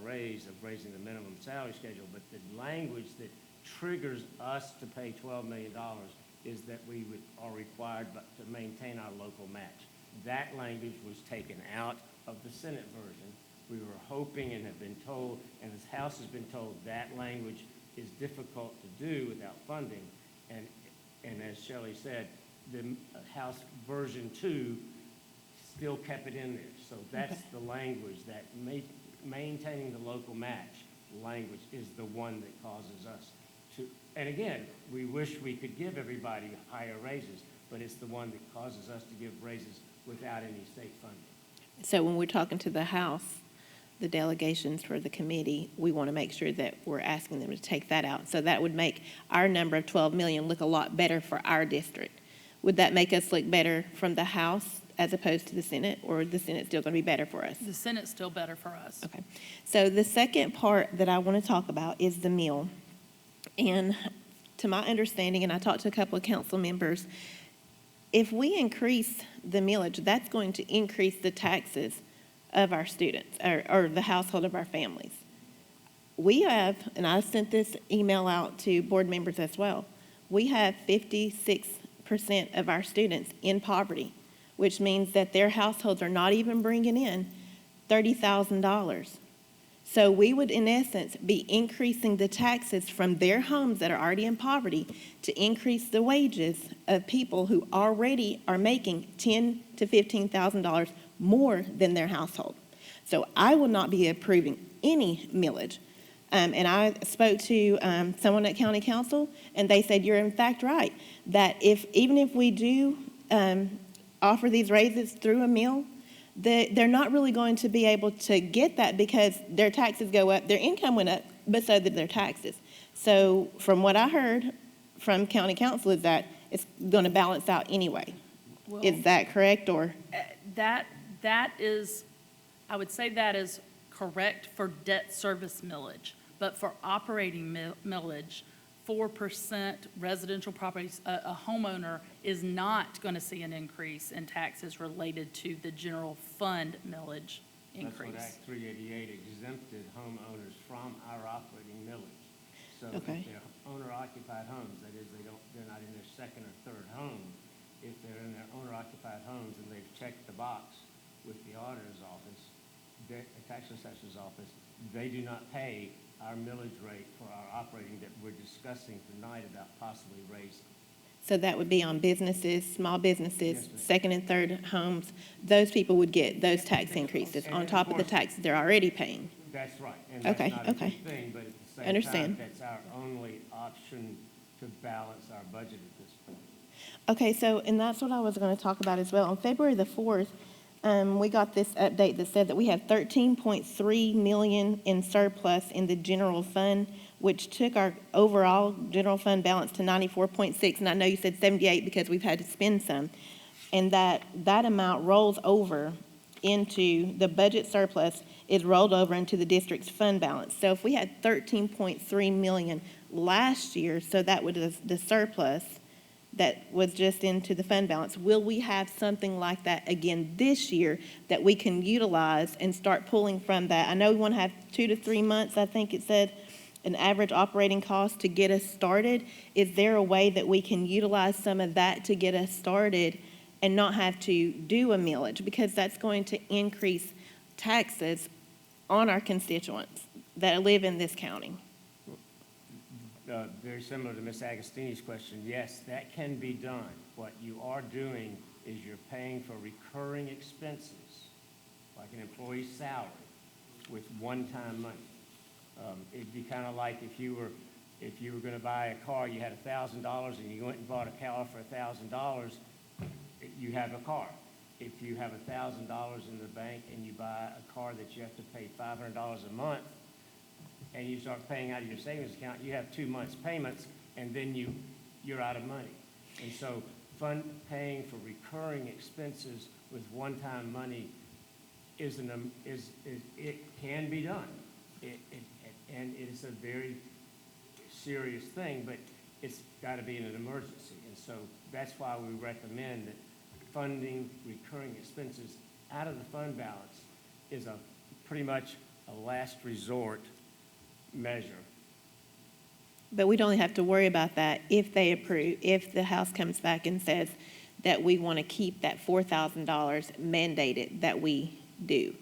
raise of raising the minimum salary schedule, but the language that triggers us to pay $12 million is that we are required to maintain our local match. That language was taken out of the Senate version. We were hoping and have been told, and this House has been told, that language is difficult to do without funding. And as Shelley said, the House version 2 still kept it in there. So that's the language that maintaining the local match language is the one that causes us to, and again, we wish we could give everybody higher raises, but it's the one that causes us to give raises without any state funding. So when we're talking to the House, the delegations for the committee, we want to make sure that we're asking them to take that out. So that would make our number of 12 million look a lot better for our district. Would that make us look better from the House as opposed to the Senate, or is the Senate still going to be better for us? The Senate's still better for us. Okay. So the second part that I want to talk about is the meal. And to my understanding, and I talked to a couple of council members, if we increase the millage, that's going to increase the taxes of our students or the household of our families. We have, and I sent this email out to board members as well, we have 56% of our students in poverty, which means that their households are not even bringing in $30,000. So we would, in essence, be increasing the taxes from their homes that are already in poverty to increase the wages of people who already are making $10,000 to $15,000 more than their household. So I will not be approving any millage. And I spoke to someone at County Council, and they said, you're in fact right, that even if we do offer these raises through a mill, they're not really going to be able to get that because their taxes go up, their income went up, but so did their taxes. So from what I heard from County Council is that it's going to balance out anyway. Well, Is that correct, or? That is, I would say that is correct for debt service millage, but for operating millage, 4% residential properties, a homeowner is not going to see an increase in taxes related to the general fund millage increase. That's what Act 388 exempted homeowners from our operating millage. So Okay. if they're owner-occupied homes, that is, they're not in their second or third home. If they're in their owner-occupied homes and they've checked the box with the auditor's office, the tax assessor's office, they do not pay our millage rate for our operating that we're discussing tonight about possibly raising. So that would be on businesses, small businesses, Yes, ma'am. second and third homes. Those people would get those tax increases And on of top of the course- taxes they're already paying. That's right, and that's Okay, not a okay. good thing, but at the same Understand. time, that's our only option to balance our budget at this point. Okay, so, and that's what I was going to talk about as well. On February the 4th, we got this update that said that we have 13.3 million in surplus in the general fund, which took our overall general fund balance to 94.6. And I know you said 78 because we've had to spend some. And that amount rolls over into the budget surplus is rolled over into the district's fund balance. So if we had 13.3 million last year, so that was the surplus that was just into the fund balance. Will we have something like that again this year that we can utilize and start pulling from that? I know we want to have 2 to 3 months, I think it said, an average operating cost to get us started. Is there a way that we can utilize some of that to get us started and not have to do a millage? Because that's going to increase taxes on our constituents that live in this county. Very similar to Ms. Agostini's question, yes, that can be done. What you are doing is you're paying for recurring expenses, like an employee's salary, with one-time money. It'd be kind of like if you were going to buy a car, you had $1,000 and you went and bought a car for $1,000, you have a car. If you have $1,000 in the bank and you buy a car that you have to pay $500 a month, and you start paying out of your savings account, you have 2 months' payments, and then you're out of money. And so paying for recurring expenses with one-time money it can be done. and it is a very serious thing, but it's got to be in an emergency. And so that's why we recommend that funding recurring expenses out of the fund balance is pretty much a last resort measure. But we'd only have to worry about that if they approve, if the House comes back and says that we want to keep that $4,000 mandated that we do.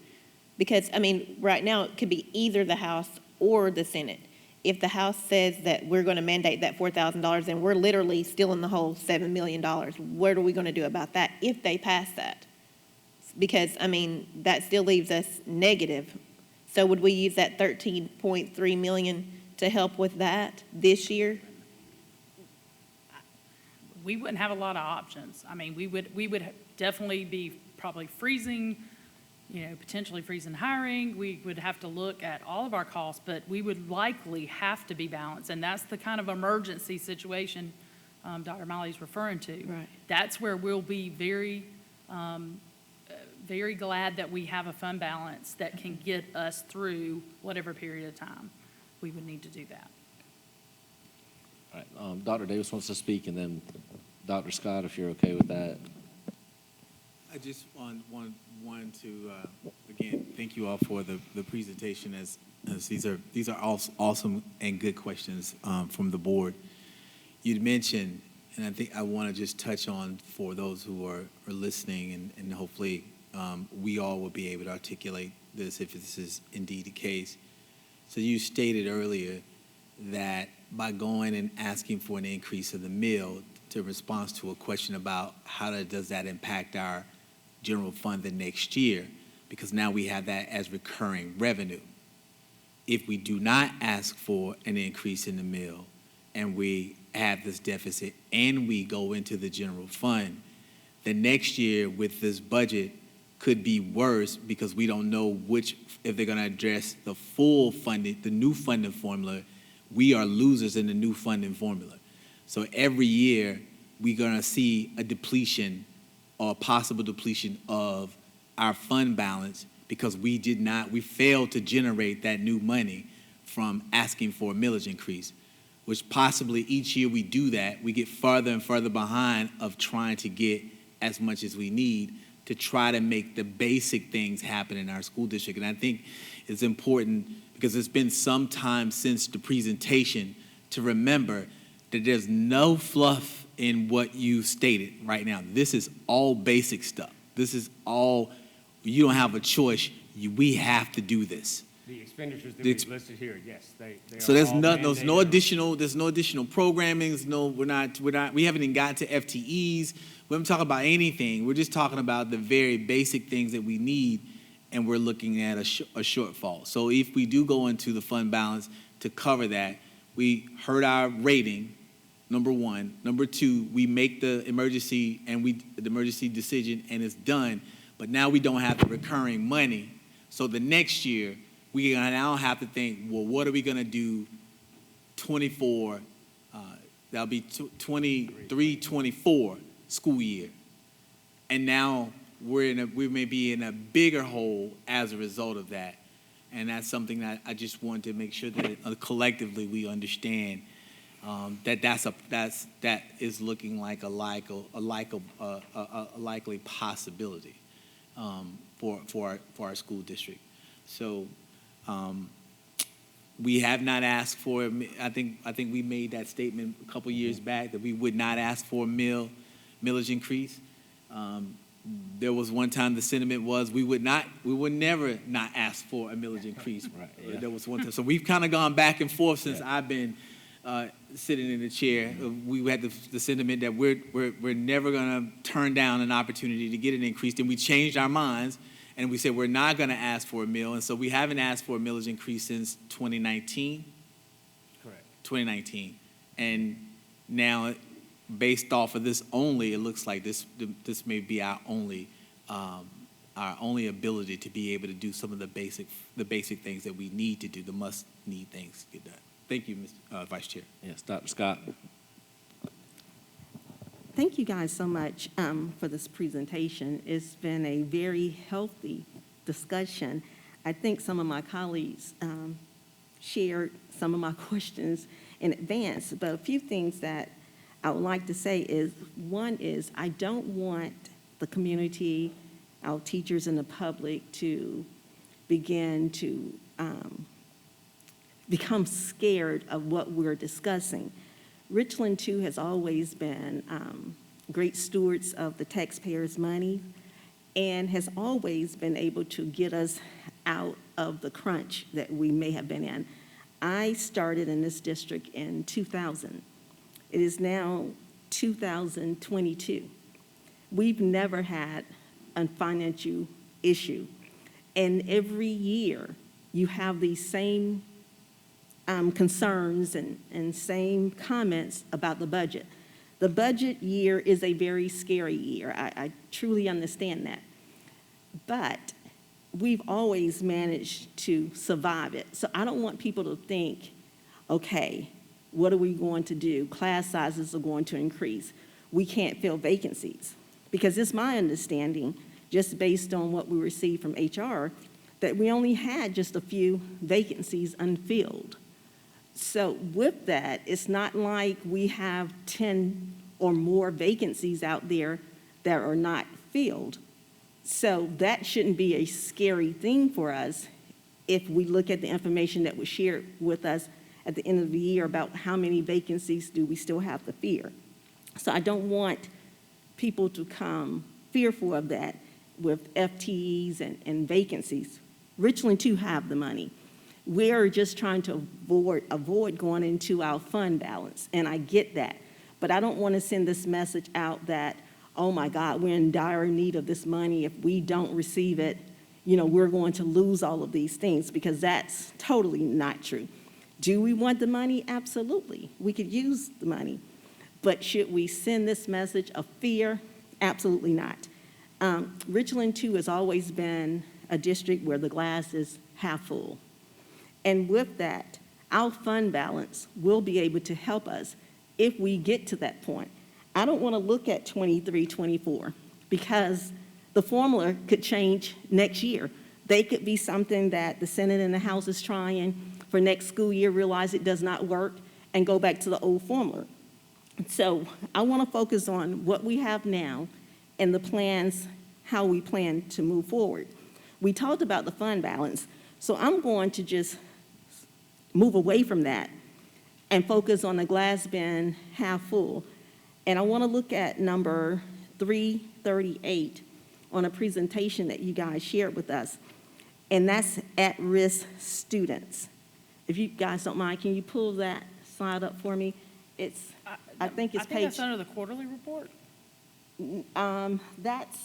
Because, I mean, right now, it could be either the House or the Senate. If the House says that we're going to mandate that $4,000, then we're literally still in the hole $7 million. What are we going to do about that if they pass that? Because, I mean, that still leaves us negative. So would we use that 13.3 million to help with that this year? We wouldn't have a lot of options. I mean, we would definitely be probably freezing, potentially freezing hiring. We would have to look at all of our costs, but we would likely have to be balanced. And that's the kind of emergency situation Dr. Miley's referring to. Right. That's where we'll be very, very glad that we have a fund balance that can get us through whatever period of time we would need to do that. All right, Dr. Davis wants to speak, and then Dr. Scott, if you're okay with that. I just want to, again, thank you all for the presentation, as these are awesome and good questions from the board. You'd mentioned, and I think I want to just touch on for those who are listening, and hopefully we all will be able to articulate this if this is indeed the case. So you stated earlier that by going and asking for an increase of the mill to response to a question about how does that impact our general fund the next year, because now we have that as recurring revenue. If we do not ask for an increase in the mill and we have this deficit and we go into the general fund, the next year with this budget could be worse because we don't know if they're going to address the full funding, the new funding formula. We are losers in the new funding formula. So every year we're going to see a depletion or a possible depletion of our fund balance because we failed to generate that new money from asking for a millage increase, which possibly each year we do that, we get further and further behind of trying to get as much as we need to try to make the basic things happen in our school district. And I think it's important because it's been some time since the presentation to remember that there's no fluff in what you stated right now. This is all basic stuff. This is all, you don't have a choice. We have to do this. The expenditures that we've listed here, yes, they so are there's all no mandated. there's no additional programming. We haven't even gotten to FTEs. We haven't talked about anything. We're just talking about the very basic things that we need, and we're looking at a shortfall. So if we do go into the fund balance to cover that, we heard our rating, number one. Number two, we make the emergency decision and it's done, but now we don't have the recurring money. So the next year, we now have to think, well, what are we going to do 24, that'll be 23-24 school year. And now we may be in a bigger hole as a result of that. And that's something that I just want to make sure that collectively we understand that is looking like a likely possibility for our school district. So we have not asked for. I think we made that statement a couple years back that we would not ask for a millage increase. There was one time the sentiment was we would never not ask for a millage increase. Right, yeah. There was one time. So we've kind of gone back and forth since I've been sitting in the chair. We had the sentiment that we're never going to turn down an opportunity to get an increase. Then we changed our minds and we said we're not going to ask for a mill. And so we haven't asked for a millage increase since 2019. Correct. 2019. And now, based off of this only, it looks like this may be our only ability to be able to do some of the basic things that we need to do, the must-need things to get done. Thank you, Mr. Vice Chair. Yes, Dr. Scott. Thank you guys so much for this presentation. It's been a very healthy discussion. I think some of my colleagues shared some of my questions in advance, but a few things that I would like to say is, one is, I don't want the community, our teachers and the public to begin to become scared of what we're discussing. Richland, too, has always been great stewards of the taxpayers' money and has always been able to get us out of the crunch that we may have been in. I started in this district in 2000. It is now 2022. We've never had a financial issue. And every year, you have these same concerns and same comments about the budget. The budget year is a very scary year. I truly understand that. But we've always managed to survive it. So I don't want people to think, okay, what are we going to do? Class sizes are going to increase. We can't fill vacancies. Because it's my understanding, just based on what we received from HR, that we only had just a few vacancies unfilled. So with that, it's not like we have 10 or more vacancies out there that are not filled. So that shouldn't be a scary thing for us if we look at the information that was shared with us at the end of the year about how many vacancies do we still have to fill. So I don't want people to come fearful of that with FTEs and vacancies. Richland, too, have the money. We're just trying to avoid going into our fund balance, and I get that. But I don't want to send this message out that, oh my God, we're in dire need of this money. If we don't receive it, we're going to lose all of these things, because that's totally not true. Do we want the money? Absolutely. We could use the money. But should we send this message of fear? Absolutely not. Richland, too, has always been a district where the glass is half full. And with that, our fund balance will be able to help us if we get to that point. I don't want to look at 23, 24, because the formula could change next year. They could be something that the Senate and the House is trying for next school year, realize it does not work, and go back to the old formula. So I want to focus on what we have now and the plans, how we plan to move forward. We talked about the fund balance, so I'm going to just move away from that and focus on the glass being half full. And I want to look at number 338 on a presentation that you guys shared with us, and that's at-risk students. If you guys don't mind, can you pull that slide up for me? I think it's page... that's under the quarterly report. That's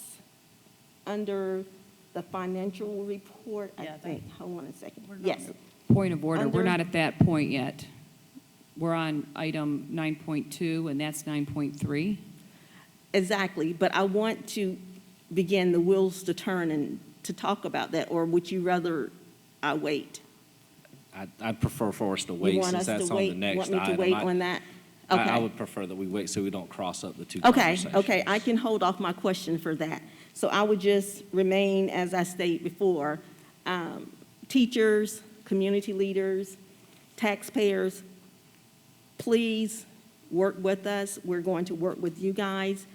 under the financial report, I think. Hold on a second. Yes. Point of order, we're Under- not at that point yet. We're on item 9.2, and that's 9.3. Exactly, but I want to begin the wheels to turn and to talk about that, or would you rather I wait? I'd prefer for us to wait, You want since us that's to on the wait? next Want me item. to wait on that? Okay. I would prefer that we wait so we don't cross up the two Okay, conversations. okay, I can hold off my question for that. So I would just remain, as I stated before, teachers, community leaders, taxpayers, please work with us. We're going to work with you guys.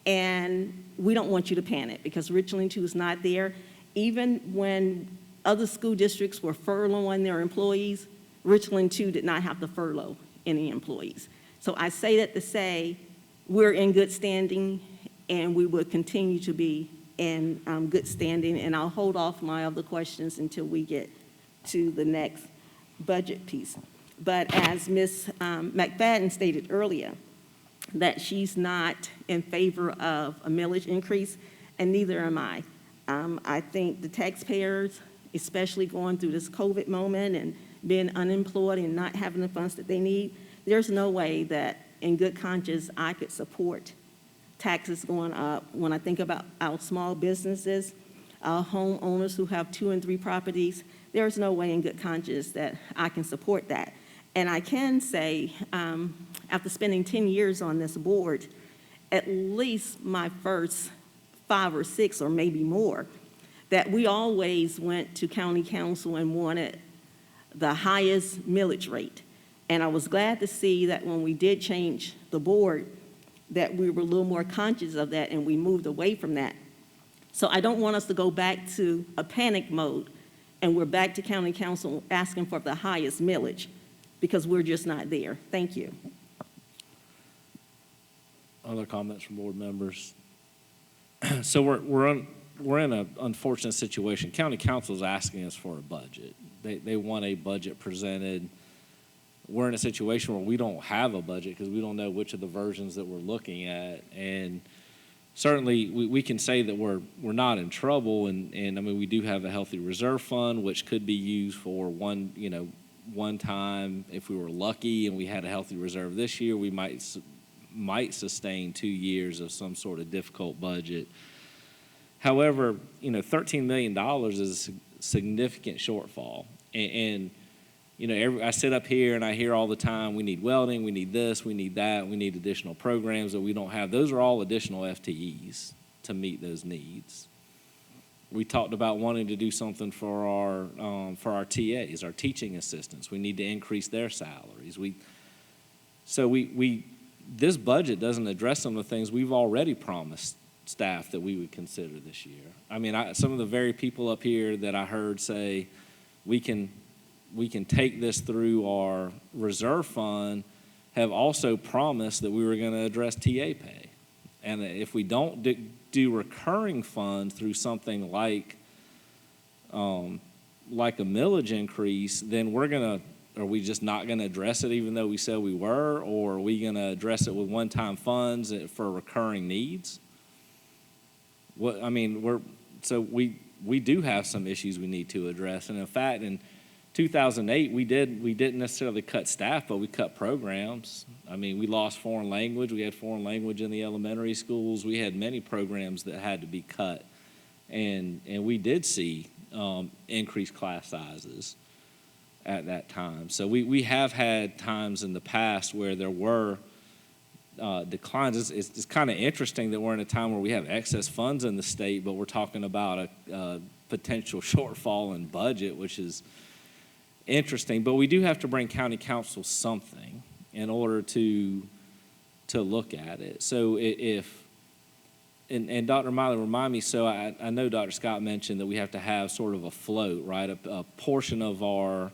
And we don't want you to panic, because Richland 2 is not there. Even when other school districts were furloughing their employees, Richland 2 did not have to furlough any employees. So I say that to say we're in good standing, and we will continue to be in good standing. And I'll hold off my other questions until we get to the next budget piece. But as Ms. McFadden stated earlier, that she's not in favor of a millage increase, and neither am I. I think the taxpayers, especially going through this COVID moment and being unemployed and not having the funds that they need, there's no way that in good conscience I could support taxes going up. When I think about our small businesses, our homeowners who have 2 and 3 properties, there's no way in good conscience that I can support that. And I can say, after spending 10 years on this board, at least my first 5 or 6 or maybe more, that we always went to county council and wanted the highest millage rate. And I was glad to see that when we did change the board, that we were a little more conscious of that and we moved away from that. So I don't want us to go back to a panic mode and we're back to county council asking for the highest millage, because we're just not there. Thank you. Other comments from board members? So we're in an unfortunate situation. County council is asking us for a budget. They want a budget presented. We're in a situation where we don't have a budget because we don't know which of the versions that we're looking at. And certainly we can say that we're not in trouble. And I mean, we do have a healthy reserve fund, which could be used for one time. If we were lucky and we had a healthy reserve this year, we might sustain 2 years of some sort of difficult budget. However, $13 million is a significant shortfall. And I sit up here and I hear all the time, we need welding, we need this, we need that, we need additional programs that we don't have. Those are all additional FTEs to meet those needs. We talked about wanting to do something for our TAs, our teaching assistants. We need to increase their salaries. This budget doesn't address some of the things we've already promised staff that we would consider this year. I mean, some of the very people up here that I heard say we can take this through our reserve fund have also promised that we were going to address TA pay. And if we don't do recurring funds through something like a millage increase, then are we just not going to address it even though we said we were, or are we going to address it with one-time funds for recurring needs? We do have some issues we need to address. And in fact, in 2008, we didn't necessarily cut staff, but we cut programs. I mean, we lost foreign language. We had foreign language in the elementary schools. We had many programs that had to be cut. And we did see increased class sizes at that time. So we have had times in the past where there were declines. It's kind of interesting that we're in a time where we have excess funds in the state, but we're talking about a potential shortfall in budget, which is interesting. But we do have to bring county council something in order to look at it. So and Dr. Miley, remind me, so I know Dr. Scott mentioned that we have to have sort of a float, right? A portion of our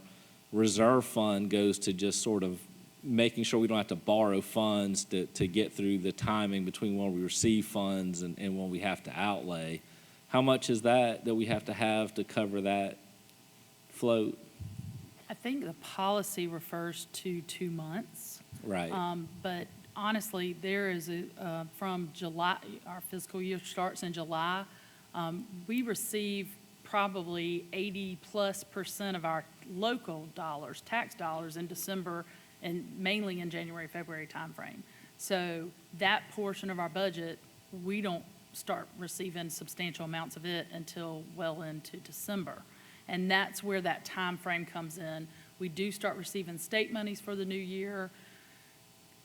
reserve fund goes to just sort of making sure we don't have to borrow funds to get through the timing between when we receive funds and when we have to outlay. How much is that we have to cover that float? I think the policy refers to 2 months. Right. But honestly, there is from July, our fiscal year starts in July, we receive probably 80+% of our local dollars, tax dollars in December and mainly in January, February timeframe. So that portion of our budget, we don't start receiving substantial amounts of it until well into December. And that's where that time frame comes in. We do start receiving state monies for the new year.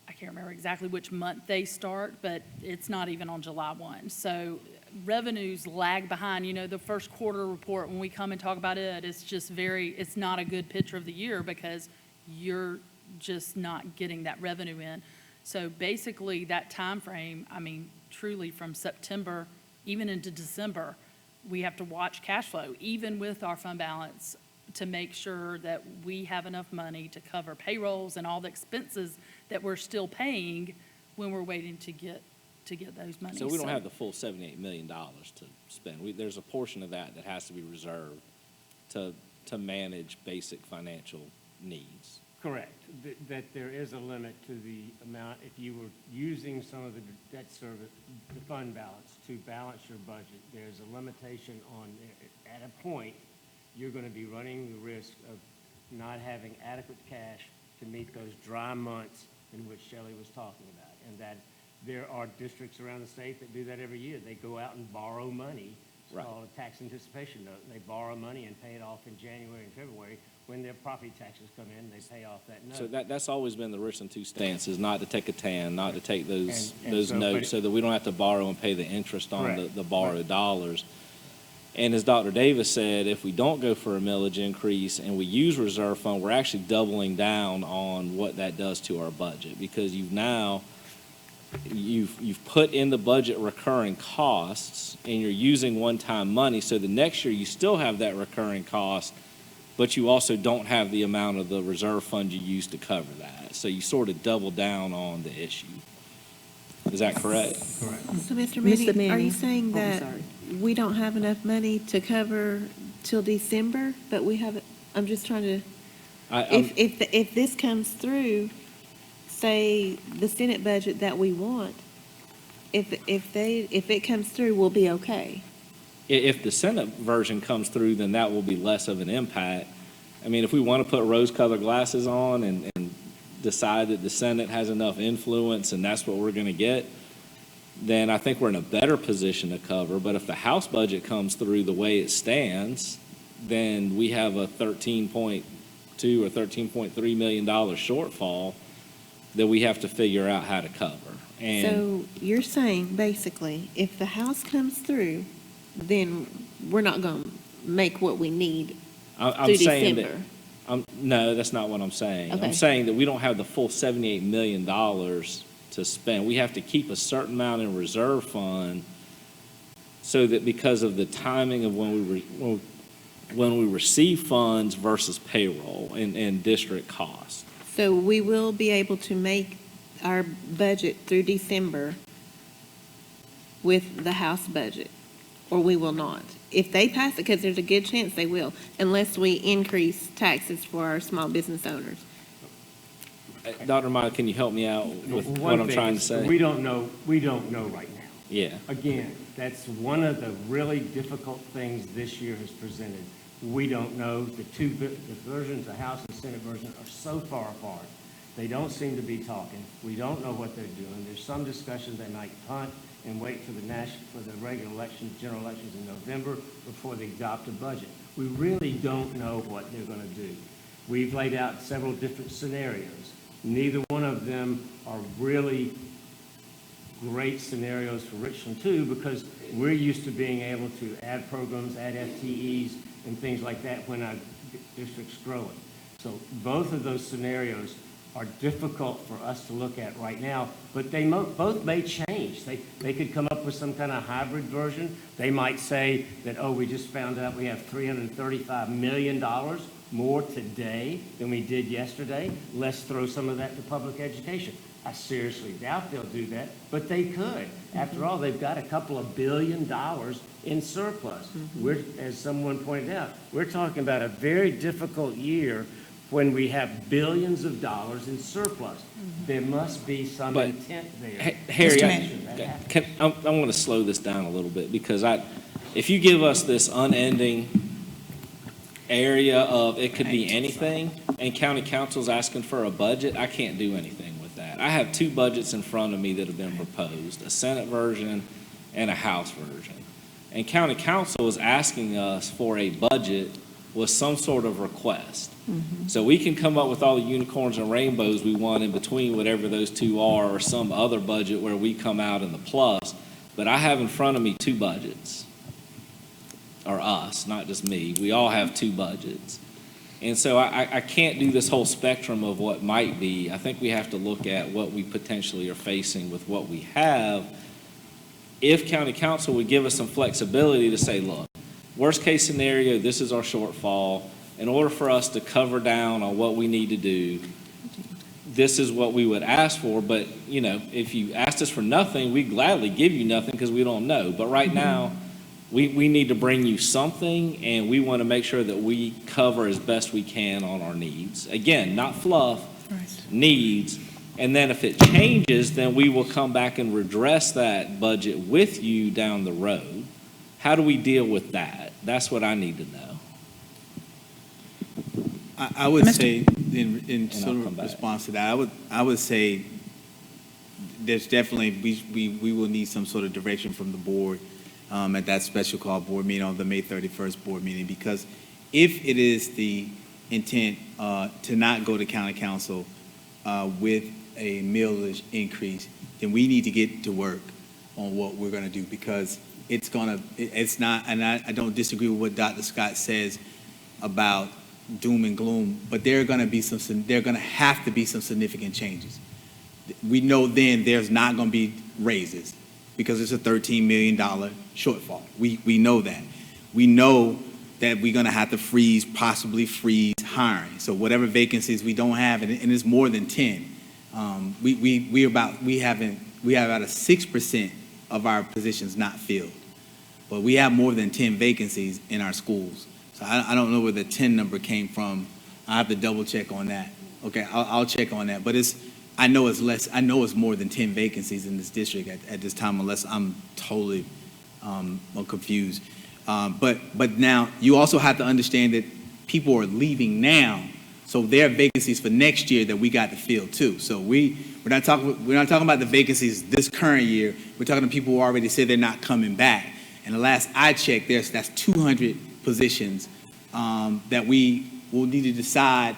I can't remember exactly which month they start, but it's not even on July 1. So revenues lag behind. The first quarter report, when we come and talk about it, it's not a good picture of the year because you're just not getting that revenue in. So basically that time frame, I mean, truly from September even into December, we have to watch cash flow, even with our fund balance, to make sure that we have enough money to cover payrolls and all the expenses that we're still paying when we're waiting to get those monies. So we don't have the full $78 million to spend. There's a portion of that has to be reserved to manage basic financial needs. Correct. That there is a limit to the amount, if you were using some of the debt service, the fund balance to balance your budget, there's a limitation on, at a point, you're going to be running the risk of not having adequate cash to meet those dry months in which Shelley was talking about. And that there are districts around the state that do that every year. They go out and borrow money. It's called a tax anticipation note. They borrow money and pay it off in January and February. When their property taxes come in, they pay off that note. So that's always been the Richland 2 stance, is not to take a TAN, not to take those notes so that we don't have to borrow and pay the interest on the borrowed dollars. And as Dr. Davis said, if we don't go for a millage increase and we use reserve fund, we're actually doubling down on what that does to our budget, because you've put in the budget recurring costs and you're using one-time money. So the next year you still have that recurring cost, but you also don't have the amount of the reserve fund you used to cover that. So you sort of double down on the issue. Is that correct? Correct. So, Mr. Mr. Manning, are you Manning. saying Oh, I'm that sorry. we don't have enough money to cover till December, but we have, I'm just trying to, if this comes through, say, the Senate budget that we want, if it comes through, we'll be okay. If the Senate version comes through, then that will be less of an impact. I mean, if we want to put rose-colored glasses on and decide that the Senate has enough influence and that's what we're going to get, then I think we're in a better position to cover. But if the House budget comes through the way it stands, then we have a $13.2 or $13.3 million shortfall that we have to figure out how to cover. And So you're saying, basically, if the House comes through, then we're not going to make what we need I'm through saying December? no, that's not what I'm saying. Okay. I'm saying that we don't have the full $78 million to spend. We have to keep a certain amount in reserve fund so that because of the timing of when we receive funds versus payroll and district costs. So we will be able to make our budget through December with the House budget, or we will not? If they pass it, because there's a good chance they will, unless we increase taxes for our small business owners. Dr. Meyer, can you help me out with One what I'm thing trying to is, say? We don't know right now. Yeah. Again, that's one of the really difficult things this year has presented. We don't know. The versions, the House and Senate version, are so far apart. They don't seem to be talking. We don't know what they're doing. There's some discussion they might punt and wait for the regular elections, general elections in November before they adopt a budget. We really don't know what they're going to do. We've laid out several different scenarios. Neither one of them are really great scenarios for Richland 2 because we're used to being able to add programs, add FTEs, and things like that when our district's growing. So both of those scenarios are difficult for us to look at right now, but they both may change. They could come up with some kind of hybrid version. They might say that, oh, we just found out we have $335 million more today than we did yesterday. Let's throw some of that to public education. I seriously doubt they'll do that, but they could. After all, they've got a couple of $1 billion in surplus. We're, as someone pointed out, we're talking about a very difficult year when we have billions of dollars in surplus. There must be some But, intent there. Harry, Mr. I want to slow this down a little bit because if you give us this unending area of it could be anything and county council's asking for a budget, I can't do anything with that. I have two budgets in front of me that have been proposed, a Senate version and a House version. And county council is asking us for a budget with some sort of request. So we can come up with all the unicorns and rainbows we want in between whatever those two are or some other budget where we come out in the plus. But I have in front of me two budgets, or us, not just me. We all have two budgets. And so I can't do this whole spectrum of what might be. I think we have to look at what we potentially are facing with what we have. If county council would give us some flexibility to say, look, worst case scenario, this is our shortfall. In order for us to cover down on what we need to do, this is what we would ask for. But, you know, if you asked us for nothing, we'd gladly give you nothing because we don't know. But right now, we need to bring you something, and we want to make sure that we cover as best we can on our needs. Again, not fluff, needs. And then if it changes, then we will come back and redress that budget with you down the road. How do we deal with that? That's what I need to know. I would say, in sort of response to that, I would say there's definitely, we will need some sort of direction from the board at that special call board meeting on the May 31st board meeting, because if it is the intent to not go to county council with a millage increase, then we need to get to work on what we're going to do, because it's not, and I don't disagree with what Dr. Scott says about doom and gloom, but there are going to have to be some significant changes. We know then there's not going to be raises because it's a $13 million shortfall. We know that. We know that we're going to have to possibly freeze hiring. So whatever vacancies we don't have, and it's more than 10, we have about a 6% of our positions not filled. But we have more than 10 vacancies in our schools. So I don't know where the 10 number came from. I have to double check on that. Okay, I'll check on that. But I know it's less. I know it's more than 10 vacancies in this district at this time, unless I'm totally confused. But now you also have to understand that people are leaving now, so there are vacancies for next year that we got to fill too. So we're not talking about the vacancies this current year. We're talking to people who already said they're not coming back. And the last I checked, that's 200 positions that we will need to decide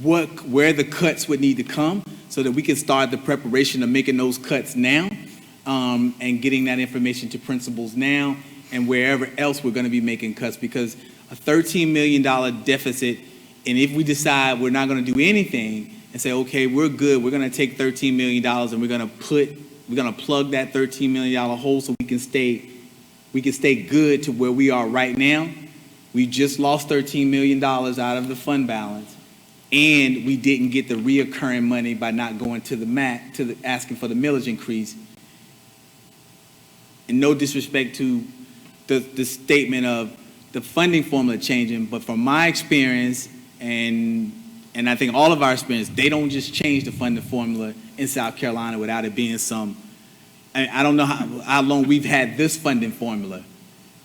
where the cuts would need to come, so that we can start the preparation of making those cuts now, and getting that information to principals now, and wherever else we're going to be making cuts, because a $13 million deficit, and if we decide we're not going to do anything and say, okay, we're good, we're going to take $13 million and we're going to plug that $13 million hole so we can stay good to where we are right now. We just lost $13 million out of the fund balance, and we didn't get the reoccurring money by not going to the asking for the millage increase. And no disrespect to the statement of the funding formula changing, but from my experience, and I think all of our experience, they don't just change the funding formula in South Carolina without it being I don't know how long we've had this funding formula,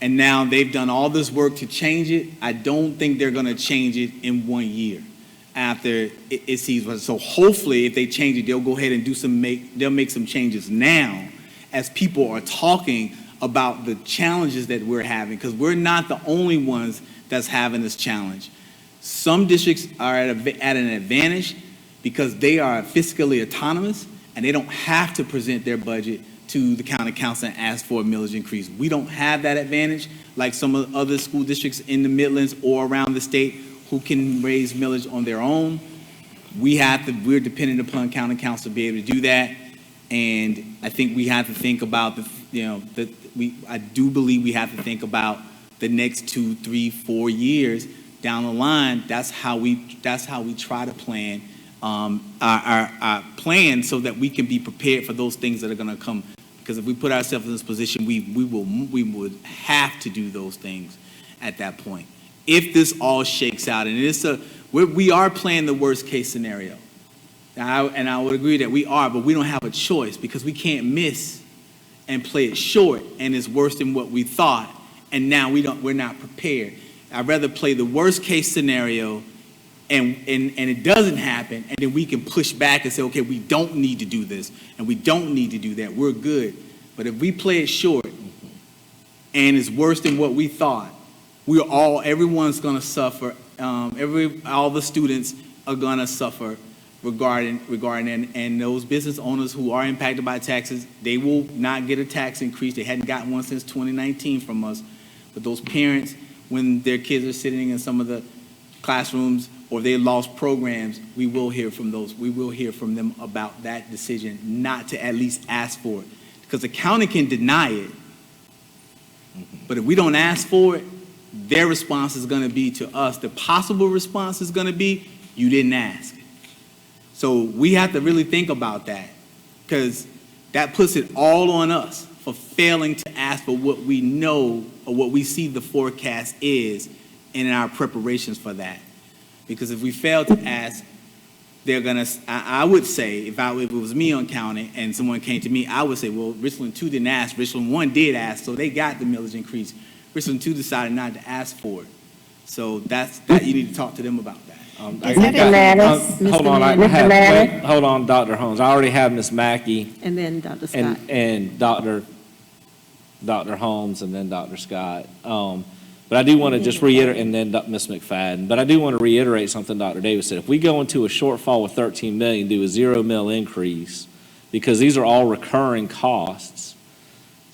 and now they've done all this work to change it. I don't think they're going to change it in 1 year after it sees. So hopefully, if they change it, they'll go ahead and they'll make some changes now, as people are talking about the challenges that we're having, because we're not the only ones that's having this challenge. Some districts are at an advantage because they are fiscally autonomous and they don't have to present their budget to the county council and ask for a millage increase. We don't have that advantage like some of the other school districts in the Midlands or around the state who can raise millage on their own. We're dependent upon county council to be able to do that. And I think we have to think about I do believe we have to think about the next 2, 3, 4 years down the line. That's how we try to plan our plan so that we can be prepared for those things that are going to come. Because if we put ourselves in this position, we would have to do those things at that point. If this all shakes out, and we are playing the worst case scenario. And I would agree that we are, but we don't have a choice because we can't miss and play it short, and it's worse than what we thought, and now we're not prepared. I'd rather play the worst case scenario and it doesn't happen, and then we can push back and say, okay, we don't need to do this, and we don't need to do that. We're good. But if we play it short and it's worse than what we thought, everyone's going to suffer. All the students are going to suffer regarding and those business owners who are impacted by taxes, they will not get a tax increase. They hadn't gotten one since 2019 from us. But those parents, when their kids are sitting in some of the classrooms or they lost programs, we will hear from those. We will hear from them about that decision not to at least ask for it. Because the county can deny it. But if we don't ask for it, their response is going to be to us. The possible response is going to be, you didn't ask. So we have to really think about that, because that puts it all on us for failing to ask for what we know or what we see the forecast is in our preparations for that. Because if we fail to ask, they're going to, I would say, if it was me on county and someone came to me, I would say, well, Richland 2 didn't ask. Richland 1 did ask, so they got the millage increase. Richland 2 decided not to ask for it. So that you need to talk to them about that. Hold on, Dr. Holmes. I already have Ms. Mackey And then Dr. Scott. and Dr. Holmes and then Dr. Scott. But I do want to just reiterate, and then Ms. McFadden. But I do want to reiterate something Dr. Davis said. If we go into a shortfall of $13 million, do a $0 mil increase, because these are all recurring costs.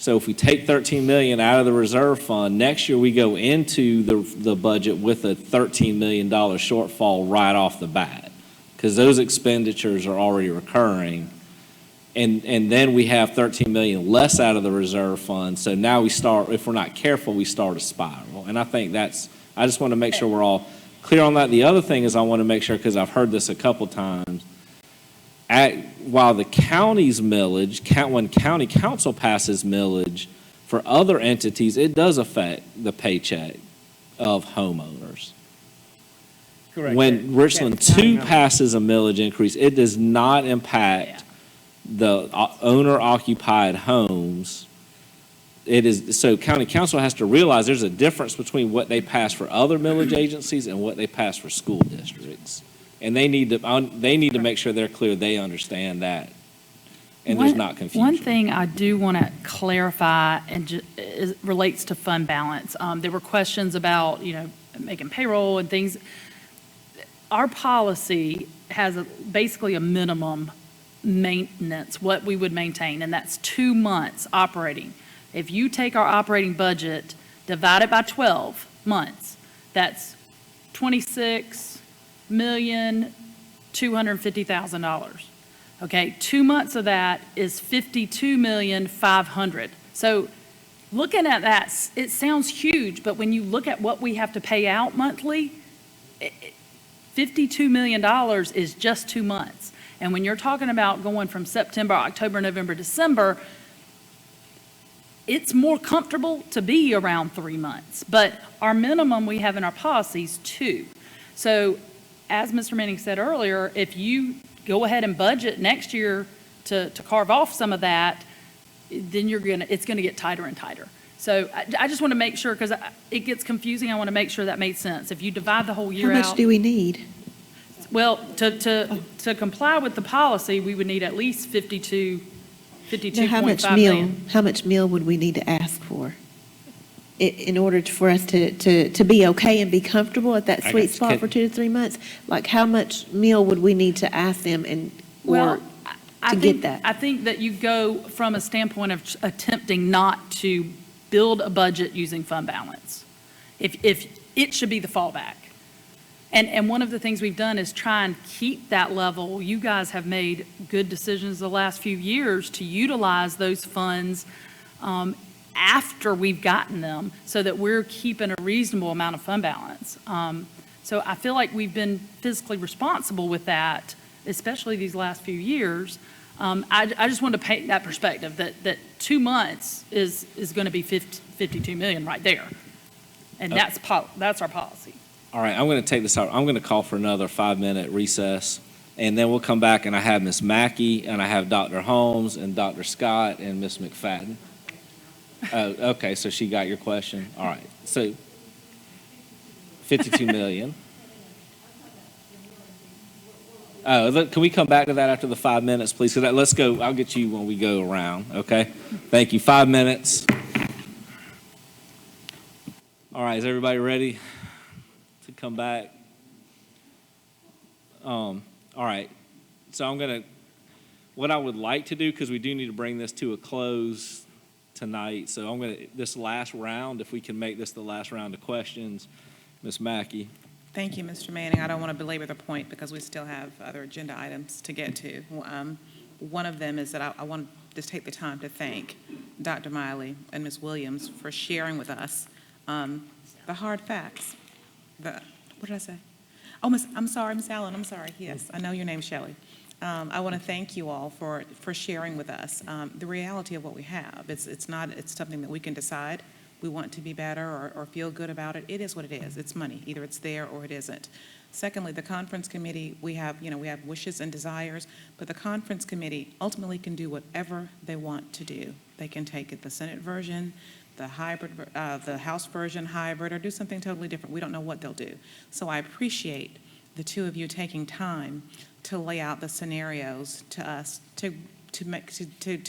So if we take 13 million out of the reserve fund, next year we go into the budget with a $13 million shortfall right off the bat, because those expenditures are already recurring. And then we have 13 million less out of the reserve fund. So now we start, if we're not careful, we start a spiral. And I think I just want to make sure we're all clear on that. The other thing is I want to make sure, because I've heard this a couple times, while the county's millage, when county council passes millage for other entities, it does affect the paycheck of homeowners. Correct. When Richland 2 passes a millage increase, it does not impact the owner-occupied homes. So county council has to realize there's a difference between what they pass for other millage agencies and what they pass for school districts. And they need to make sure they're clear, they understand that, and there's not confusion. One thing I do want to clarify relates to fund balance. There were questions about, making payroll and things. Our policy has basically a minimum maintenance, what we would maintain, and that's 2 months operating. If you take our operating budget, divide it by 12 months, that's $26,250,000. Okay, 2 months of that is $52,500,000. So looking at that, it sounds huge, but when you look at what we have to pay out monthly, $52 million is just 2 months. And when you're talking about going from September, October, November, December, it's more comfortable to be around 3 months. But our minimum we have in our policies 2. So as Mr. Manning said earlier, if you go ahead and budget next year to carve off some of that, then it's gonna get tighter and tighter. So I just want to make sure, because it gets confusing, I want to make sure that made sense. If you divide the whole year out. How much do we need? Well, to comply with the policy, we would need at least 52.5 million. How much meal would we need to ask for in order for us to be okay and be comfortable at that sweet spot for 2 to 3 months? Like, how much meal would we need to ask them get that? I think that you go from a standpoint of attempting not to build a budget using fund balance. If it should be the fallback. And one of the things we've done is try and keep that level. You guys have made good decisions the last few years to utilize those funds after we've gotten them, so that we're keeping a reasonable amount of fund balance. So I feel like we've been fiscally responsible with that, especially these last few years. I just wanted to paint that perspective that 2 months is going to be 52 million right there, and that's our policy. All right, I'm going to take this out. I'm going to call for another 5-minute recess, and then we'll come back, and I have Ms. Mackey, and I have Dr. Holmes, and Dr. Scott, and Ms. McFadden. Okay, so she got your question. All right, so 52 million. Can we come back to that after the 5 minutes, please? So let's go. I'll get you when we go around, okay? Thank you. 5 minutes. All right, is everybody ready to come back? All right, so what I would like to do, because we do need to bring this to a close tonight, so this last round, if we can make this the last round of questions, Ms. Mackey. Thank you, Mr. Manning. I don't want to belabor the point because we still have other agenda items to get to. One of them is that I want to just take the time to thank Dr. Miley and Ms. Williams for sharing with us the hard facts. What did I say? Oh, I'm sorry, Ms. Allen, I'm sorry. Yes, I know your name, Shelley. I want to thank you all for sharing with us the reality of what we have. It's something that we can decide. We want to be better or feel good about it. It is what it is. It's money. Either it's there or it isn't. Secondly, the conference committee, we have wishes and desires, but the conference committee ultimately can do whatever they want to do. They can take it the Senate version, the hybrid, the House version hybrid, or do something totally different. We don't know what they'll do. So I appreciate the two of you taking time to lay out the scenarios to us to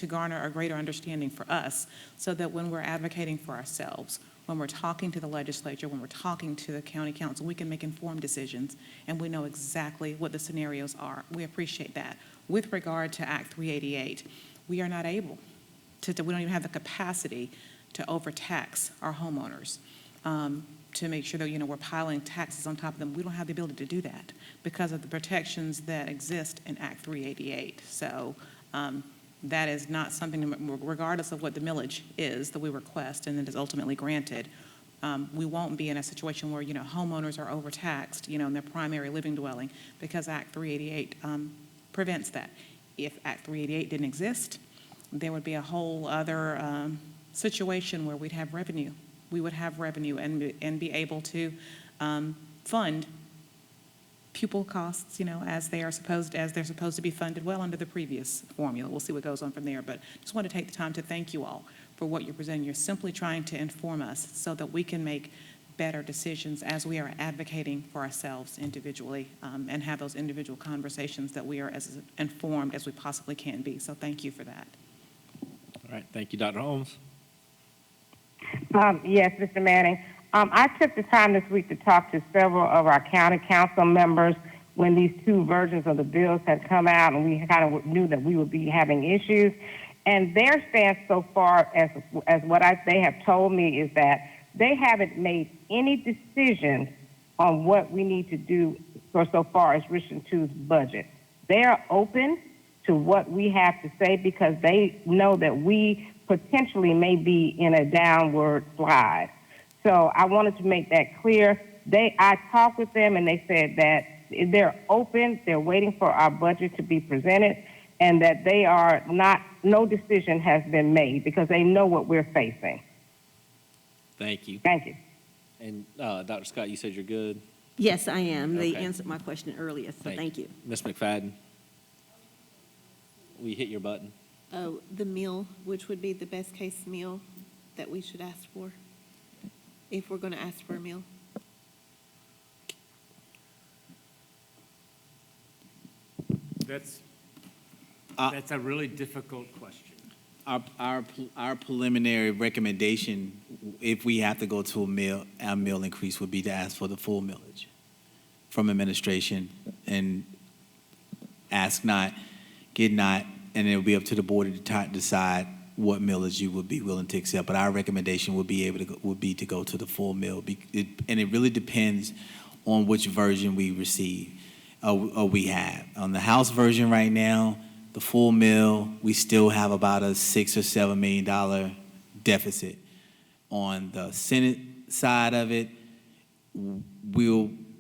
garner a greater understanding for us, so that when we're advocating for ourselves, when we're talking to the legislature, when we're talking to the county council, we can make informed decisions and we know exactly what the scenarios are. We appreciate that. With regard to Act 388, we are not able we don't even have the capacity to overtax our homeowners, to make sure that, we're piling taxes on top of them. We don't have the ability to do that because of the protections that exist in Act 388. So that is not something, regardless of what the millage is that we request and that is ultimately granted, we won't be in a situation where, homeowners are overtaxed, in their primary living dwelling because Act 388 prevents that. If Act 388 didn't exist, there would be a whole other situation where we'd have revenue. We would have revenue and be able to fund pupil costs, as they're supposed to be funded well under the previous formula. We'll see what goes on from there, but just want to take the time to thank you all for what you're presenting. You're simply trying to inform us so that we can make better decisions as we are advocating for ourselves individually and have those individual conversations that we are as informed as we possibly can be. So thank you for that. All right, thank you, Dr. Holmes. Yes, Mr. Manning. I took the time this week to talk to several of our county council members when these two versions of the bills had come out, and we kind of knew that we would be having issues. And their stance so far, as what they have told me, is that they haven't made any decisions on what we need to do so far as Richland 2's budget. They are open to what we have to say because they know that we potentially may be in a downward slide. So I wanted to make that clear. I talked with them and they said that they're open, they're waiting for our budget to be presented, and that they are no decision has been made because they know what we're facing. Thank you. Thank you. And Dr. Scott, you said you're good? Yes, I am. They Okay. answered my question earlier, so thank you. Ms. McFadden, will you hit your button? Oh, the meal, which would be the best case meal that we should ask for, if we're going to ask for a meal? That's a really difficult question. Our preliminary recommendation, if we have to go to our meal increase, would be to ask for the full millage from administration and ask not, get not, and it'll be up to the board to decide what millage you would be willing to accept. But our recommendation would be to go to the full mill, and it really depends on which version we receive or we have. On the House version right now, the full mill, we still have about a $6 or $7 million deficit. On the Senate side of it,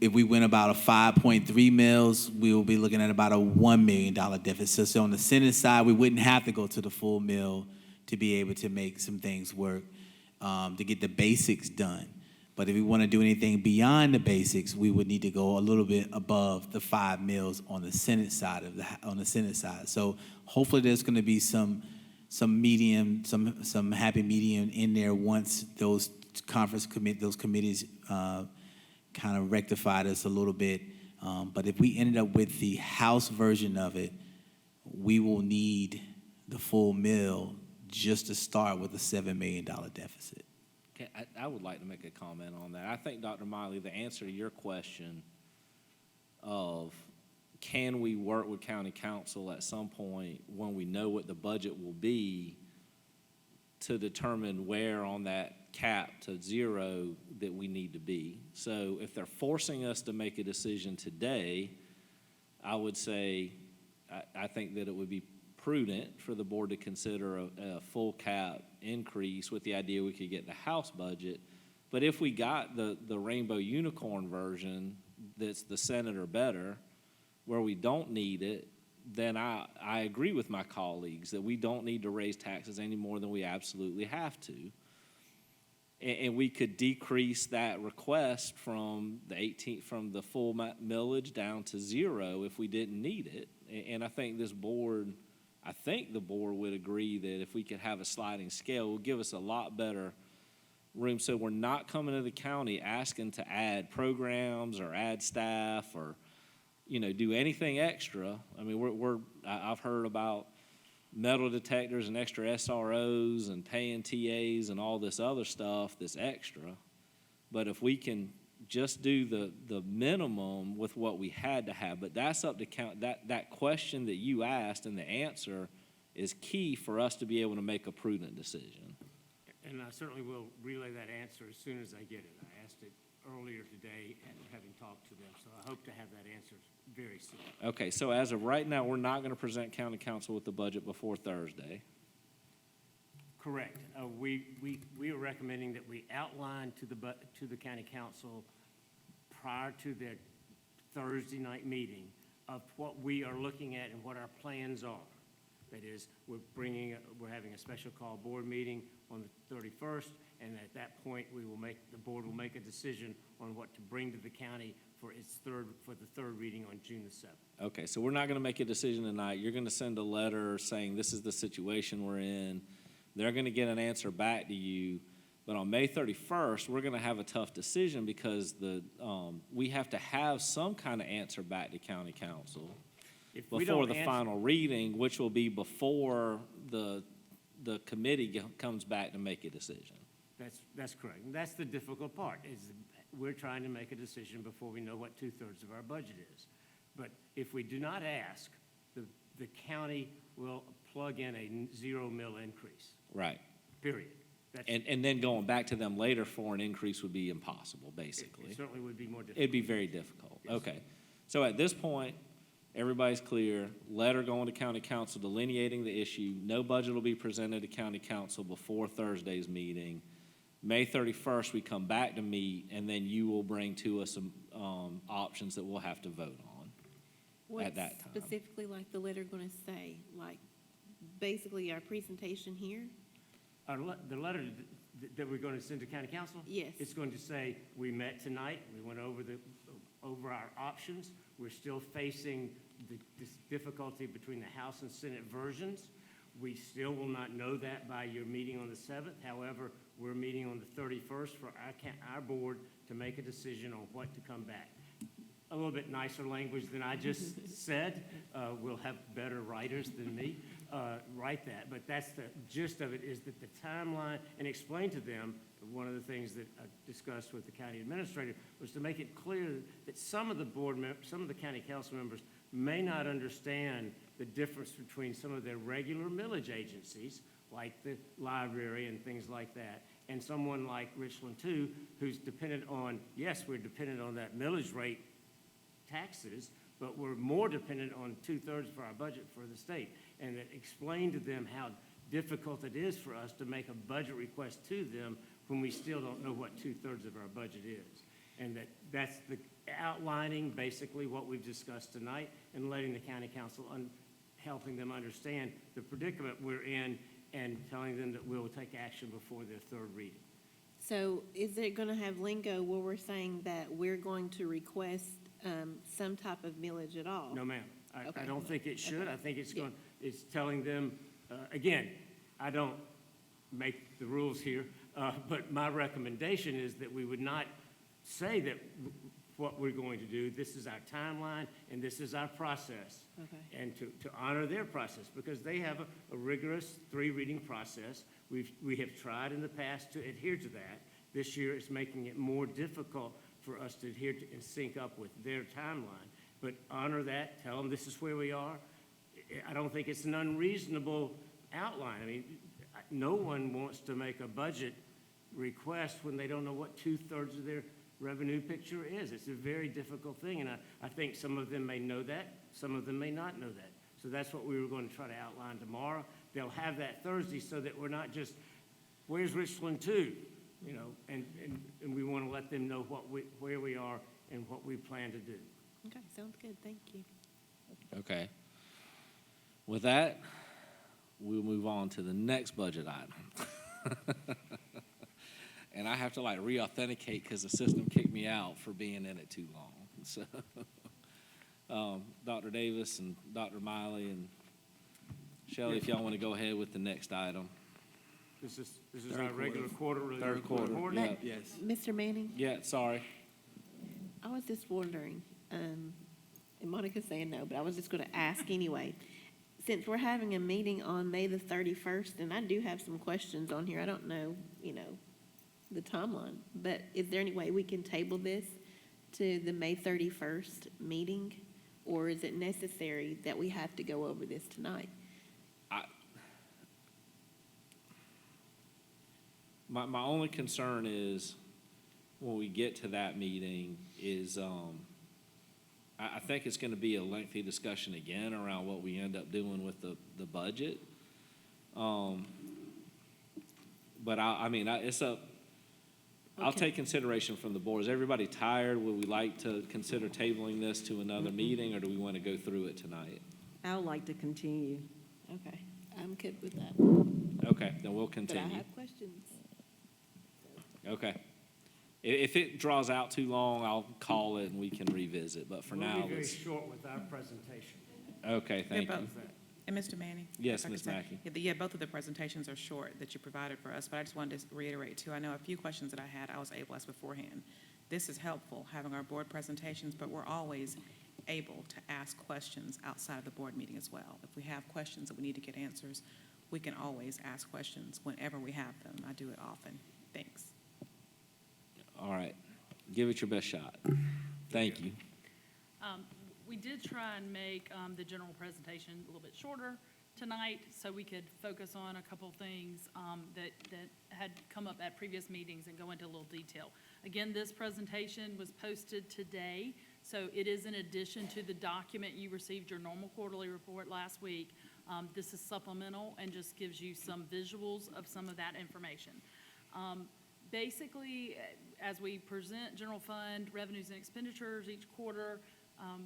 if we went about a 5.3 mils, we'll be looking at about a $1 million deficit. So on the Senate side, we wouldn't have to go to the full mill to be able to make some things work, to get the basics done. But if we want to do anything beyond the basics, we would need to go a little bit above the 5 mils on the Senate side So hopefully there's going to be some happy medium in there once those committees kind of rectified us a little bit. But if we ended up with the House version of it, we will need the full mill just to start with a $7 million deficit. Okay, I would like to make a comment on that. I think, Dr. Miley, the answer to your question of can we work with county council at some point when we know what the budget will be to determine where on that cap to zero that we need to be. So if they're forcing us to make a decision today, I would say I think that it would be prudent for the board to consider a full cap increase with the idea we could get the House budget. But if we got the rainbow unicorn version that's the Senate or better, where we don't need it, then I agree with my colleagues that we don't need to raise taxes any more than we absolutely have to. And we could decrease that request from the full millage down to zero if we didn't need it. And I think the board would agree that if we could have a sliding scale, it would give us a lot better room. So we're not coming to the county asking to add programs or add staff or, do anything extra. I mean, I've heard about metal detectors and extra SROs and paying TAs and all this other stuff that's extra. But if we can just do the minimum with what we had to have, but that's up to count. That question that you asked and the answer is key for us to be able to make a prudent decision. And I certainly will relay that answer as soon as I get it. I asked it earlier today, having talked to them, so I hope to have that answer very soon. Okay, so as of right now, we're not going to present county council with the budget before Thursday. Correct. We are recommending that we outline to the county council prior to their Thursday night meeting of what we are looking at and what our plans are. That is, we're having a special call board meeting on the 31st, and at that point, the board will make a decision on what to bring to the county for the third reading on June the 7th. Okay, so we're not going to make a decision tonight. You're going to send a letter saying this is the situation we're in. They're going to get an answer back to you. But on May 31st, we're going to have a tough decision because we have to have some kind of answer back to county council before the final reading, which will be before the committee comes back to make a decision. That's correct. And that's the difficult part, is we're trying to make a decision before we know what 2/3 of our budget is. But if we do not ask, the county will plug in a 0 mil increase. Right. Period. And then going back to them later for an increase would be impossible, basically. It certainly would be more difficult. It'd be very difficult. Yes. Okay. So at this point, everybody's clear. Letter going to county council delineating the issue. No budget will be presented to county council before Thursday's meeting. May 31st, we come back to meet, and then you will bring to us some options that we'll have to vote on at that time. What's specifically like the letter going to say? Like, basically our presentation here? The letter that we're going to send to county council? Yes. It's going to say, we met tonight, we went over our options. We're still facing this difficulty between the House and Senate versions. We still will not know that by your meeting on the 7th. However, we're meeting on the 31st for our board to make a decision on what to come back. A little bit nicer language than I just said. We'll have better writers than me write that. But that's the gist of it, is that the timeline, and explain to them, one of the things that I discussed with the county administrator was to make it clear that some of the county council members may not understand the difference between some of their regular millage agencies, like the library and things like that, and someone like Richland 2, who's dependent on, yes, we're dependent on that millage rate taxes, but we're more dependent on 2/3 of our budget for the state. And that explain to them how difficult it is for us to make a budget request to them when we still don't know what 2/3 of our budget is. And that's the outlining basically what we've discussed tonight, and letting the county council, helping them understand the predicament we're in, and telling them that we'll take action before their third reading. So is it going to have lingo where we're saying that we're going to request some type of millage at all? No, ma'am. Okay. I don't think it should. Okay. I think it's telling them, again, I don't make the rules here, but my recommendation is that we would not say that what we're going to do, this is our timeline and this is our process. Okay. And to honor their process, because they have a rigorous 3-reading process. We have tried in the past to adhere to that. This year it's making it more difficult for us to adhere to and sync up with their timeline. But honor that, tell them this is where we are. I don't think it's an unreasonable outline. I mean, no one wants to make a budget request when they don't know what 2/3 of their revenue picture is. It's a very difficult thing, and I think some of them may know that, some of them may not know that. So that's what we were going to try to outline tomorrow. They'll have that Thursday so that we're not just, where's Richland 2? You know, and we want to let them know where we are and what we plan to do. Okay, sounds good. Thank you. Okay. With that, we'll move on to the next budget item. And I have to re-authenticate because the system kicked me out for being in it too long. So, Dr. Davis and Dr. Miley and Shelley, if y'all want to go ahead with the next item. This is our regular quarterly Third quarter. report. Yeah. Yes. Mr. Manning, Yeah, sorry. I was just wondering, and Monica's saying no, but I was just going to ask anyway. Since we're having a meeting on May the 31st, and I do have some questions on here, I don't know, the timeline, but is there any way we can table this to the May 31st meeting? Or is it necessary that we have to go over this tonight? My only concern is when we get to that meeting is, I think it's gonna be a lengthy discussion again around what we end up doing with the budget. But I mean, it's up, I'll Okay. take consideration from the board. Is everybody tired? Would we like to consider tabling this to another meeting, or do we want to go through it tonight? I would like to continue. Okay, I'm good with that. Okay, then we'll But I continue. have questions. Okay. If it draws out too long, I'll call it and we can revisit, but for now, We'll be very let's, short with our presentation. okay, thank Yeah, you. both. And Mr. Manning? Yes, if I could Ms. say- Mackey. Yeah, both of the presentations are short that you provided for us, but I just wanted to reiterate too, I know a few questions that I had, I was able to ask beforehand. This is helpful, having our board presentations, but we're always able to ask questions outside of the board meeting as well. If we have questions that we need to get answers, we can always ask questions whenever we have them. I do it often. Thanks. All right, give it your best shot. Thank you. We did try and make the general presentation a little bit shorter tonight, so we could focus on a couple things that had come up at previous meetings and go into a little detail. Again, this presentation was posted today, so it is in addition to the document you received, your normal quarterly report last week. This is supplemental and just gives you some visuals of some of that information. Basically, as we present general fund revenues and expenditures each quarter,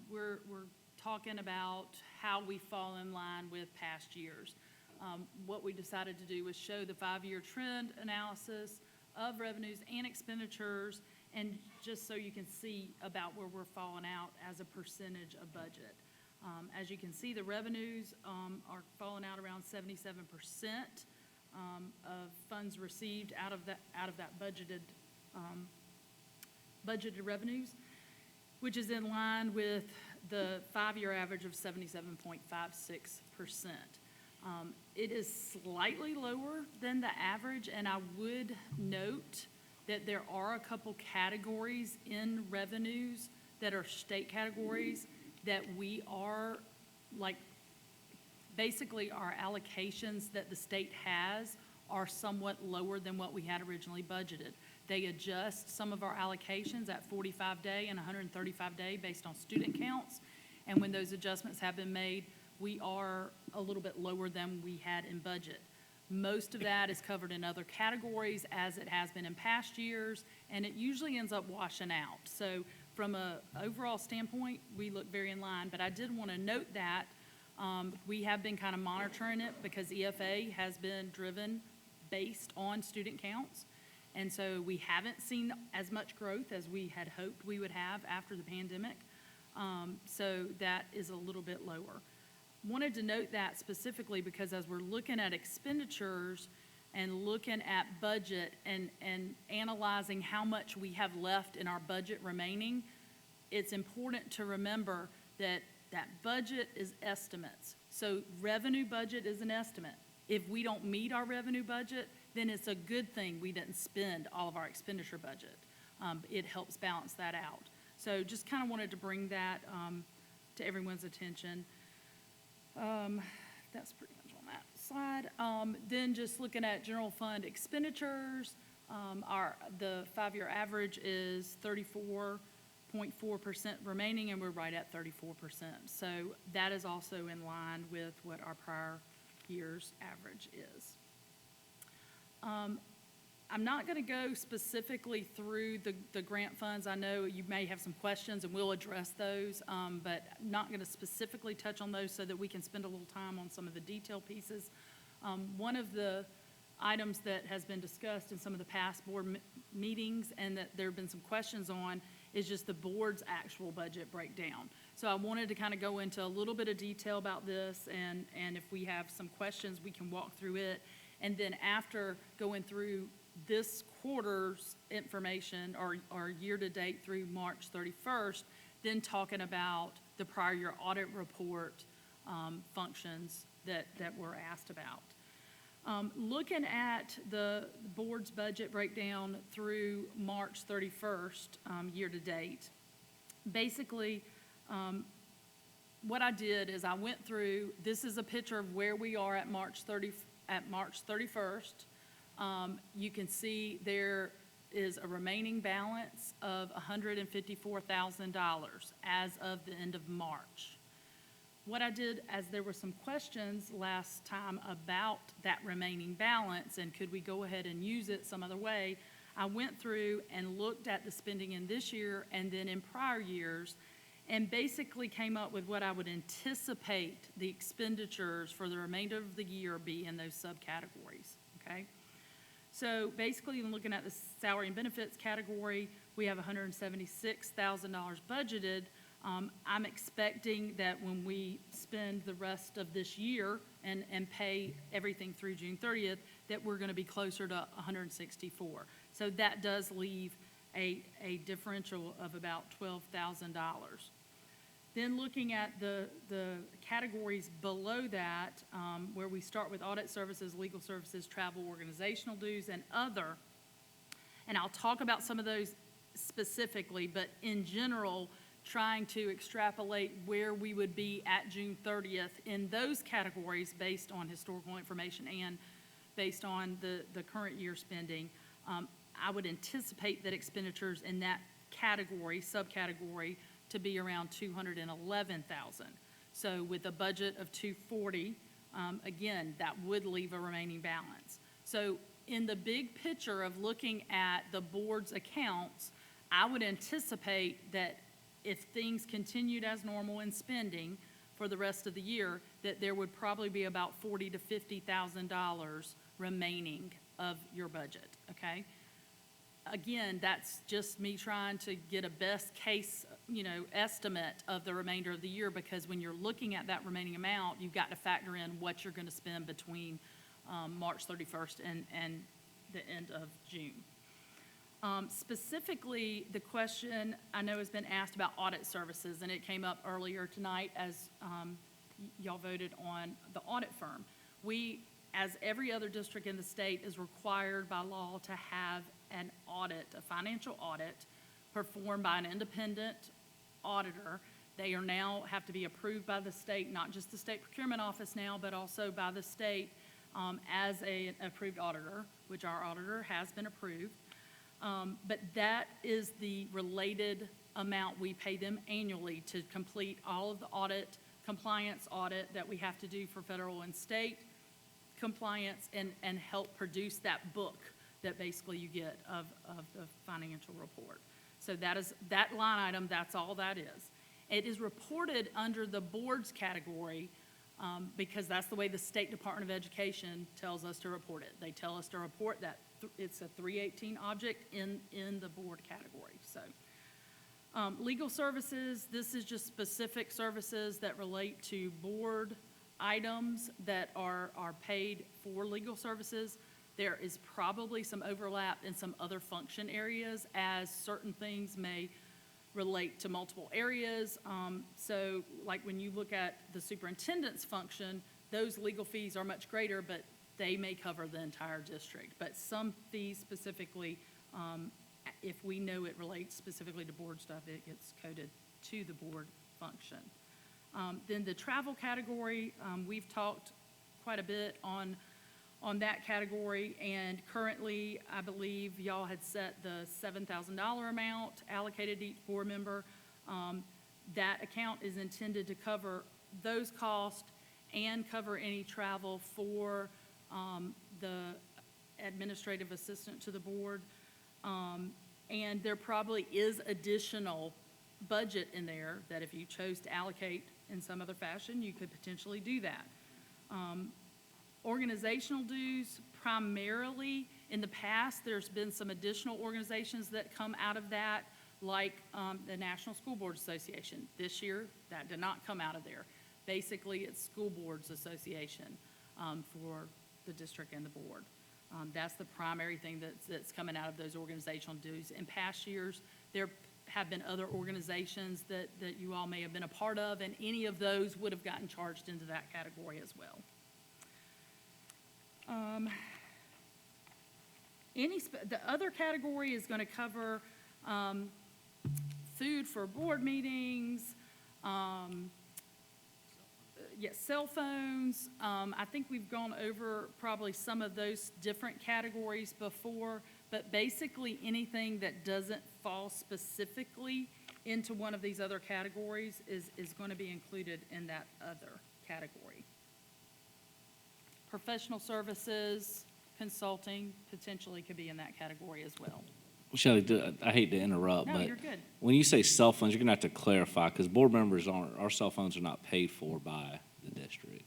we're talking about how we fall in line with past years. What we decided to do was show the 5-year trend analysis of revenues and expenditures, and just so you can see about where we're falling out as a percentage of budget. As you can see, the revenues are falling out around 77% of funds received out of that budgeted revenues, which is in line with the 5-year average of 77.56%. It is slightly lower than the average, and I would note that there are a couple categories in revenues that are state categories that we are, like, basically our allocations that the state has are somewhat lower than what we had originally budgeted. They adjust some of our allocations at 45-day and 135-day based on student counts. And when those adjustments have been made, we are a little bit lower than we had in budget. Most of that is covered in other categories, as it has been in past years, and it usually ends up washing out. So from an overall standpoint, we look very in line. But I did want to note that we have been kind of monitoring it because EFA has been driven based on student counts. And so we haven't seen as much growth as we had hoped we would have after the pandemic. So that is a little bit lower. Wanted to note that specifically because as we're looking at expenditures and looking at budget and analyzing how much we have left in our budget remaining, it's important to remember that that budget is estimates. So revenue budget is an estimate. If we don't meet our revenue budget, then it's a good thing we didn't spend all of our expenditure budget. It helps balance that out. So just kind of wanted to bring that to everyone's attention. That's pretty much on that slide. Then just looking at general fund expenditures, the 5-year average is 34.4% remaining, and we're right at 34%. So that is also in line with what our prior year's average is. I'm not going to go specifically through the grant funds. I know you may have some questions, and we'll address those, but not going to specifically touch on those so that we can spend a little time on some of the detail pieces. One of the items that has been discussed in some of the past board meetings and that there have been some questions on is just the board's actual budget breakdown. So I wanted to kind of go into a little bit of detail about this, and if we have some questions, we can walk through it. And then after going through this quarter's information or year-to-date through March 31st, then talking about the prior year audit report functions that were asked about. Looking at the board's budget breakdown through March 31st, year-to-date, basically what I did is I went through, this is a picture of where we are at March 31st. You can see there is a remaining balance of $154,000 as of the end of March. What I did, as there were some questions last time about that remaining balance and could we go ahead and use it some other way, I went through and looked at the spending in this year and then in prior years and basically came up with what I would anticipate the expenditures for the remainder of the year be in those subcategories, okay? So basically, in looking at the salary and benefits category, we have $176,000 budgeted. I'm expecting that when we spend the rest of this year and pay everything through June 30th, that we're going to be closer to 164. So that does leave a differential of about $12,000. Then looking at the categories below that, where we start with audit services, legal services, travel, organizational dues, and other, and I'll talk about some of those specifically, but in general, trying to extrapolate where we would be at June 30th in those categories based on historical information and based on the current year spending. I would anticipate that expenditures in that category, subcategory, to be around $211,000. So with a budget of $240,000, again, that would leave a remaining balance. So in the big picture of looking at the board's accounts, I would anticipate that if things continued as normal in spending for the rest of the year, that there would probably be about $40,000 to $50,000 remaining of your budget, okay? Again, that's just me trying to get a best case, estimate of the remainder of the year, because when you're looking at that remaining amount, you've got to factor in what you're going to spend between March 31st and the end of June. Specifically, the question I know has been asked about audit services, and it came up earlier tonight as y'all voted on the audit firm. We, as every other district in the state, is required by law to have an audit, a financial audit, performed by an independent auditor. They are now have to be approved by the state, not just the state procurement office now, but also by the state as an approved auditor, which our auditor has been approved. But that is the related amount we pay them annually to complete all of the audit, compliance audit that we have to do for federal and state compliance and help produce that book that basically you get of the financial report. So that is that line item, that's all that is. It is reported under the board's category because that's the way the State Department of Education tells us to report it. They tell us to report that it's a 318 object in the board category. So legal services, this is just specific services that relate to board items that are paid for legal services. There is probably some overlap in some other function areas as certain things may relate to multiple areas. So like when you look at the superintendent's function, those legal fees are much greater, but they may cover the entire district. But some fees specifically, if we know it relates specifically to board stuff, it gets coded to the board function. Then the travel category, we've talked quite a bit on that category, and currently I believe y'all had set the $7,000 amount allocated to each board member. That account is intended to cover those costs and cover any travel for the administrative assistant to the board. And there probably is additional budget in there that if you chose to allocate in some other fashion, you could potentially do that. Organizational dues, primarily in the past, there's been some additional organizations that come out of that, like the National School Boards Association. This year, that did not come out of there. Basically, it's School Boards Association for the district and the board. That's the primary thing that's coming out of those organizational dues. In past years, there have been other organizations that you all may have been a part of, and any of those would have gotten charged into that category as well. The other category is going to cover food for board meetings, Yeah, cell phones, I think we've gone over probably some of those different categories before, but basically anything that doesn't fall specifically into one of these other categories is going to be included in that other category. Professional services, consulting, potentially could be in that category as well. Shelley, I hate to interrupt, No, but you're good. when you say cell phones, you're going to have to clarify, because board members aren't, our cell phones are not paid for by the district.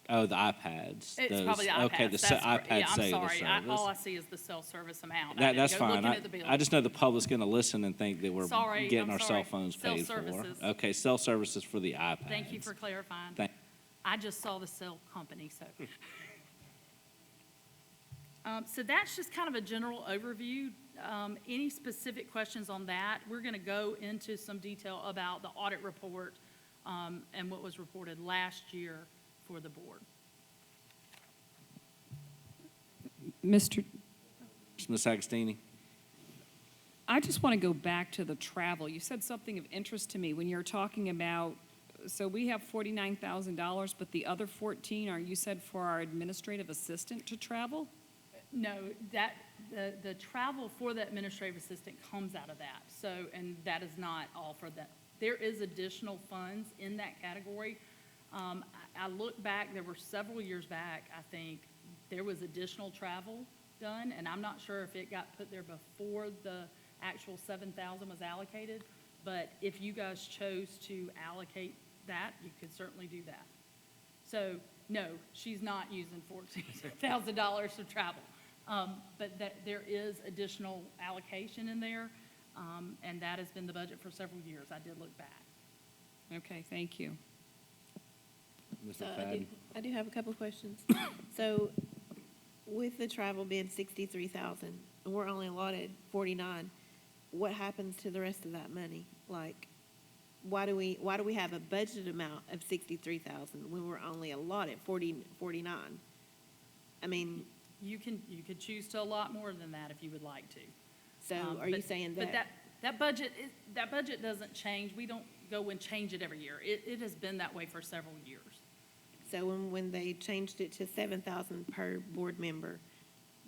Oh, the iPads. It's those- probably the iPads. Okay, the That's iPad yeah, I'm cellular sorry. service. All I see is the cell service amount. I didn't That's go fine. looking at the bill. I just know the public's going to listen and think that we're Sorry, getting I'm our sorry. cell phones Cell paid services. for. Okay, cell services for the iPads. Thank you for clarifying. I just saw the cell company, so. So that's just kind of a general overview. Any specific questions on that? We're going to go into some detail about the audit report and what was reported last year for the board. Mr. Ms. Agostini? I just want to go back to the travel. You said something of interest to me when you're talking about, so we have $49,000, but the other 14 are, you said, for our administrative assistant to travel? No, the travel for the administrative assistant comes out of that. So, and that is not all for that. There is additional funds in that category. I look back, there were several years back, I think, there was additional travel done, and I'm not sure if it got put there before the actual 7,000 was allocated, but if you guys chose to allocate that, you could certainly do that. So, no, she's not using $14,000 for travel. But there is additional allocation in there, and that has been the budget for several years. I did look back. Okay, thank you. Ms. So McFadden? I do have a couple of questions. So with the travel being 63,000, and we're only allotted 49, what happens to the rest of that money? Like, why do we have a budget amount of 63,000 when we're only allotted 49? I mean, You could choose to allot more than that if you would like to. so are you But- saying But that? that budget doesn't change. We don't go and change it every year. It has been that way for several years. So when they changed it to 7,000 per board member,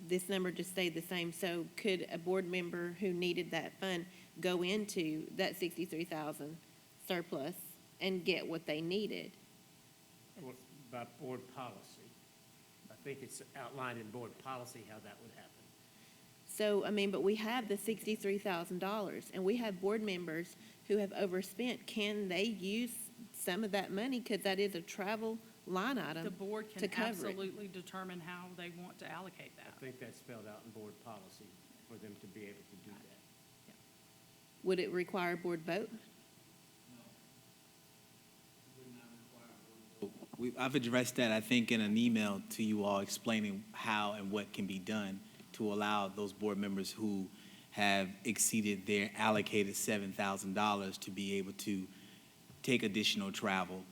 this number just stayed the same. So could a board member who needed that fund go into that 63,000 surplus and get what they needed? By board policy. I think it's outlined in board policy how that would happen. So, I mean, but we have the $63,000 and we have board members who have overspent. Can they use some of that money? Because that is a travel line item The board to can cover it. absolutely determine how they want to allocate I that. think that's spelled out in board policy for them to be able to do that. Would it require a board vote? I've addressed that, I think, in an email to you all explaining how and what can be done to allow those board members who have exceeded their allocated $7,000 to be able to take additional travel.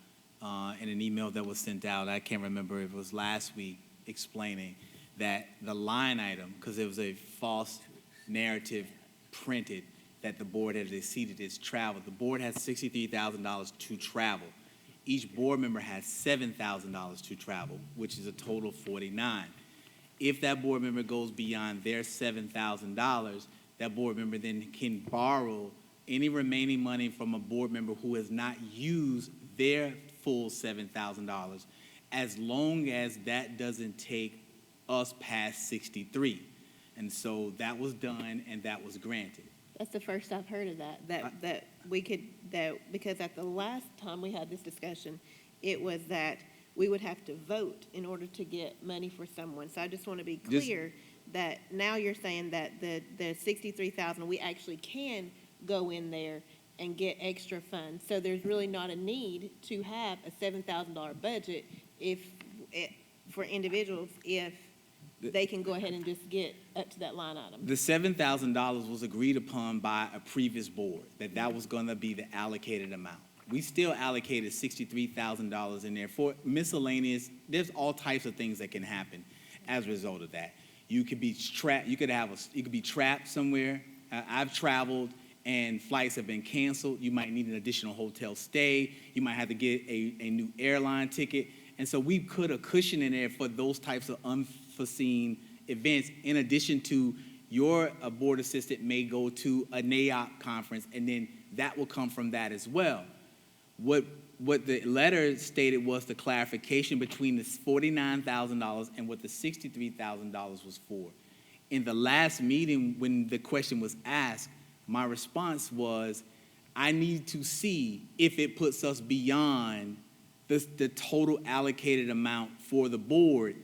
In an email that was sent out, I can't remember if it was last week, explaining that the line item, because there was a false narrative printed that the board had exceeded its travel. The board has $63,000 to travel. Each board member has $7,000 to travel, which is a total of $49,000. If that board member goes beyond their $7,000, that board member then can borrow any remaining money from a board member who has not used their full $7,000, as long as that doesn't take us past 63. And so that was done and that was granted. That's the first I've heard of that because at the last time we had this discussion, it was that we would have to vote in order to get money for someone. So I just want to be clear that now you're saying that the 63,000, we actually can go in there and get extra funds. So there's really not a need to have a $7,000 budget for individuals if they can go ahead and just get up to that line item. The $7,000 was agreed upon by a previous board, that was going to be the allocated amount. We still allocated $63,000 in there for miscellaneous. There's all types of things that can happen as a result of that. You could be trapped. You could be trapped somewhere. I've traveled and flights have been canceled. You might need an additional hotel stay. You might have to get a new airline ticket. And so we put a cushion in there for those types of unforeseen events, in addition to your board assistant may go to a NAOP conference, and then that will come from that as well. What the letter stated was the clarification between the $49,000 and what the $63,000 was for. In the last meeting, when the question was asked, my response was, I need to see if it puts us beyond the total allocated amount for the board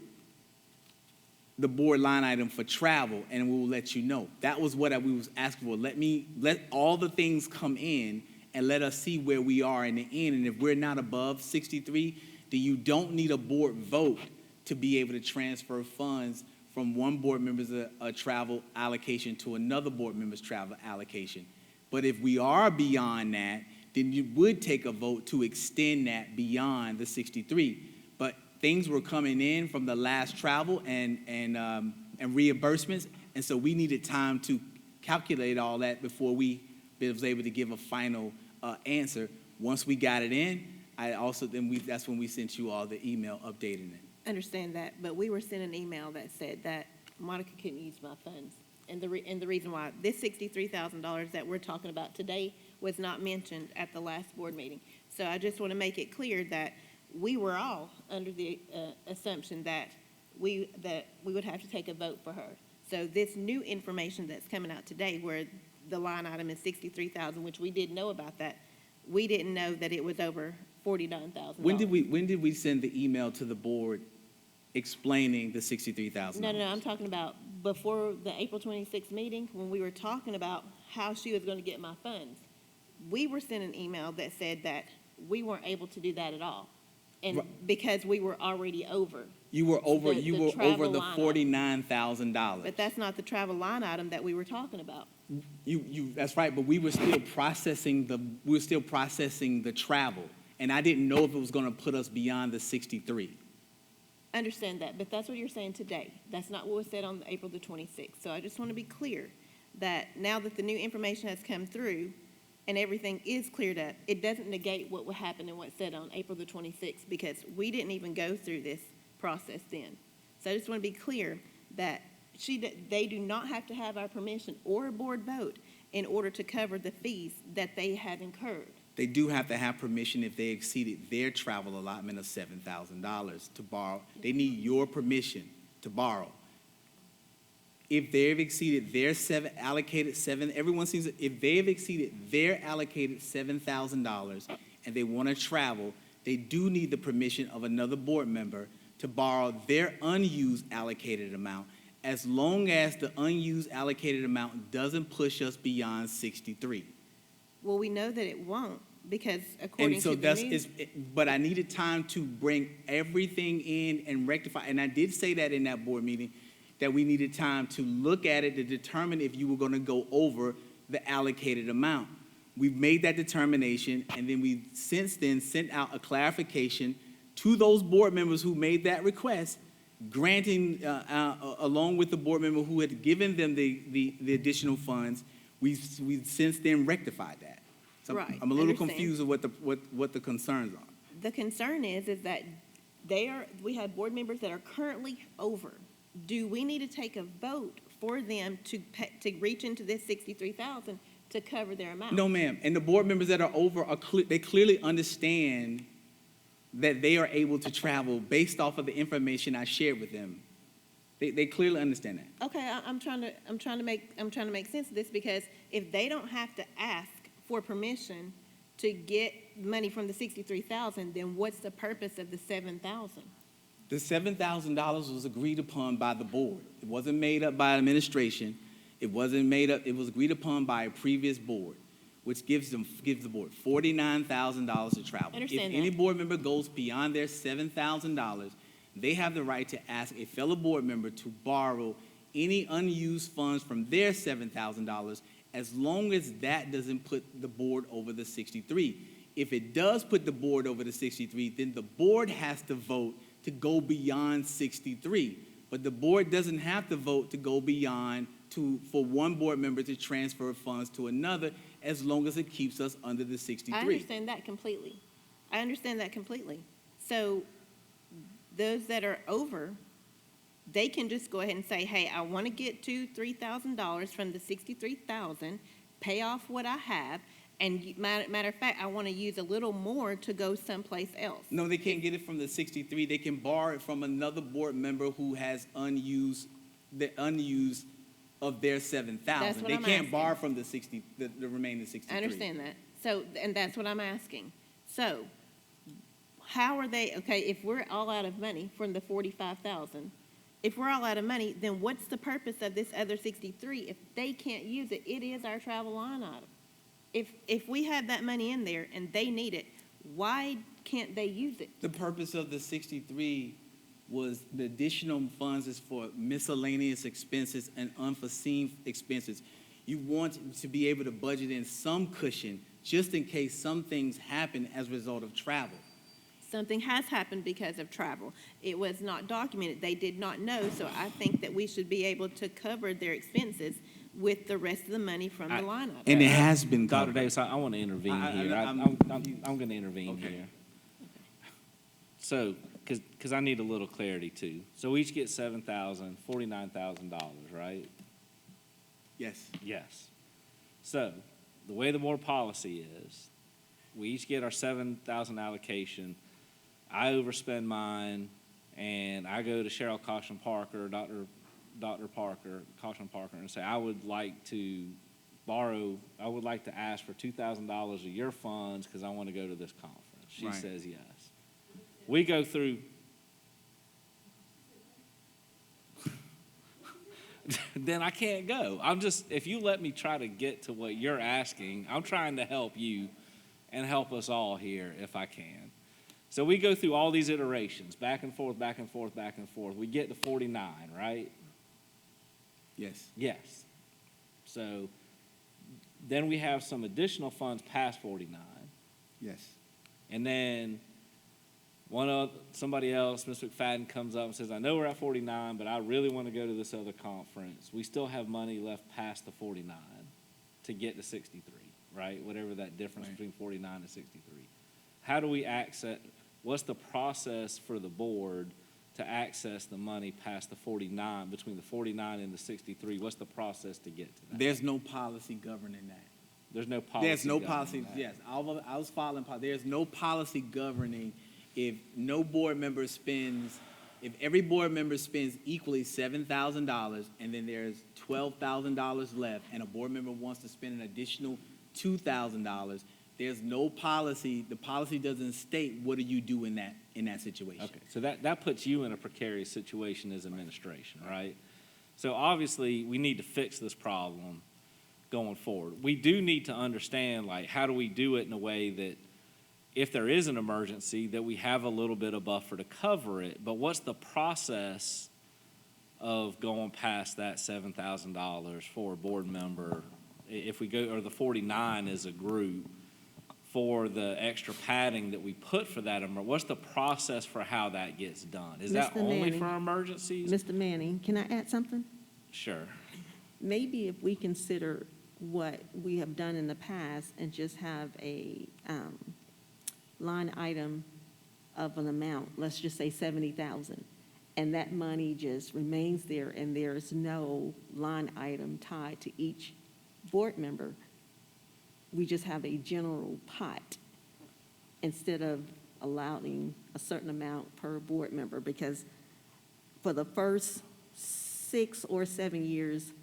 line item for travel, and we will let you know. That was what we was asking for. Let all the things come in and let us see where we are in the end. And if we're not above 63, then you don't need a board vote to be able to transfer funds from one board member's travel allocation to another board member's travel allocation. But if we are beyond that, then you would take a vote to extend that beyond the 63. But things were coming in from the last travel and reimbursements, and so we needed time to calculate all that before we was able to give a final answer. Once we got it in, that's when we sent you all the email updating it. Understand that, but we were sent an email that said that Monica couldn't use my funds. And the reason why this $63,000 that we're talking about today was not mentioned at the last board meeting. So I just want to make it clear that we were all under the assumption that we would have to take a vote for her. So this new information that's coming out today, where the line item is $63,000, which we didn't know about that, we didn't know that it was over $49,000. When did we send the email to the board explaining the $63,000? No, I'm talking about before the April 26th meeting, when we were talking about how she was going to get my funds. We were sent an email that said that we weren't able to do that at all, and because we were already over. You were over. You were over the $49,000. But that's not the travel line item that we were talking about. That's right. But we were still processing the travel, and I didn't know if it was going to put us beyond the 63. Understand that, but that's what you're saying today. That's not what was said on April the 26th. So I just want to be clear that now that the new information has come through and everything is cleared up, it doesn't negate what would happen and what's said on April the 26th, because we didn't even go through this process then. So I just want to be clear that they do not have to have our permission or a board vote in order to cover the fees that they have incurred. They do have to have permission if they exceeded their travel allotment of $7,000 to borrow. They need your permission to borrow. If they've exceeded their if they've exceeded their allocated $7,000 and they want to travel, they do need the permission of another board member to borrow their unused allocated amount, as long as the unused allocated amount doesn't push us beyond 63. Well, we know that it won't, because according to the news. But I needed time to bring everything in and rectify, and I did say that in that board meeting, that we needed time to look at it to determine if you were going to go over the allocated amount. We've made that determination, and then we since then sent out a clarification to those board members who made that request, granting, along with the board member who had given them the additional funds. We've since then rectified that. So right. I'm a little confused with what the concerns are. The concern is that we have board members that are currently over. Do we need to take a vote for them to reach into this $63,000 to cover their amount? No, ma'am. And the board members that are over they clearly understand that they are able to travel based off of the information I shared with them. They clearly understand that. Okay, I'm trying to make sense of this, because if they don't have to ask for permission to get money from the $63,000, then what's the purpose of the $7,000? The $7,000 was agreed upon by the board. It wasn't made up by administration. It wasn't made up. It was agreed upon by a previous board, which gives the board $49,000 to travel. If any board member goes beyond their $7,000, they have the right to ask a fellow board member to borrow any unused funds from their $7,000, as long as that doesn't put the board over the 63. If it does put the board over the 63, then the board has to vote to go beyond 63. But the board doesn't have to vote to go beyond for one board member to transfer funds to another, as long as it keeps us under the 63. I understand that completely. I understand that completely. So those that are over, they can just go ahead and say, hey, I want to get $3,000 from the 63,000, pay off what I have, and matter of fact, I want to use a little more to go someplace else. No, they can't get it from the 63. They can borrow it from another board member who has unused of their 7,000. That's what They I'm can't asking. borrow from the remaining 63. I understand that. So, and that's what I'm asking. So, how are they, okay, if we're all out of money from the 45,000, if we're all out of money, then what's the purpose of this other 63? If they can't use it, it is our travel line item. If we have that money in there and they need it, why can't they use it? The purpose of the 63 was the additional funds is for miscellaneous expenses and unforeseen expenses. You want to be able to budget in some cushion just in case some things happen as a result of travel. Something has happened because of travel. It was not documented. They did not know, so I think that we should be able to cover their expenses with the rest of the money from the line item. And it has been Dr. covered. Davis, I want to intervene here. I'm going to intervene here. So, because I need a little clarity too. So we each get $7,000, $49,000, right? Yes. Yes. So, the way the board policy is, we each get our 7,000 allocation. I overspend mine, and I go to Cheryl Caution Parker, Dr. Parker, Caution Parker, and say, I would like to ask for $2,000 of your funds because I want to go to this conference. She Right. says yes. We go through, then I can't go. If you let me try to get to what you're asking, I'm trying to help you and help us all here if I can. So we go through all these iterations, back and forth, back and forth, back and forth. We get to 49, right? Yes. Yes. So then we have some additional funds past 49. Yes. And then somebody else, Ms. McFadden, comes up and says, I know we're at 49, but I really want to go to this other conference. We still have money left past the 49 to get to 63, right? Whatever that difference between 49 and 63. How do we access, what's the process for the board to access the money past the 49, between the 49 and the 63? What's the process to get to that? There's no policy governing that. There's no policy. There's no governing policy, that. yes. I was following, there's no policy governing if no board member spends, if every board member spends equally $7,000 and then there's $12,000 left and a board member wants to spend an additional $2,000, there's no policy, the policy doesn't state what do you do in that situation. Okay, so that puts you in a precarious situation as administration, right? So obviously, we need to fix this problem going forward. We do need to understand, like, how do we do it in a way that if there is an emergency, that we have a little bit of buffer to cover it, but what's the process of going past that $7,000 for a board member, if we go, or the 49 as a group, for the extra padding that we put for that, what's the process for how that gets done? Is that Mr. only Manning. for emergencies? Mr. Manning, can I add something? Sure. Maybe if we consider what we have done in the past and just have a line item of an amount, let's just say 70,000, and that money just remains there and there's no line item tied to each board member, we just have a general pot instead of allowing a certain amount per board member, because for the first 6 or 7 years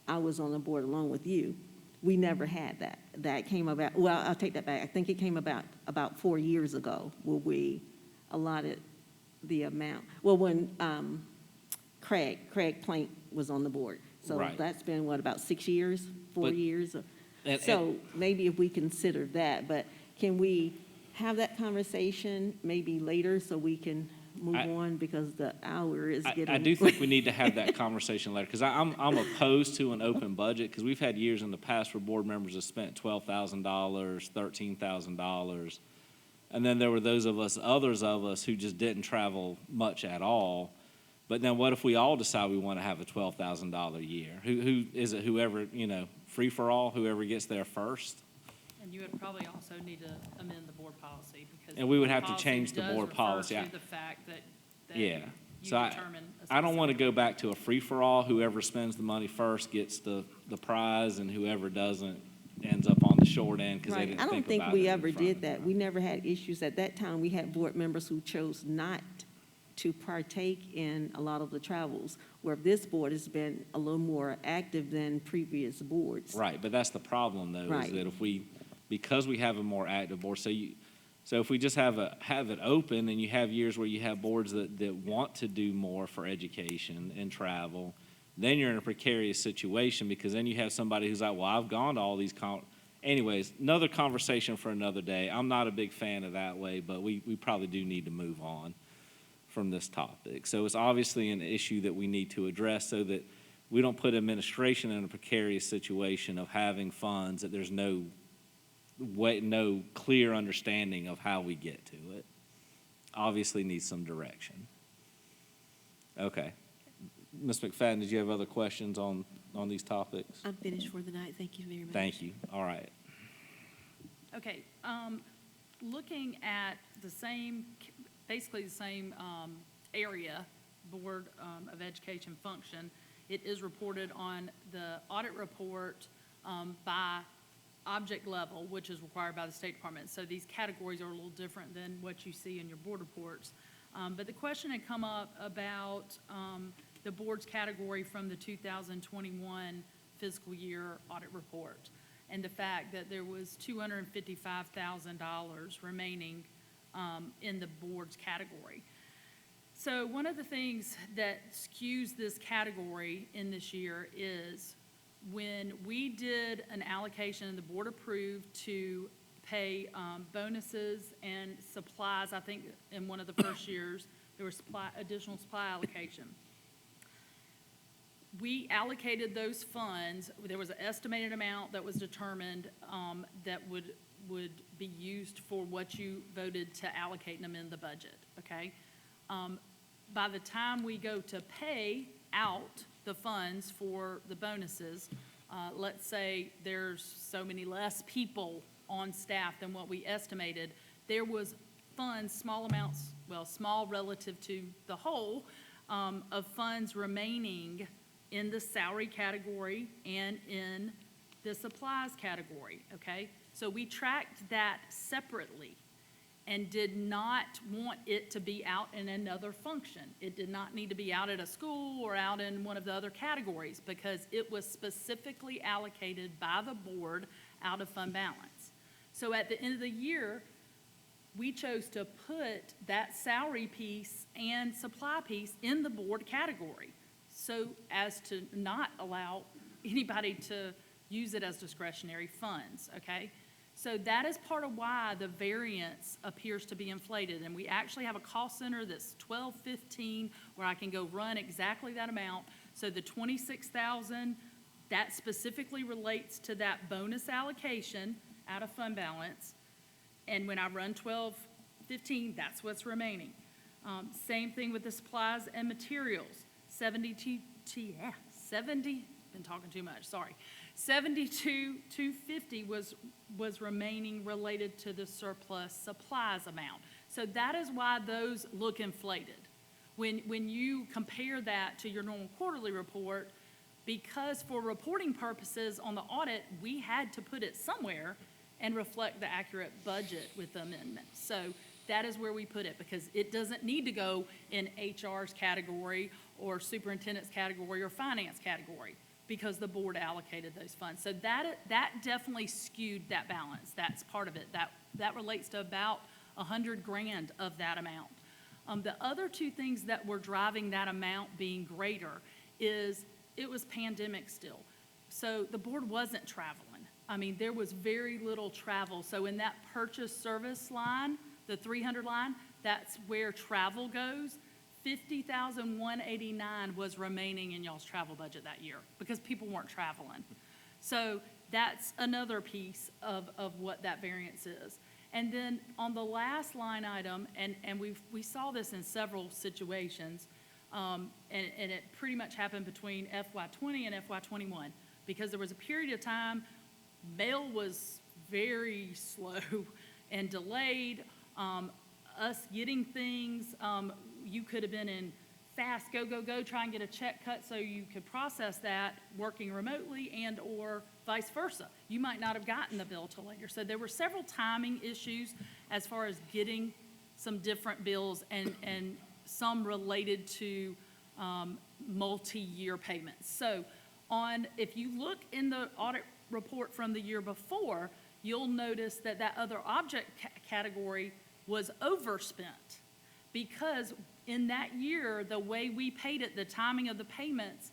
I was on the board along with you, we never had that. That came about, well, I'll take that back. I think it came about 4 years ago where we allotted the amount. Well, when Craig Plank was on the board. So Right. that's been, what, about 6 years, 4 But- years? and- So maybe if we consider that, but can we have that conversation maybe later so we can move on, because the hour is getting. I do think we need to have that conversation later, because I'm opposed to an open budget, because we've had years in the past where board members have spent $12,000, $13,000, and then there were others of us who just didn't travel much at all. But then what if we all decide we want to have a $12,000 year? Who is it? Whoever, free for all, whoever gets there first? And you would probably also need to amend the board policy because. And we would the have to policy change the does board refer policy. to the fact that Yeah. you So determine a I don't want to specific- go back to a free-for-all. Whoever spends the money first gets the prize, and whoever doesn't ends up on the short end because they Right. didn't I don't think think about we it in ever front did of that. time. We never had issues. At that time, we had board members who chose not to partake in a lot of the travels, where this board has been a little more active than previous boards. Right, but that's the problem, though, is Right. that because we have a more active board, so if we just have it open and you have years where you have boards that want to do more for education and travel, then you're in a precarious situation because then you have somebody who's like, well, I've gone to all these anyways, another conversation for another day. I'm not a big fan of that way, but we probably do need to move on from this topic. So it's obviously an issue that we need to address so that we don't put administration in a precarious situation of having funds that there's no clear understanding of how we get to it. Obviously needs some direction. Okay. Ms. McFadden, did you have other questions on these topics? I'm finished for the night. Thank you very much. Thank you. All right. Okay, looking at basically the same area, Board of Education function, it is reported on the audit report by object level, which is required by the State Department. So these categories are a little different than what you see in your board reports. But the question had come up about the board's category from the 2021 fiscal year audit report, and the fact that there was $255,000 remaining in the board's category. So one of the things that skews this category in this year is when we did an allocation and the board approved to pay bonuses and supplies, I think in one of the first years, there was additional supply allocation. We allocated those funds. There was an estimated amount that was determined that would be used for what you voted to allocate and amend the budget, okay? By the time we go to pay out the funds for the bonuses, let's say there's so many less people on staff than what we estimated, there was funds, small amounts, well, small relative to the whole, of funds remaining in the salary category and in the supplies category, okay? So we tracked that separately and did not want it to be out in another function. It did not need to be out at a school or out in one of the other categories because it was specifically allocated by the board out of fund balance. So at the end of the year, we chose to put that salary piece and supply piece in the board category so as to not allow anybody to use it as discretionary funds, okay? So that is part of why the variance appears to be inflated. And we actually have a cost center that's 1215 where I can go run exactly that amount. So the 26,000, that specifically relates to that bonus allocation out of fund balance. And when I run 1215, that's what's remaining. Same thing with the supplies and materials. 72,250 was remaining related to the surplus supplies amount. So that is why those look inflated. When you compare that to your normal quarterly report, because for reporting purposes on the audit, we had to put it somewhere and reflect the accurate budget with the amendment. So that is where we put it, because it doesn't need to go in HR's category or superintendent's category or finance category, because the board allocated those funds. So that definitely skewed that balance. That's part of it. That relates to about $100,000 of that amount. The other two things that were driving that amount being greater is it was pandemic still. So the board wasn't traveling. I mean, there was very little travel. So in that purchase service line, the 300 line, that's where travel goes. $50,189 was remaining in y'all's travel budget that year because people weren't traveling. So that's another piece of what that variance is. And then on the last line item, and we saw this in several situations, and it pretty much happened between FY20 and FY21, because there was a period of time mail was very slow and delayed. Us getting things, you could have been in fast, go, go, go, try and get a check cut so you could process that working remotely and or vice versa. You might not have gotten the bill till later. So there were several timing issues as far as getting some different bills and some related to multi-year payments. So if you look in the audit report from the year before, you'll notice that that other object category was overspent because in that year, the way we paid it, the timing of the payments,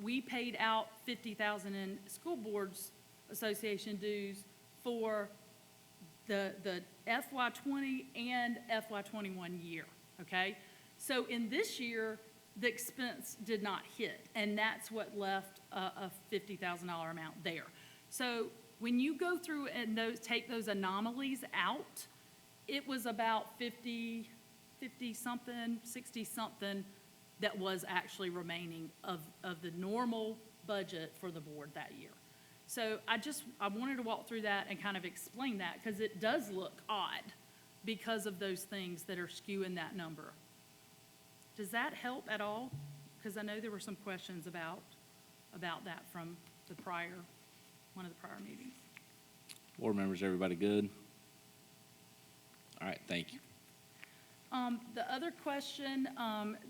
we paid out $50,000 in school boards association dues for the FY20 and FY21 year, okay? So in this year, the expense did not hit, and that's what left a $50,000 amount there. So when you go through and take those anomalies out, it was about 50-something, 60-something that was actually remaining of the normal budget for the board that year. So I wanted to walk through that and kind of explain that because it does look odd because of those things that are skewing that number. Does that help at all? Because I know there were some questions about that from one of the prior meetings. Board members, everybody good? All right, thank you. The other question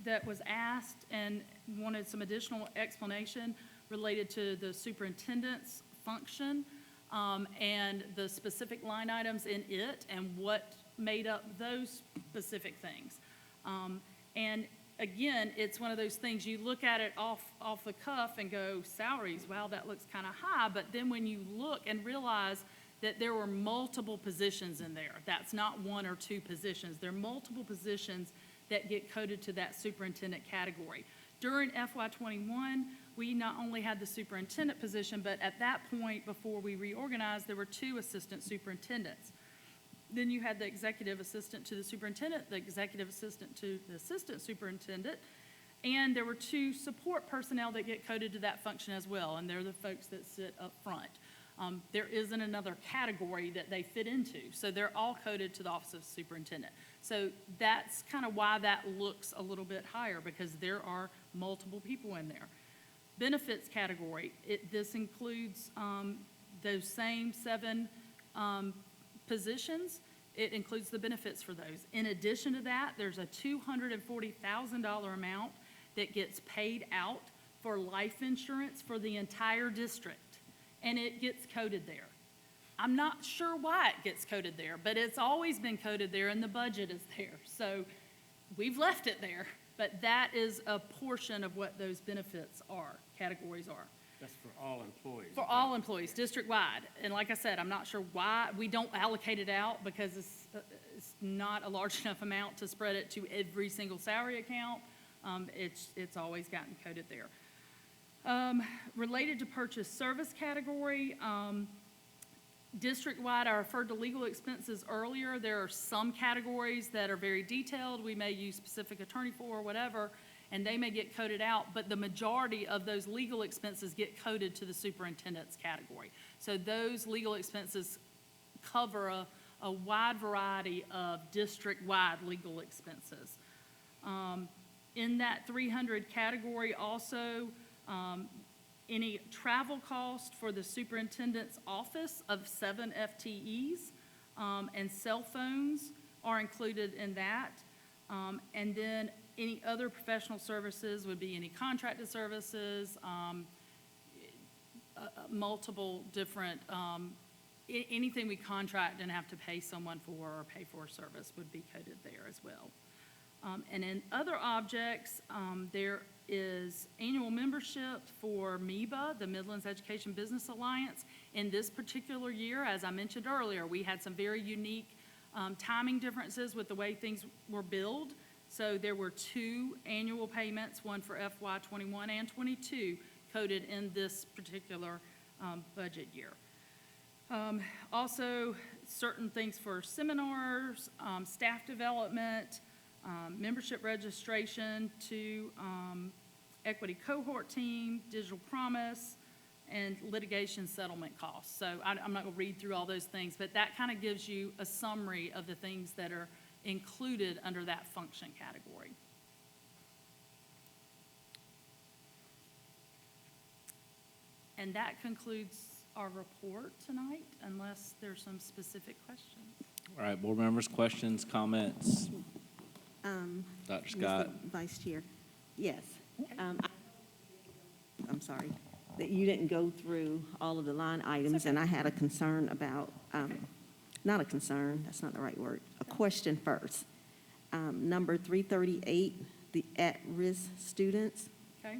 that was asked and wanted some additional explanation related to the superintendent's function and the specific line items in it and what made up those specific things. And again, it's one of those things you look at it off the cuff and go, salaries, wow, that looks kind of high. But then when you look and realize that there were multiple positions in there. That's not one or two positions. There are multiple positions that get coded to that superintendent category. During FY21, we not only had the superintendent position, but at that point, before we reorganized, there were 2 assistant superintendents. Then you had the executive assistant to the superintendent, the executive assistant to the assistant superintendent, and there were 2 support personnel that get coded to that function as well, and they're the folks that sit up front. There isn't another category that they fit into. So they're all coded to the Office of Superintendent. So that's kind of why that looks a little bit higher because there are multiple people in there. Benefits category, this includes those same 7 positions. It includes the benefits for those. In addition to that, there's a $240,000 amount that gets paid out for life insurance for the entire district. And it gets coded there. I'm not sure why it gets coded there, but it's always been coded there and the budget is there. So we've left it there, but that is a portion of what those benefits categories are. That's for all employees. For all employees, district-wide. And like I said, I'm not sure why we don't allocate it out because it's not a large enough amount to spread it to every single salary account. It's always gotten coded there. Related to purchase service category, district-wide, I referred to legal expenses earlier. There are some categories that are very detailed. We may use specific attorney for or whatever, and they may get coded out, but the majority of those legal expenses get coded to the superintendent's category. So those legal expenses cover a wide variety of district-wide legal expenses. In that 300 category also, any travel cost for the superintendent's office of 7 FTEs and cell phones are included in that. And then any other professional services would be any contracted services, multiple different, anything we contract and have to pay someone for or pay for a service would be coded there as well. And in other objects, there is annual membership for MEBA, the Midlands Education Business Alliance. In this particular year, as I mentioned earlier, we had some very unique timing differences with the way things were billed. So there were 2 annual payments, one for FY21 and 22, coded in this particular budget year. Also, certain things for seminars, staff development, membership registration to equity cohort team, digital promise, and litigation settlement costs. So I'm not going to read through all those things, but that kind of gives you a summary of the things that are included under that function category. And that concludes our report tonight, unless there's some specific questions. All right, board members, questions, comments? Dr. Scott? Mr. Vice Chair, yes. I'm sorry, that you didn't go through all of the line items, and I had a concern about, not a concern, that's not the right word, a question first. Number 338, the at-risk students. Okay?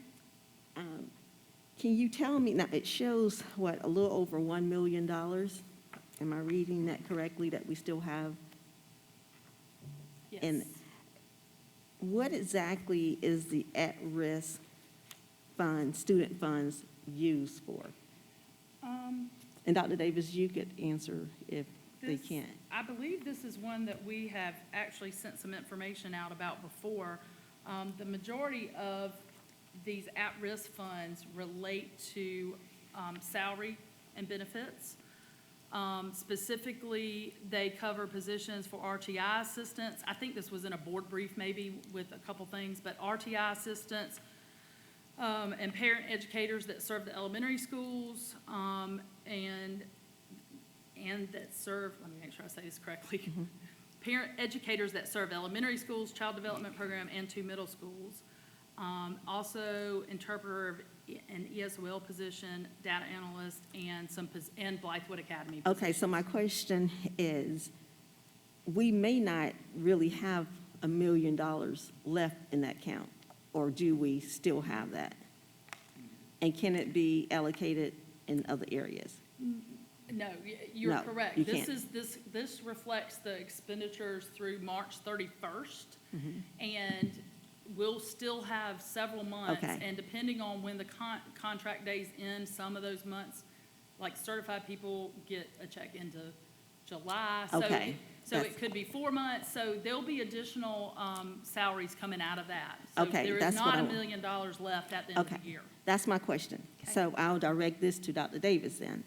Can you tell me, now it shows, what, a little over $1 million? Am I reading that correctly, that we still have? Yes. And what exactly is the at-risk fund, student funds used for? And Dr. Davis, you could answer if they This- can't. I believe this is one that we have actually sent some information out about before. The majority of these at-risk funds relate to salary and benefits. Specifically, they cover positions for RTI assistants. I think this was in a board brief maybe with a couple things, but RTI assistants and parent educators that serve the elementary schools and that serve, let me make sure I say this correctly, parent educators that serve elementary schools, child development program, and 2 middle schools. Also interpreter of an ESOL position, data analyst, and Blythewood Academy position. Okay, so my question is, we may not really have $1 million left in that count, or do we still have that? And can it be allocated in other areas? No, you're No, correct. you This can't. is, this reflects the expenditures through March 31st. And we'll still have several months. Okay. And depending on when the contract days end, some of those months, like certified people get a check into July. Okay. So That's- it could be 4 months. So there'll be additional salaries coming out of that. So Okay, there is that's what not I $1 want. million left at the end of Okay, the year. that's my question. Okay. So I'll direct this to Dr. Davis then.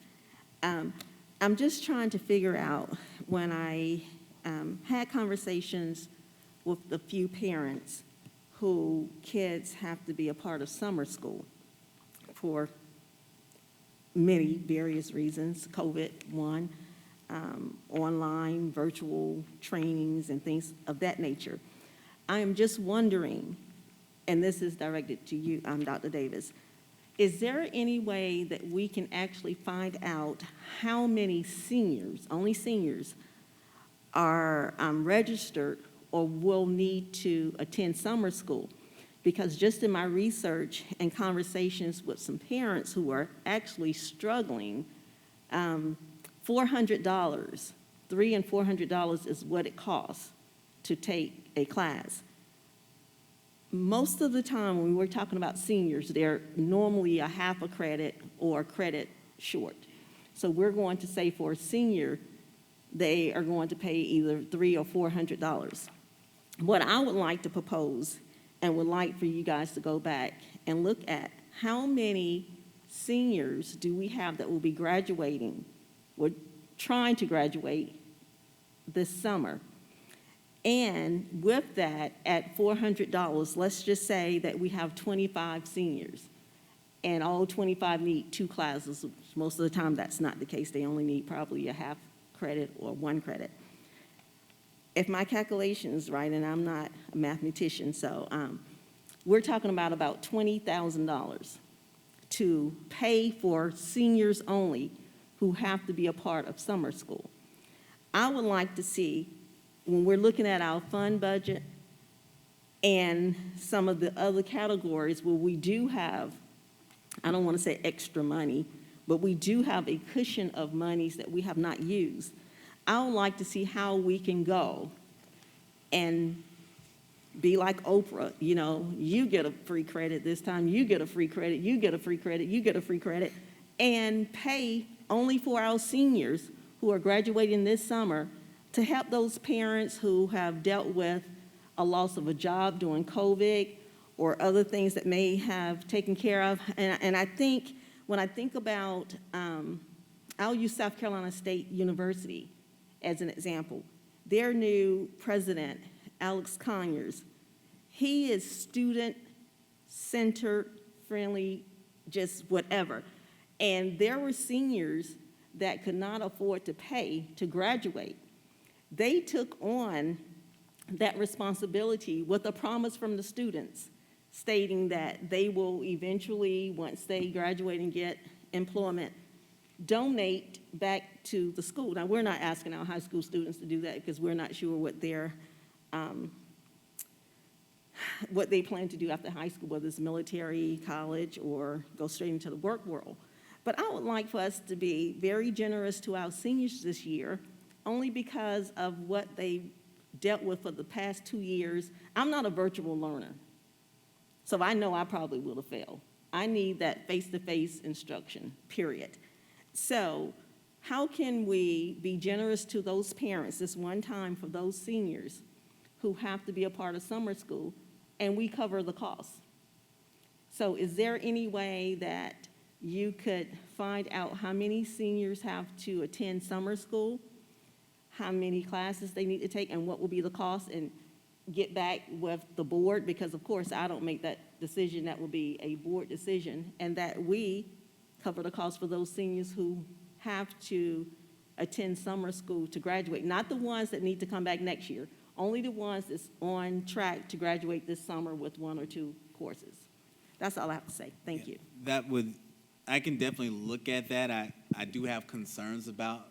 I'm just trying to figure out, when I had conversations with a few parents who kids have to be a part of summer school for many various reasons, COVID, one, online, virtual trainings and things of that nature. I am just wondering, and this is directed to you, Dr. Davis, is there any way that we can actually find out how many seniors, only seniors, are registered or will need to attend summer school? Because just in my research and conversations with some parents who are actually struggling, $400, $300 and $400 is what it costs to take a class. Most of the time, when we're talking about seniors, they're normally a half a credit or a credit short. So we're going to say for a senior, they are going to pay either $300 or $400. What I would like to propose, and would like for you guys to go back and look at, how many seniors do we have that will be graduating, or trying to graduate this summer? And with that, at $400, let's just say that we have 25 seniors, and all 25 need 2 classes. Most of the time, that's not the case. They only need probably a half credit or 1 credit. If my calculation is right, and I'm not a mathematician, so we're talking about $20,000 to pay for seniors only who have to be a part of summer school. I would like to see, when we're looking at our fund budget and some of the other categories where we do have, I don't want to say extra money, but we do have a cushion of monies that we have not used. I would like to see how we can go and be like Oprah, you know, you get a free credit this time, you get a free credit, you get a free credit, you get a free credit, and pay only for our seniors who are graduating this summer, to help those parents who have dealt with a loss of a job during COVID or other things that may have taken care of. And I think when I think about, I'll use South Carolina State University as an example. Their new president, Alex Conyers, he is student-centered, friendly, just whatever. And there were seniors that could not afford to pay to graduate. They took on that responsibility with a promise from the students stating that they will eventually, once they graduate and get employment, donate back to the school. Now, we're not asking our high school students to do that because we're not sure what they plan to do after high school, whether it's military, college, or go straight into the work world. But I would like for us to be very generous to our seniors this year, only because of what they dealt with for the past 2 years. I'm not a virtual learner, so I know I probably will have failed. I need that face-to-face instruction, period. So how can we be generous to those parents this one time for those seniors who have to be a part of summer school, and we cover the cost? So is there any way that you could find out how many seniors have to attend summer school, how many classes they need to take, and what will be the cost, and get back with the board? Because of course I don't make that decision, that will be a board decision, and that we cover the cost for those seniors who have to attend summer school to graduate, not the ones that need to come back next year, only the ones that's on track to graduate this summer with 1 or 2 courses. That's all I have to say. Thank you. I can definitely look at that. I do have concerns about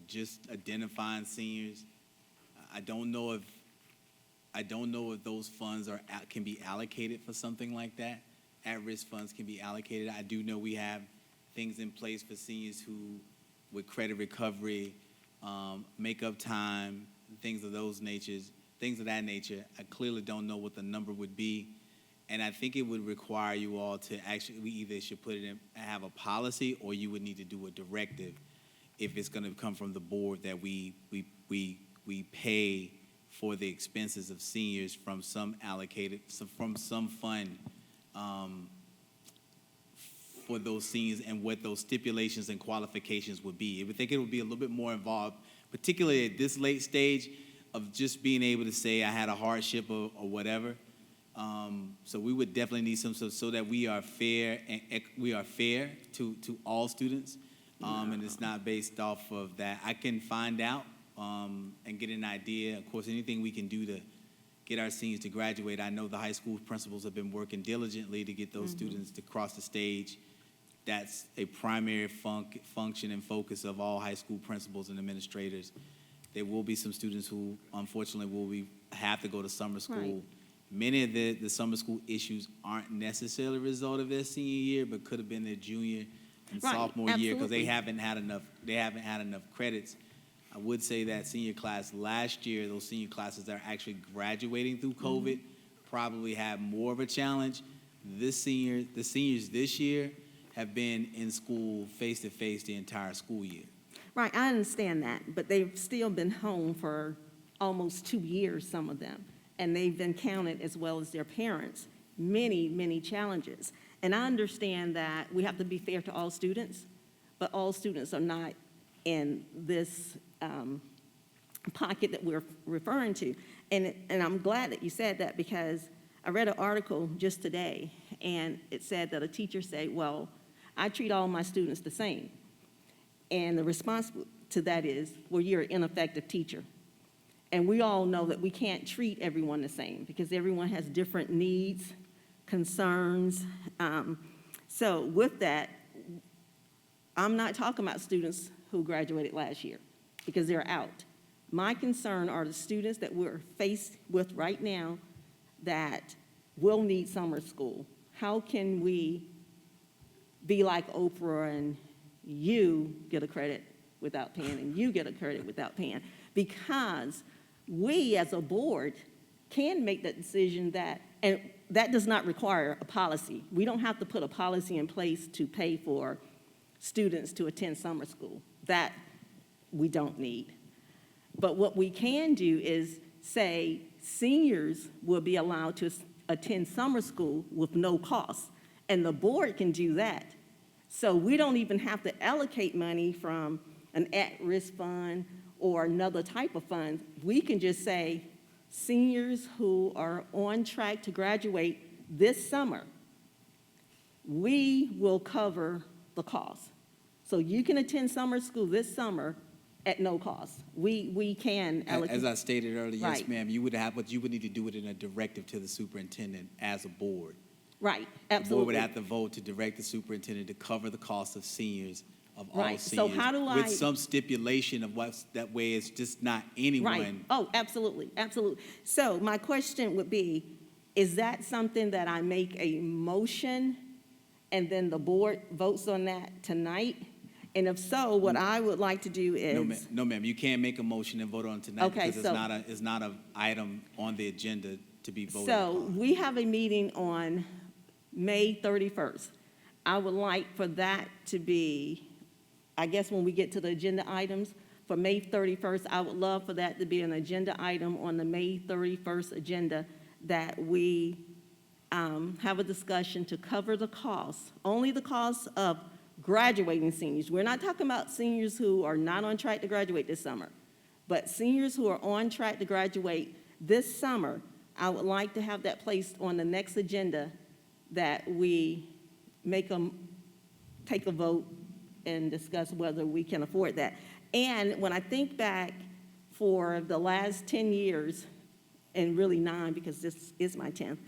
just identifying seniors. I don't know if those funds can be allocated for something like that. At-risk funds can be allocated. I do know we have things in place for seniors who, with credit recovery, make-up time, things of that nature. I clearly don't know what the number would be. And I think it would require you all to actually, we either should put it in, have a policy, or you would need to do a directive if it's going to come from the board that we pay for the expenses of seniors from some fund for those seniors, and what those stipulations and qualifications would be. I would think it would be a little bit more involved, particularly at this late stage of just being able to say I had a hardship or whatever. So we would definitely need some, so that we are fair to all students, and it's not based off of that. I can find out and get an idea. Of course, anything we can do to get our seniors to graduate. I know the high school principals have been working diligently to get those students to cross the stage. That's a primary function and focus of all high school principals and administrators. There will be some students who, unfortunately, have to go to summer school. Right. Many of the summer school issues aren't necessarily a result of their senior year, but could have been their junior and Right, sophomore year, because they absolutely. haven't had enough credits. I would say that senior class last year, those senior classes that are actually graduating through COVID, probably had more of a challenge. The seniors this year have been in school face-to-face the entire school year. Right, I understand that, but they've still been home for almost 2 years, some of them, and they've encountered, as well as their parents, many, many challenges. And I understand that we have to be fair to all students, but all students are not in this pocket that we're referring to. And I'm glad that you said that, because I read an article just today, and it said that a teacher said, well, I treat all my students the same. And the response to that is, well, you're an ineffective teacher. And we all know that we can't treat everyone the same, because everyone has different needs, concerns. So with that, I'm not talking about students who graduated last year, because they're out. My concern are the students that we're faced with right now that will need summer school. How can we be like Oprah and you get a credit without paying and you get a credit without paying? Because we as a board can make that decision, and that does not require a policy. We don't have to put a policy in place to pay for students to attend summer school. That we don't need. But what we can do is say seniors will be allowed to attend summer school with no cost, and the board can do that. So we don't even have to allocate money from an at-risk fund or another type of fund. We can just say, seniors who are on track to graduate this summer, we will cover the cost. So you can attend summer school this summer at no cost. We can allocate. As I stated earlier, yes, Right. ma'am, you would have, but you would need to do it in a directive to the superintendent as a board. Right, The board absolutely. would have to vote to direct the superintendent to cover the cost of seniors, of all Right. So seniors. how do I- With some stipulation of what's, that way it's just not Right. anyone. Oh, absolutely, absolutely. So my question would be, is that something that I make a motion and then the board votes on that tonight? And if so, what I would like to do is. No, ma'am, you can't make a motion and vote on it tonight Okay, because it's not an item on the agenda to be voted So upon. we have a meeting on May 31st. I would like for that to be, I guess when we get to the agenda items, for May 31st, I would love for that to be an agenda item on the May 31st agenda, that we have a discussion to cover the costs, only the costs of graduating seniors. We're not talking about seniors who are not on track to graduate this summer, but seniors who are on track to graduate this summer. I would like to have that placed on the next agenda, that we take a vote and discuss whether we can afford that. And when I think back for the last 10 years, and really 9 because this is my 10th,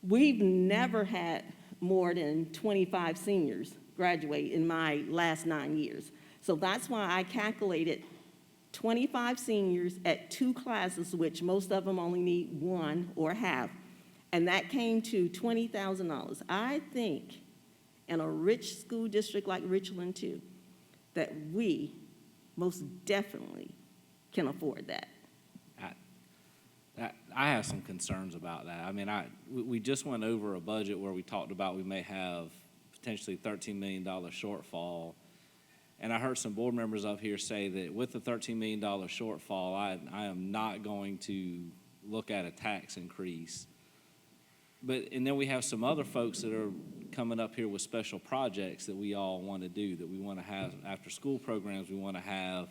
we've never had more than 25 seniors graduate in my last 9 years. So that's why I calculated 25 seniors at 2 classes, which most of them only need 1 or half. And that came to $20,000. I think in a rich school district like Richland too, that we most definitely can afford that. I have some concerns about that. I mean, we just went over a budget where we talked about we may have potentially $13 million shortfall. And I heard some board members up here say that with the $13 million shortfall, I am not going to look at a tax increase. And then we have some other folks that are coming up here with special projects that we all want to do, that we want to have after-school programs, we want to have,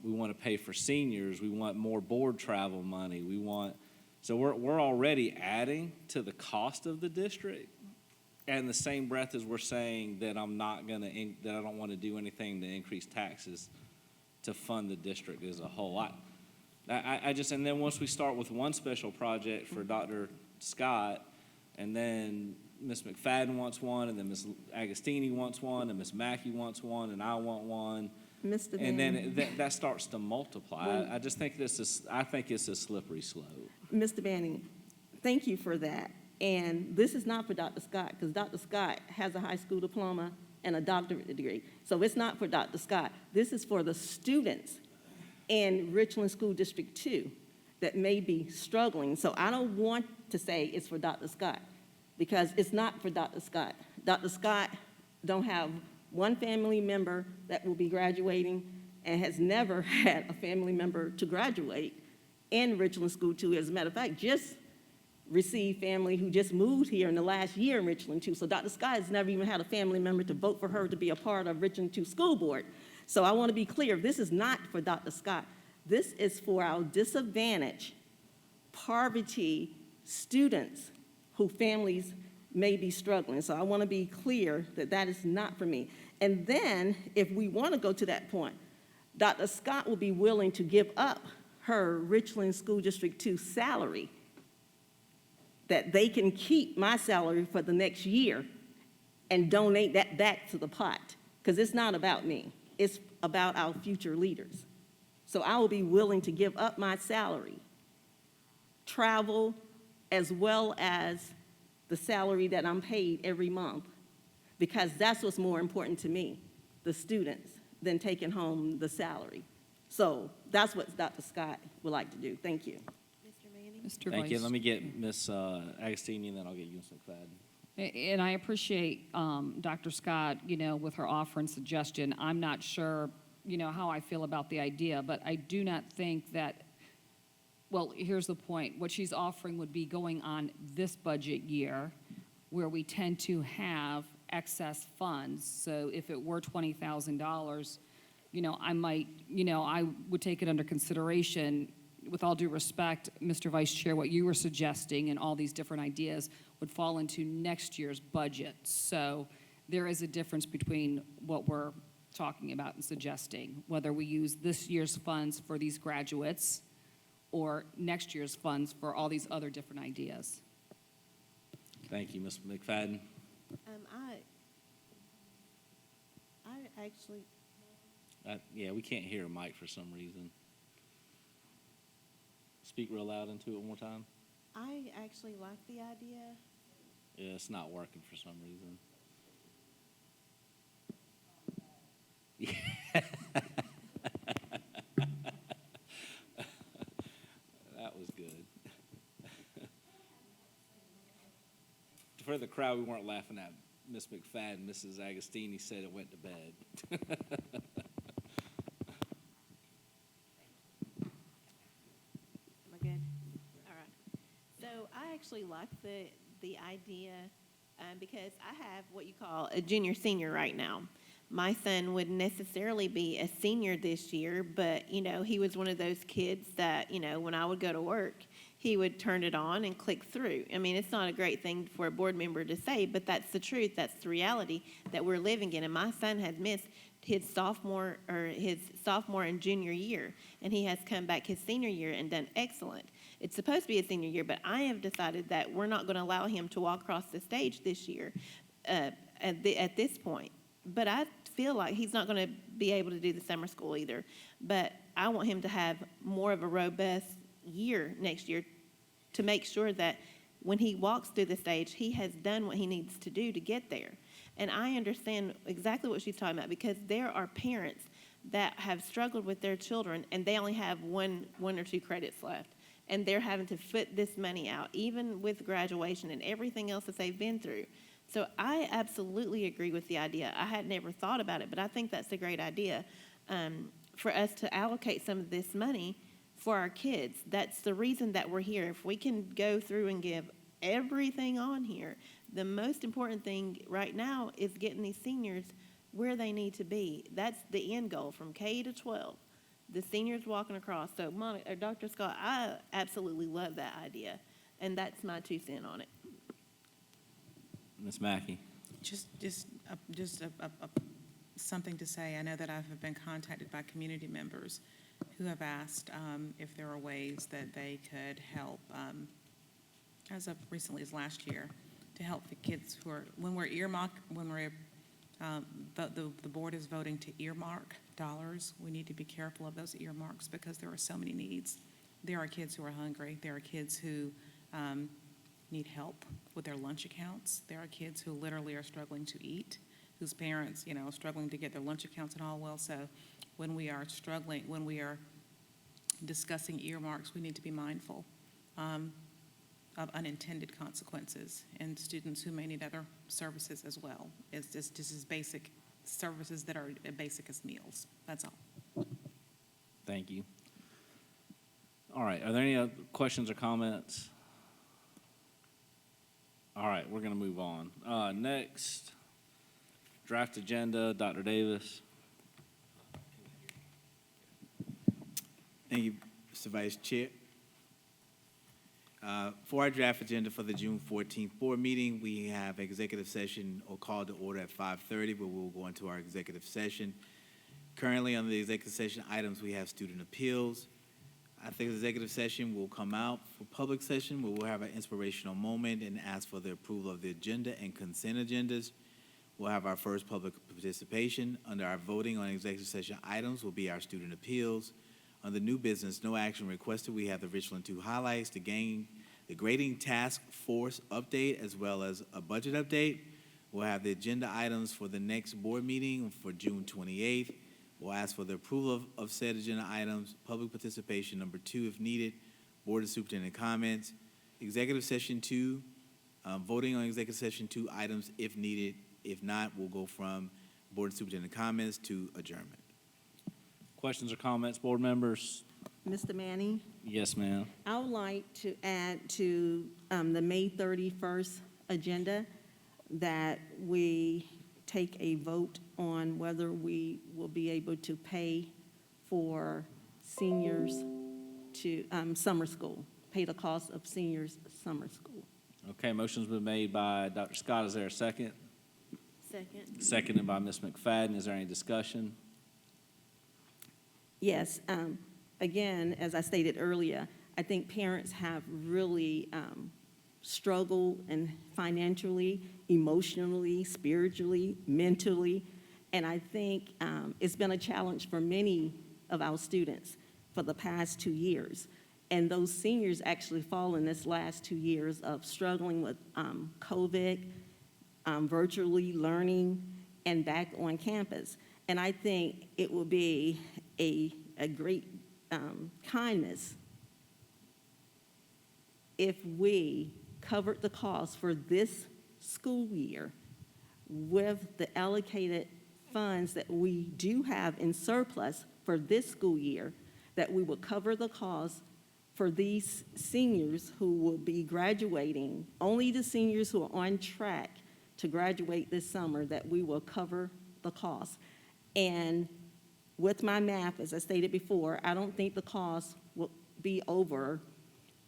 we want to pay for seniors, we want more board travel money, so we're already adding to the cost of the district. And in the same breath as we're saying that that I don't want to do anything to increase taxes to fund the district as a whole. And then once we start with one special project for Dr. Scott, and then Ms. McFadden wants one, and then Ms. Agostini wants one, and Ms. Mackey wants one, and I want one. Mr. And Bannon. then that starts to multiply. I just think I think it's a slippery slope. Mr. Banning, thank you for that. And this is not for Dr. Scott, because Dr. Scott has a high school diploma and a doctorate degree. So it's not for Dr. Scott. This is for the students in Richland School District 2 that may be struggling. So I don't want to say it's for Dr. Scott, because it's not for Dr. Scott. Dr. Scott don't have one family member that will be graduating and has never had a family member to graduate in Richland School 2. As a matter of fact, just received family who just moved here in the last year in Richland 2. So Dr. Scott has never even had a family member to vote for her to be a part of Richland 2 School Board. So I want to be clear, this is not for Dr. Scott. This is for our disadvantaged, poverty students who families may be struggling. So I want to be clear that that is not for me. And then, if we want to go to that point, Dr. Scott will be willing to give up her Richland School District 2 salary, that they can keep my salary for the next year and donate that back to the pot, because it's not about me. It's about our future leaders. So I will be willing to give up my salary, travel, as well as the salary that I'm paid every month, because that's what's more important to me, the students, than taking home the salary. So that's what Dr. Scott would like to do. Thank you. Mr. Manning? Mr. Thank you. Vice- Let me get Ms. Agostini, and then I'll get you Ms. McFadden. And I appreciate Dr. Scott, with her offer and suggestion. I'm not sure, how I feel about the idea, but I do not think that, well, here's the point. What she's offering would be going on this budget year, where we tend to have excess funds. So if it were $20,000, I would take it under consideration. With all due respect, Mr. Vice Chair, what you were suggesting and all these different ideas would fall into next year's budget. So there is a difference between what we're talking about and suggesting, whether we use this year's funds for these graduates or next year's funds for all these other different ideas. Thank you, Ms. McFadden. I actually, Yeah, we can't hear a mic for some reason. Speak real loud into it one more time. I actually like the idea. Yeah, it's not working for some reason. Yeah. That was good. For the crowd, we weren't laughing at Miss McFadden. Mrs. Agostini said it went to bed. Am I good? All right. So I actually like the idea because I have what you call a junior senior right now. My son wouldn't necessarily be a senior this year, but, he was one of those kids that, when I would go to work, he would turn it on and click through. I mean, it's not a great thing for a board member to say, but that's the truth. That's the reality that we're living in. And my son has missed his sophomore and junior year, and he has come back his senior year and done excellent. It's supposed to be a senior year, but I have decided that we're not going to allow him to walk across the stage this year at this point. But I feel like he's not going to be able to do the summer school either. But I want him to have more of a robust year next year to make sure that when he walks through the stage, he has done what he needs to do to get there. And I understand exactly what she's talking about because there are parents that have struggled with their children and they only have one or two credits left. And they're having to foot this money out, even with graduation and everything else that they've been through. So I absolutely agree with the idea. I had never thought about it, but I think that's a great idea for us to allocate some of this money for our kids. That's the reason that we're here. If we can go through and give everything on here, the most important thing right now is getting these seniors where they need to be. That's the end goal from K to 12. The seniors walking across. So, Dr. Scott, I absolutely love that idea, and that's my 2 cents on it. Ms. Mackey. Just something to say. I know that I've been contacted by community members who have asked if there are ways that they could help, as of recently as last year, to help the kids who are, the board is voting to earmark dollars. We need to be careful of those earmarks because there are so many needs. There are kids who are hungry. There are kids who need help with their lunch accounts. There are kids who literally are struggling to eat, whose parents, are struggling to get their lunch accounts and all well. So when we are discussing earmarks, we need to be mindful of unintended consequences and students who may need other services as well. It's just as basic services that are basic as meals. That's all. Thank you. All right, are there any other questions or comments? All right, we're going to move on. Next, draft agenda, Dr. Davis. Thank you, Mr. Vice Chair. For our draft agenda for the June 14th board meeting, we have executive session or call to order at 5:30, where we'll go into our executive session. Currently, on the executive session items, we have student appeals. I think the executive session will come out for public session, where we'll have an inspirational moment and ask for the approval of the agenda and consent agendas. We'll have our first public participation. Under our voting on executive session items will be our student appeals. Under new business, no action requested, we have the Richland 2 highlights, the grading task force update, as well as a budget update. We'll have the agenda items for the next board meeting for June 28th. We'll ask for the approval of said agenda items, public participation number 2 if needed, board of superintendent comments, executive session 2, voting on executive session 2 items if needed. If not, we'll go from board of superintendent comments to adjournment. Questions or comments, board members? Mr. Manning, Yes, ma'am. I would like to add to the May 31st agenda, that we take a vote on whether we will be able to pay for seniors to summer school, pay the cost of seniors' summer school. Okay, motion's been made by Dr. Scott. Is there a second? Second. Seconded by Ms. McFadden. Is there any discussion? Yes, again, as I stated earlier, I think parents have really struggled and financially, emotionally, spiritually, mentally, and I think it's been a challenge for many of our students for the past 2 years. And those seniors actually fall in this last 2 years of struggling with COVID, virtually learning, and back on campus. And I think it will be a great kindness if we covered the cost for this school year with the allocated funds that we do have in surplus for this school year, that we would cover the cost for these seniors who will be graduating, only the seniors who are on track to graduate this summer, that we will cover the cost. And with my math, as I stated before, I don't think the cost will be over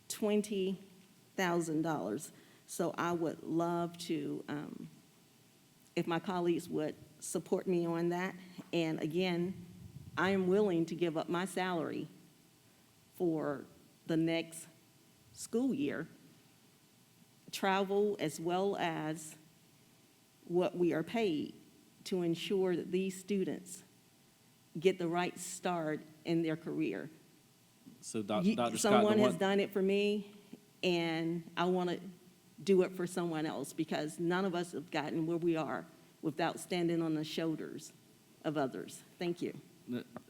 $20,000. So I would love to, if my colleagues would support me on that. And again, I am willing to give up my salary for the next school year, travel as well as what we are paid, to ensure that these students get the right start in their career. So, Dr. Scott, Someone has done it for me, and I want to do it for someone else, because none of us have gotten where we are without standing on the shoulders of others. Thank you.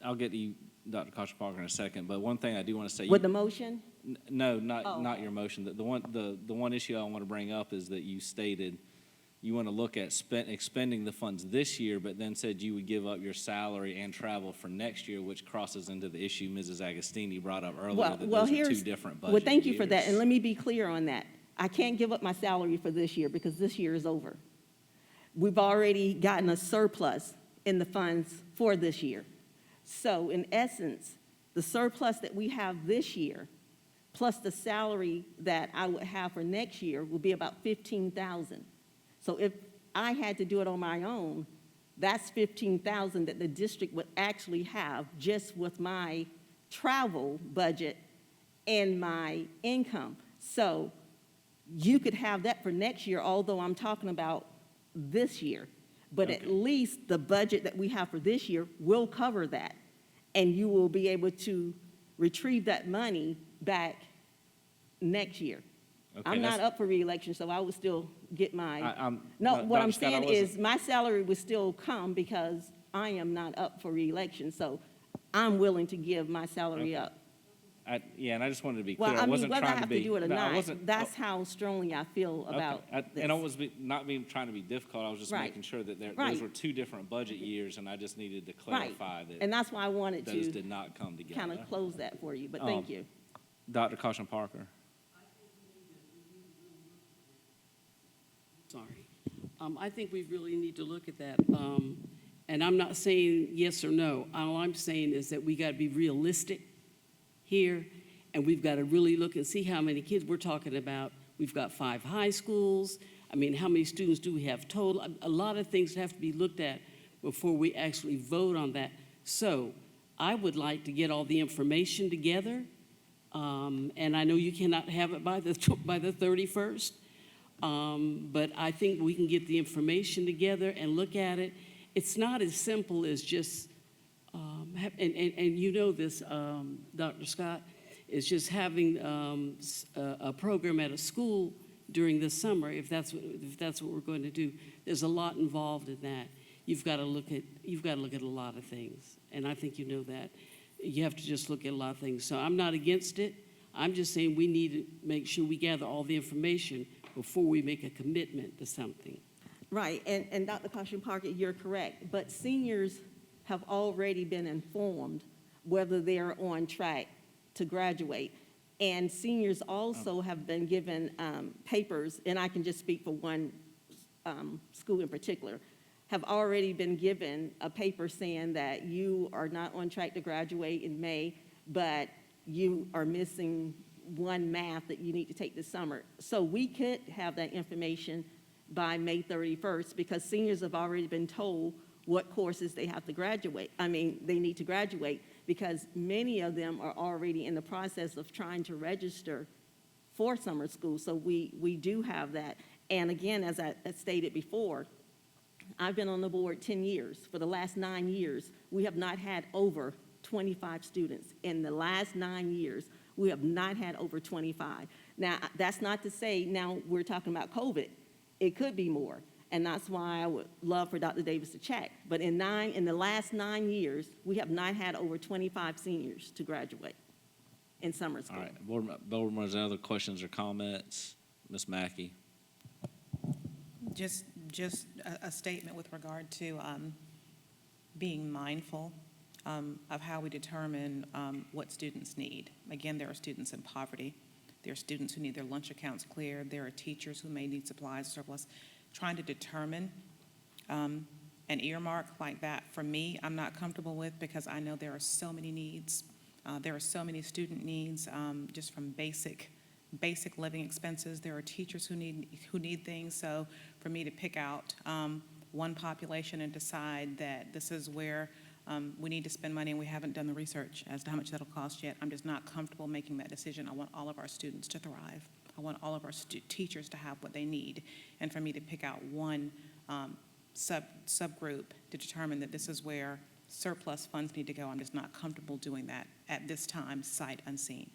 I'll get to you, Dr. Kosh-Parker, in a second, but one thing I do want to say. With the motion? No, not Oh. not your motion. The one issue I want to bring up is that you stated you want to look at expending the funds this year, but then said you would give up your salary and travel for next year, which crosses into the issue Mrs. Agostini brought up earlier, that those are two different budget Well, thank you for that, years. and let me be clear on that. I can't give up my salary for this year because this year is over. We've already gotten a surplus in the funds for this year. So in essence, the surplus that we have this year, plus the salary that I would have for next year, will be about $15,000. So if I had to do it on my own, that's $15,000 that the district would actually have just with my travel budget and my income. So you could have that for next year, although I'm talking about this year. But at least the budget that we have for this year will cover that. And you will be able to retrieve that money back next year. Okay, I'm not that's- up for reelection, so I would still get my, I'm- no, no, what I'm Dr. Scott, I saying wasn't- is my salary would still come because I am not up for reelection. So I'm willing to give my salary up. Yeah, and I just wanted to be clear. Well, I I mean, wasn't whether I trying to have be. to do it or no, I not, wasn't- that's how strongly I feel okay. about this. And I was not being trying to be difficult. I was just Right. making sure that those Right. were two different budget years, and I just needed to Right. clarify that And that's why I wanted those to did not come together. kind of close that for you, but thank you. Dr. Caution-Parker. Sorry. I think we really need to look at that. And I'm not saying yes or no. All I'm saying is that we got to be realistic here, and we've got to really look and see how many kids we're talking about. We've got 5 high schools. I mean, how many students do we have total? A lot of things have to be looked at before we actually vote on that. So I would like to get all the information together, and I know you cannot have it by the 31st. But I think we can get the information together and look at it. It's not as simple as just, and you know this, Dr. Scott, it's just having a program at a school during the summer, if that's what we're going to do. There's a lot involved in that. You've got to look at a lot of things, and I think you know that. You have to just look at a lot of things. So I'm not against it. I'm just saying we need to make sure we gather all the information before we make a commitment to something. Right, and Dr. Caution-Parker, you're correct, but seniors have already been informed whether they're on track to graduate. And seniors also have been given papers, and I can just speak for one school in particular, have already been given a paper saying that you are not on track to graduate in May, but you are missing one math that you need to take this summer. So we could have that information by May 31st because seniors have already been told what courses they have to graduate. They need to graduate because many of them are already in the process of trying to register for summer school. So we do have that. And again, as I stated before, I've been on the board 10 years. For the last 9 years, we have not had over 25 students. In the last 9 years, we have not had over 25. Now, that's not to say now we're talking about COVID. It could be more. And that's why I would love for Dr. Davis to check. But in the last 9 years, we have not had over 25 seniors to graduate in summer school. All right, board members, other questions or comments? Ms. Mackey? Just a statement with regard to being mindful of how we determine what students need. Again, there are students in poverty. There are students who need their lunch accounts cleared. There are teachers who may need supplies surplus. Trying to determine an earmark like that, for me, I'm not comfortable with because I know there are so many needs. There are so many student needs just from basic living expenses. There are teachers who need things. So for me to pick out one population and decide that this is where we need to spend money and we haven't done the research as to how much that'll cost yet, I'm just not comfortable making that decision. I want all of our students to thrive. I want all of our teachers to have what they need. And for me to pick out one subgroup to determine that this is where surplus funds need to go, I'm just not comfortable doing that at this time, sight unseen.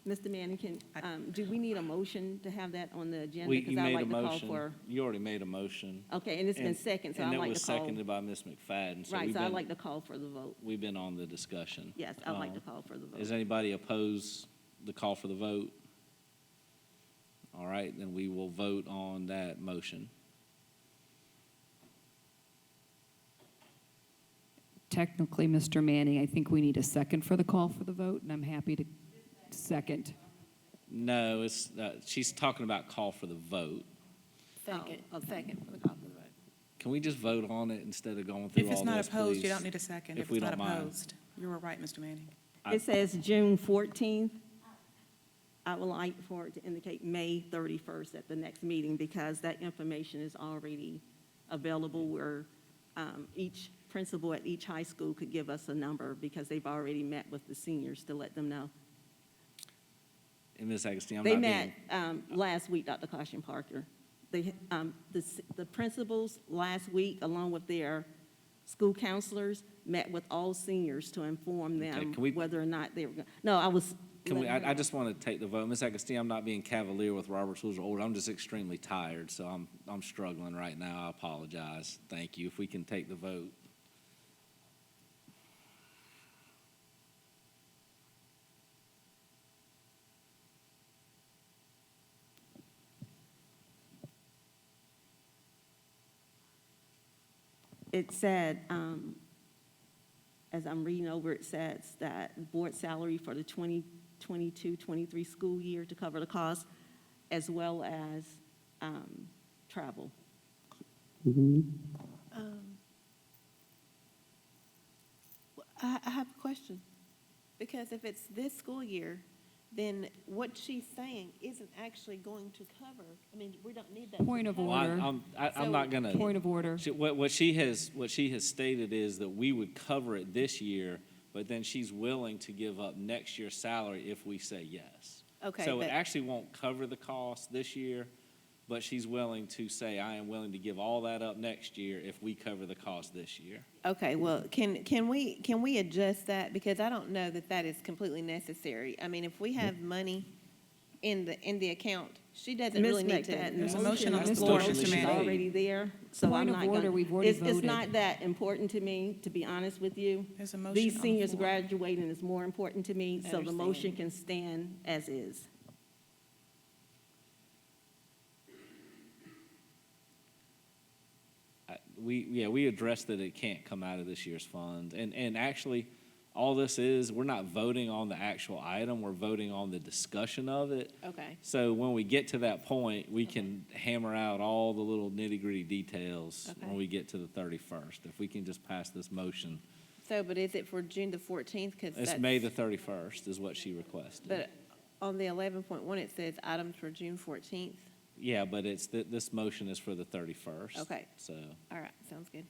Mr. Manning, do we need a motion to have that on the agenda? You Because I'd made a like to call motion. for. You already made a motion. Okay, and it's been seconded, so I'd And like it was to call. seconded by Ms. McFadden. So Right, so I'd like to call for the vote. we've been on the discussion. Yes, I'd like to call for the vote. Does anybody oppose the call for the vote? All right, then we will vote on that motion. Technically, Mr. Manning, I think we need a second for the call for the vote, and I'm happy to second. No, she's talking about call for the vote. Second. Second for the call for the vote. Can we just vote on it instead of going through If all it's not this, opposed, you please? don't need a second. If If we it's not don't mind. opposed. You were right, Mr. Manning. It says June 14th. I would like for it to indicate May 31st at the next meeting because that information is already available where each principal at each high school could give us a number because they've already met with the seniors to let them know. And Ms. Agostino, They met last week, Dr. Caution Parker. The principals last week, along with their school counselors, met with all seniors to inform them can we- whether or not they were going. No, I was. I just want to take the vote. Ms. Agostino, I'm not being cavalier with Robert's Rules of Order. I'm just extremely tired, so I'm struggling right now. I apologize. Thank you. If we can take the vote. It said, as I'm reading over, it says that board salary for the 2022-23 school year to cover the cost, as well as travel. I have a question. Because if it's this school year, then what she's saying isn't actually going to cover. I mean, we don't need that. Point of Well, order. I'm not going to. Point of order. What she has stated is that we would cover it this year, but then she's willing to give up next year's salary if we say yes. Okay, So it but- actually won't cover the cost this year, but she's willing to say, I am willing to give all that up next year if we cover the cost this year. Okay, well, can we adjust that? Because I don't know that that is completely necessary. I mean, if we have money in the account, she doesn't really need to. There's a motion on the Mr. floor, Motion Mr. is Manning. already there, so I'm Point not of order, gonna. we've already It's voted. not that important to me, to be honest with you. There's a motion These on the seniors floor. graduating is more important to me, so the Understand. motion can stand as is. We addressed that it can't come out of this year's fund. And actually, all this is, we're not voting on the actual item, we're voting on the discussion of it. Okay. So when we get to that point, we can hammer out all the little nitty-gritty details Okay. when we get to the 31st. If we can just pass this motion. So, but is it for June the 14th? It's May the 31st is what she requested. But on the 11.1, it says items for June 14th. Yeah, but it's, this motion is for the 31st. Okay. So, All right, sounds good.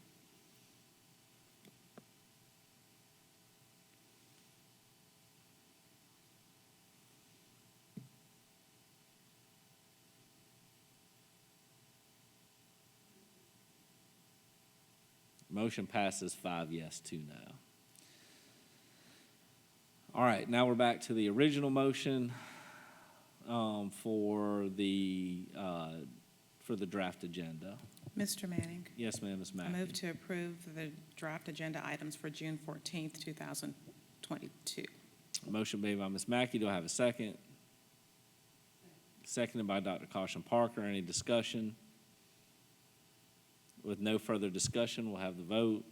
motion passes 5 yes, 2 no. All right, now we're back to the original motion for the draft agenda. Mr. Manning, Yes, ma'am, Ms. I Mackey. move to approve the draft agenda items for June 14th, 2022. Motion made by Ms. Mackey. Do I have a second? Seconded by Dr. Caution Parker. Any discussion? With no further discussion, we'll have the vote.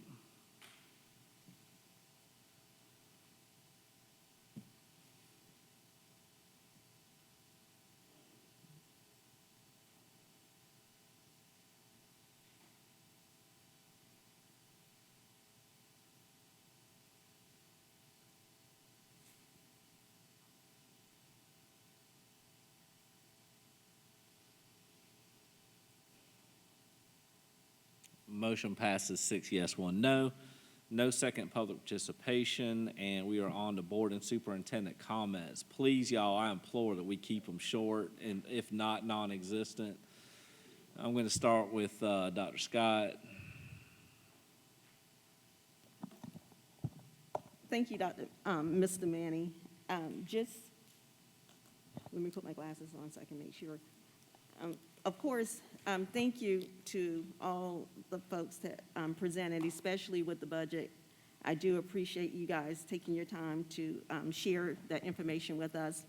Motion passes 6 yes, 1 no. No second public participation, and we are on to board and superintendent comments. Please, y'all, I implore that we keep them short and if not non-existent. I'm going to start with Dr. Scott. Thank you, Mr. Manning. Just, let me put my glasses on so I can make sure. Of course, thank you to all the folks that presented, especially with the budget. I do appreciate you guys taking your time to share that information with us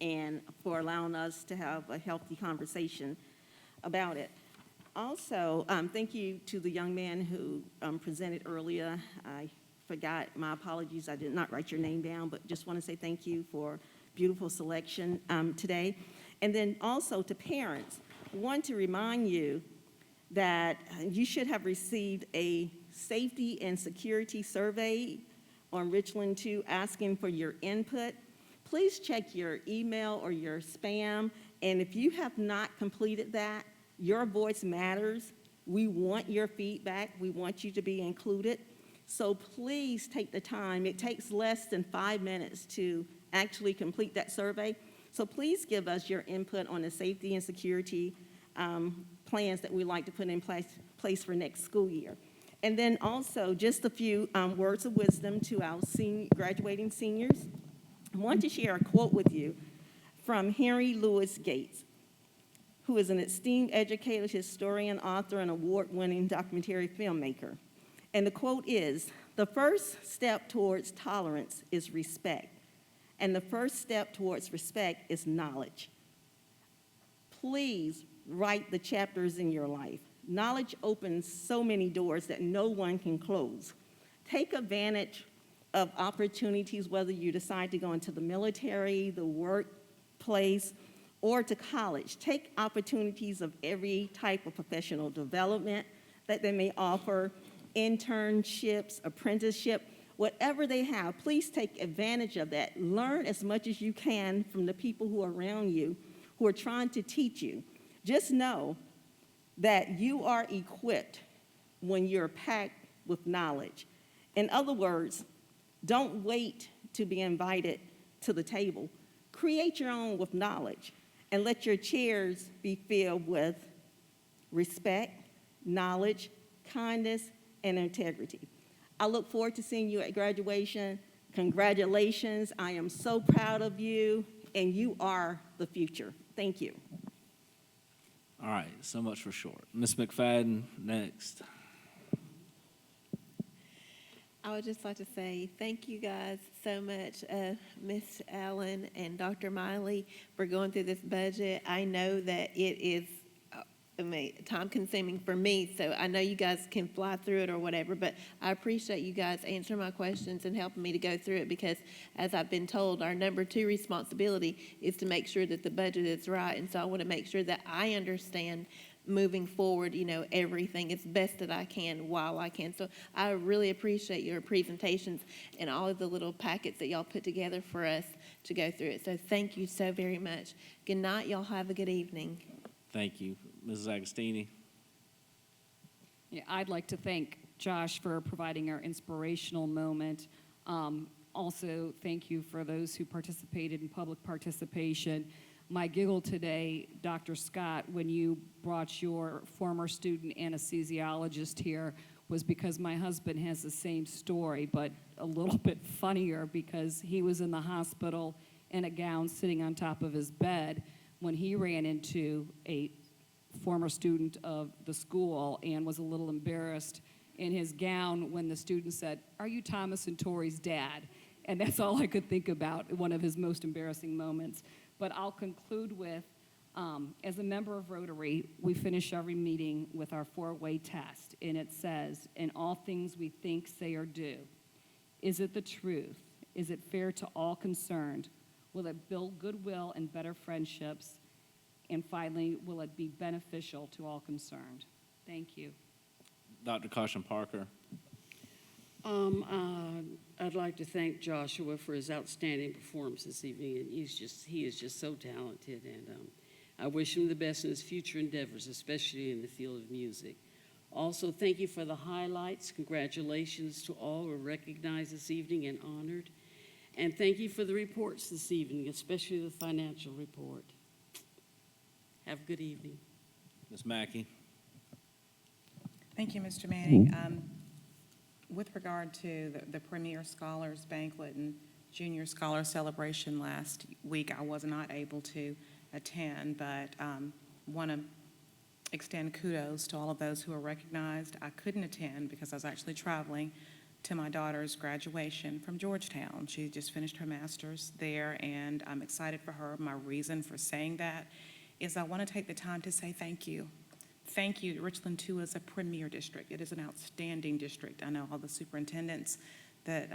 and for allowing us to have a healthy conversation about it. Also, thank you to the young man who presented earlier. I forgot, my apologies, I did not write your name down, but just want to say thank you for beautiful selection today. And then also to parents, I want to remind you that you should have received a safety and security survey on Richland 2 asking for your input. Please check your email or your spam, and if you have not completed that, your voice matters. We want your feedback. We want you to be included. So please take the time. It takes less than 5 minutes to actually complete that survey. So please give us your input on the safety and security plans that we'd like to put in place for next school year. And then also just a few words of wisdom to our graduating seniors. I want to share a quote with you from Henry Louis Gates, who is an esteemed educator, historian, author, and award-winning documentary filmmaker. And the quote is, "The first step towards tolerance is respect. And the first step towards respect is knowledge." Please write the chapters in your life. Knowledge opens so many doors that no one can close. Take advantage of opportunities, whether you decide to go into the military, the workplace, or to college. Take opportunities of every type of professional development that they may offer, internships, apprenticeship. Whatever they have, please take advantage of that. Learn as much as you can from the people who are around you, who are trying to teach you. Just know that you are equipped when you're packed with knowledge. In other words, don't wait to be invited to the table. Create your own with knowledge, and let your chairs be filled with respect, knowledge, kindness, and integrity. I look forward to seeing you at graduation. Congratulations. I am so proud of you, and you are the future. Thank you. All right, so much for short. Ms. McFadden, next. I would just like to say thank you guys so much, Ms. Allen and Dr. Miley, for going through this budget. I know that it is time consuming for me, so I know you guys can fly through it or whatever, but I appreciate you guys answering my questions and helping me to go through it, because as I've been told, our number 2 responsibility is to make sure that the budget is right, and so I want to make sure that I understand moving forward, everything as best that I can while I can. So I really appreciate your presentations and all of the little packets that y'all put together for us to go through it. So thank you so very much. Good night. Y'all have a good evening. Thank you. Mrs. Agostini? Yeah, I'd like to thank Josh for providing our inspirational moment. Also, thank you for those who participated in public participation. My giggle today, Dr. Scott, when you brought your former student anesthesiologist here, was because my husband has the same story, but a little bit funnier, because he was in the hospital in a gown sitting on top of his bed when he ran into a former student of the school and was a little embarrassed in his gown when the student said, "Are you Thomas and Tori's dad?" And that's all I could think about, one of his most embarrassing moments. But I'll conclude with, as a member of Rotary, we finish every meeting with our 4-way test, and it says, "In all things we think, say, or do, is it the truth? Is it fair to all concerned? Will it build goodwill and better friendships? And finally, will it be beneficial to all concerned?" Thank you. Dr. Caution Parker? I'd like to thank Joshua for his outstanding performance this evening. And he is just so talented, and I wish him the best in his future endeavors, especially in the field of music. Also, thank you for the highlights. Congratulations to all who were recognized this evening and honored. And thank you for the reports this evening, especially the financial report. Have a good evening. Ms. Mackey? Thank you, Mr. Manning. With regard to the Premier Scholars Banquet and Junior Scholar Celebration last week, I was not able to attend, but want to extend kudos to all of those who are recognized. I couldn't attend because I was actually traveling to my daughter's graduation from Georgetown. She just finished her master's there, and I'm excited for her. My reason for saying that is I want to take the time to say thank you. Thank you. Richland 2 is a premier district. It is an outstanding district. I know all the superintendents that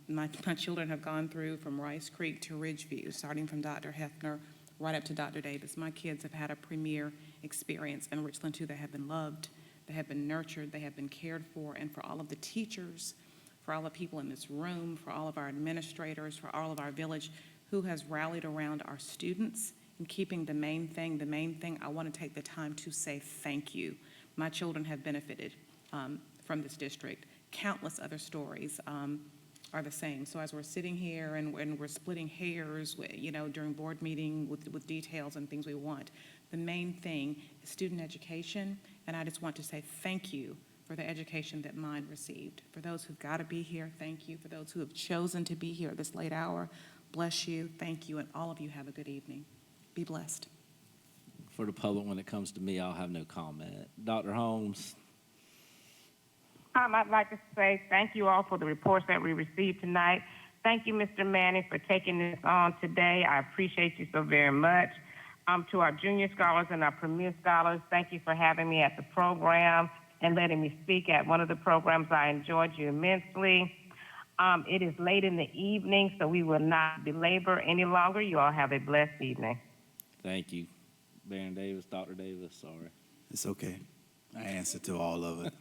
my children have gone through, from Rice Creek to Ridgeview, starting from Dr. Hefner right up to Dr. Davis. My kids have had a premier experience in Richland 2. They have been loved, they have been nurtured, they have been cared for, and for all of the teachers, for all the people in this room, for all of our administrators, for all of our village who has rallied around our students and keeping the main thing, I want to take the time to say thank you. My children have benefited from this district. Countless other stories are the same. So as we're sitting here and we're splitting hairs, during board meeting with details and things we want, the main thing is student education, and I just want to say thank you for the education that mine received. For those who've got to be here, thank you. For those who have chosen to be here at this late hour, bless you, thank you, and all of you have a good evening. Be blessed. For the public, when it comes to me, I'll have no comment. Dr. Holmes? I'd like to say thank you all for the reports that we received tonight. Thank you, Mr. Manning, for taking this on today. I appreciate you so very much. To our junior scholars and our premier scholars, thank you for having me at the program and letting me speak at one of the programs. I enjoyed you immensely. It is late in the evening, so we will not belabor any longer. You all have a blessed evening. Thank you. Baron Davis, Dr. Davis, sorry. It's okay. I answer to all of it.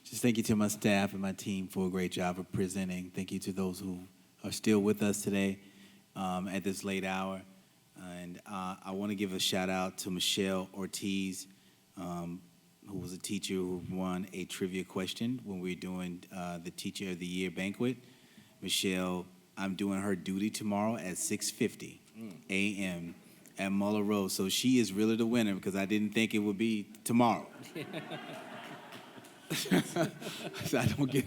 Just thank you to my staff and my team for a great job of presenting. Thank you to those who are still with us today at this late hour. And I want to give a shout out to Michelle Ortiz, who was a teacher who won a trivia question when we were doing the Teacher of the Year banquet. Michelle, I'm doing her duty tomorrow at 6:50 a.m. at Muller Road. So she is really the winner because I didn't think it would be tomorrow. So I don't get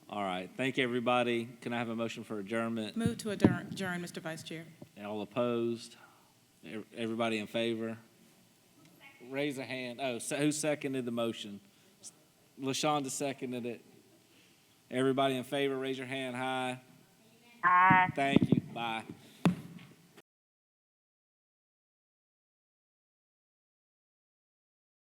All right. Thank you, everybody. Can I have a motion for adjournment? Move to adjourn, Mr. Vice Chair. All opposed? Everybody in favor? Raise a hand. Oh, who seconded the motion? LaShonda seconded it. Everybody in favor, raise your hand high. Thank you. Bye.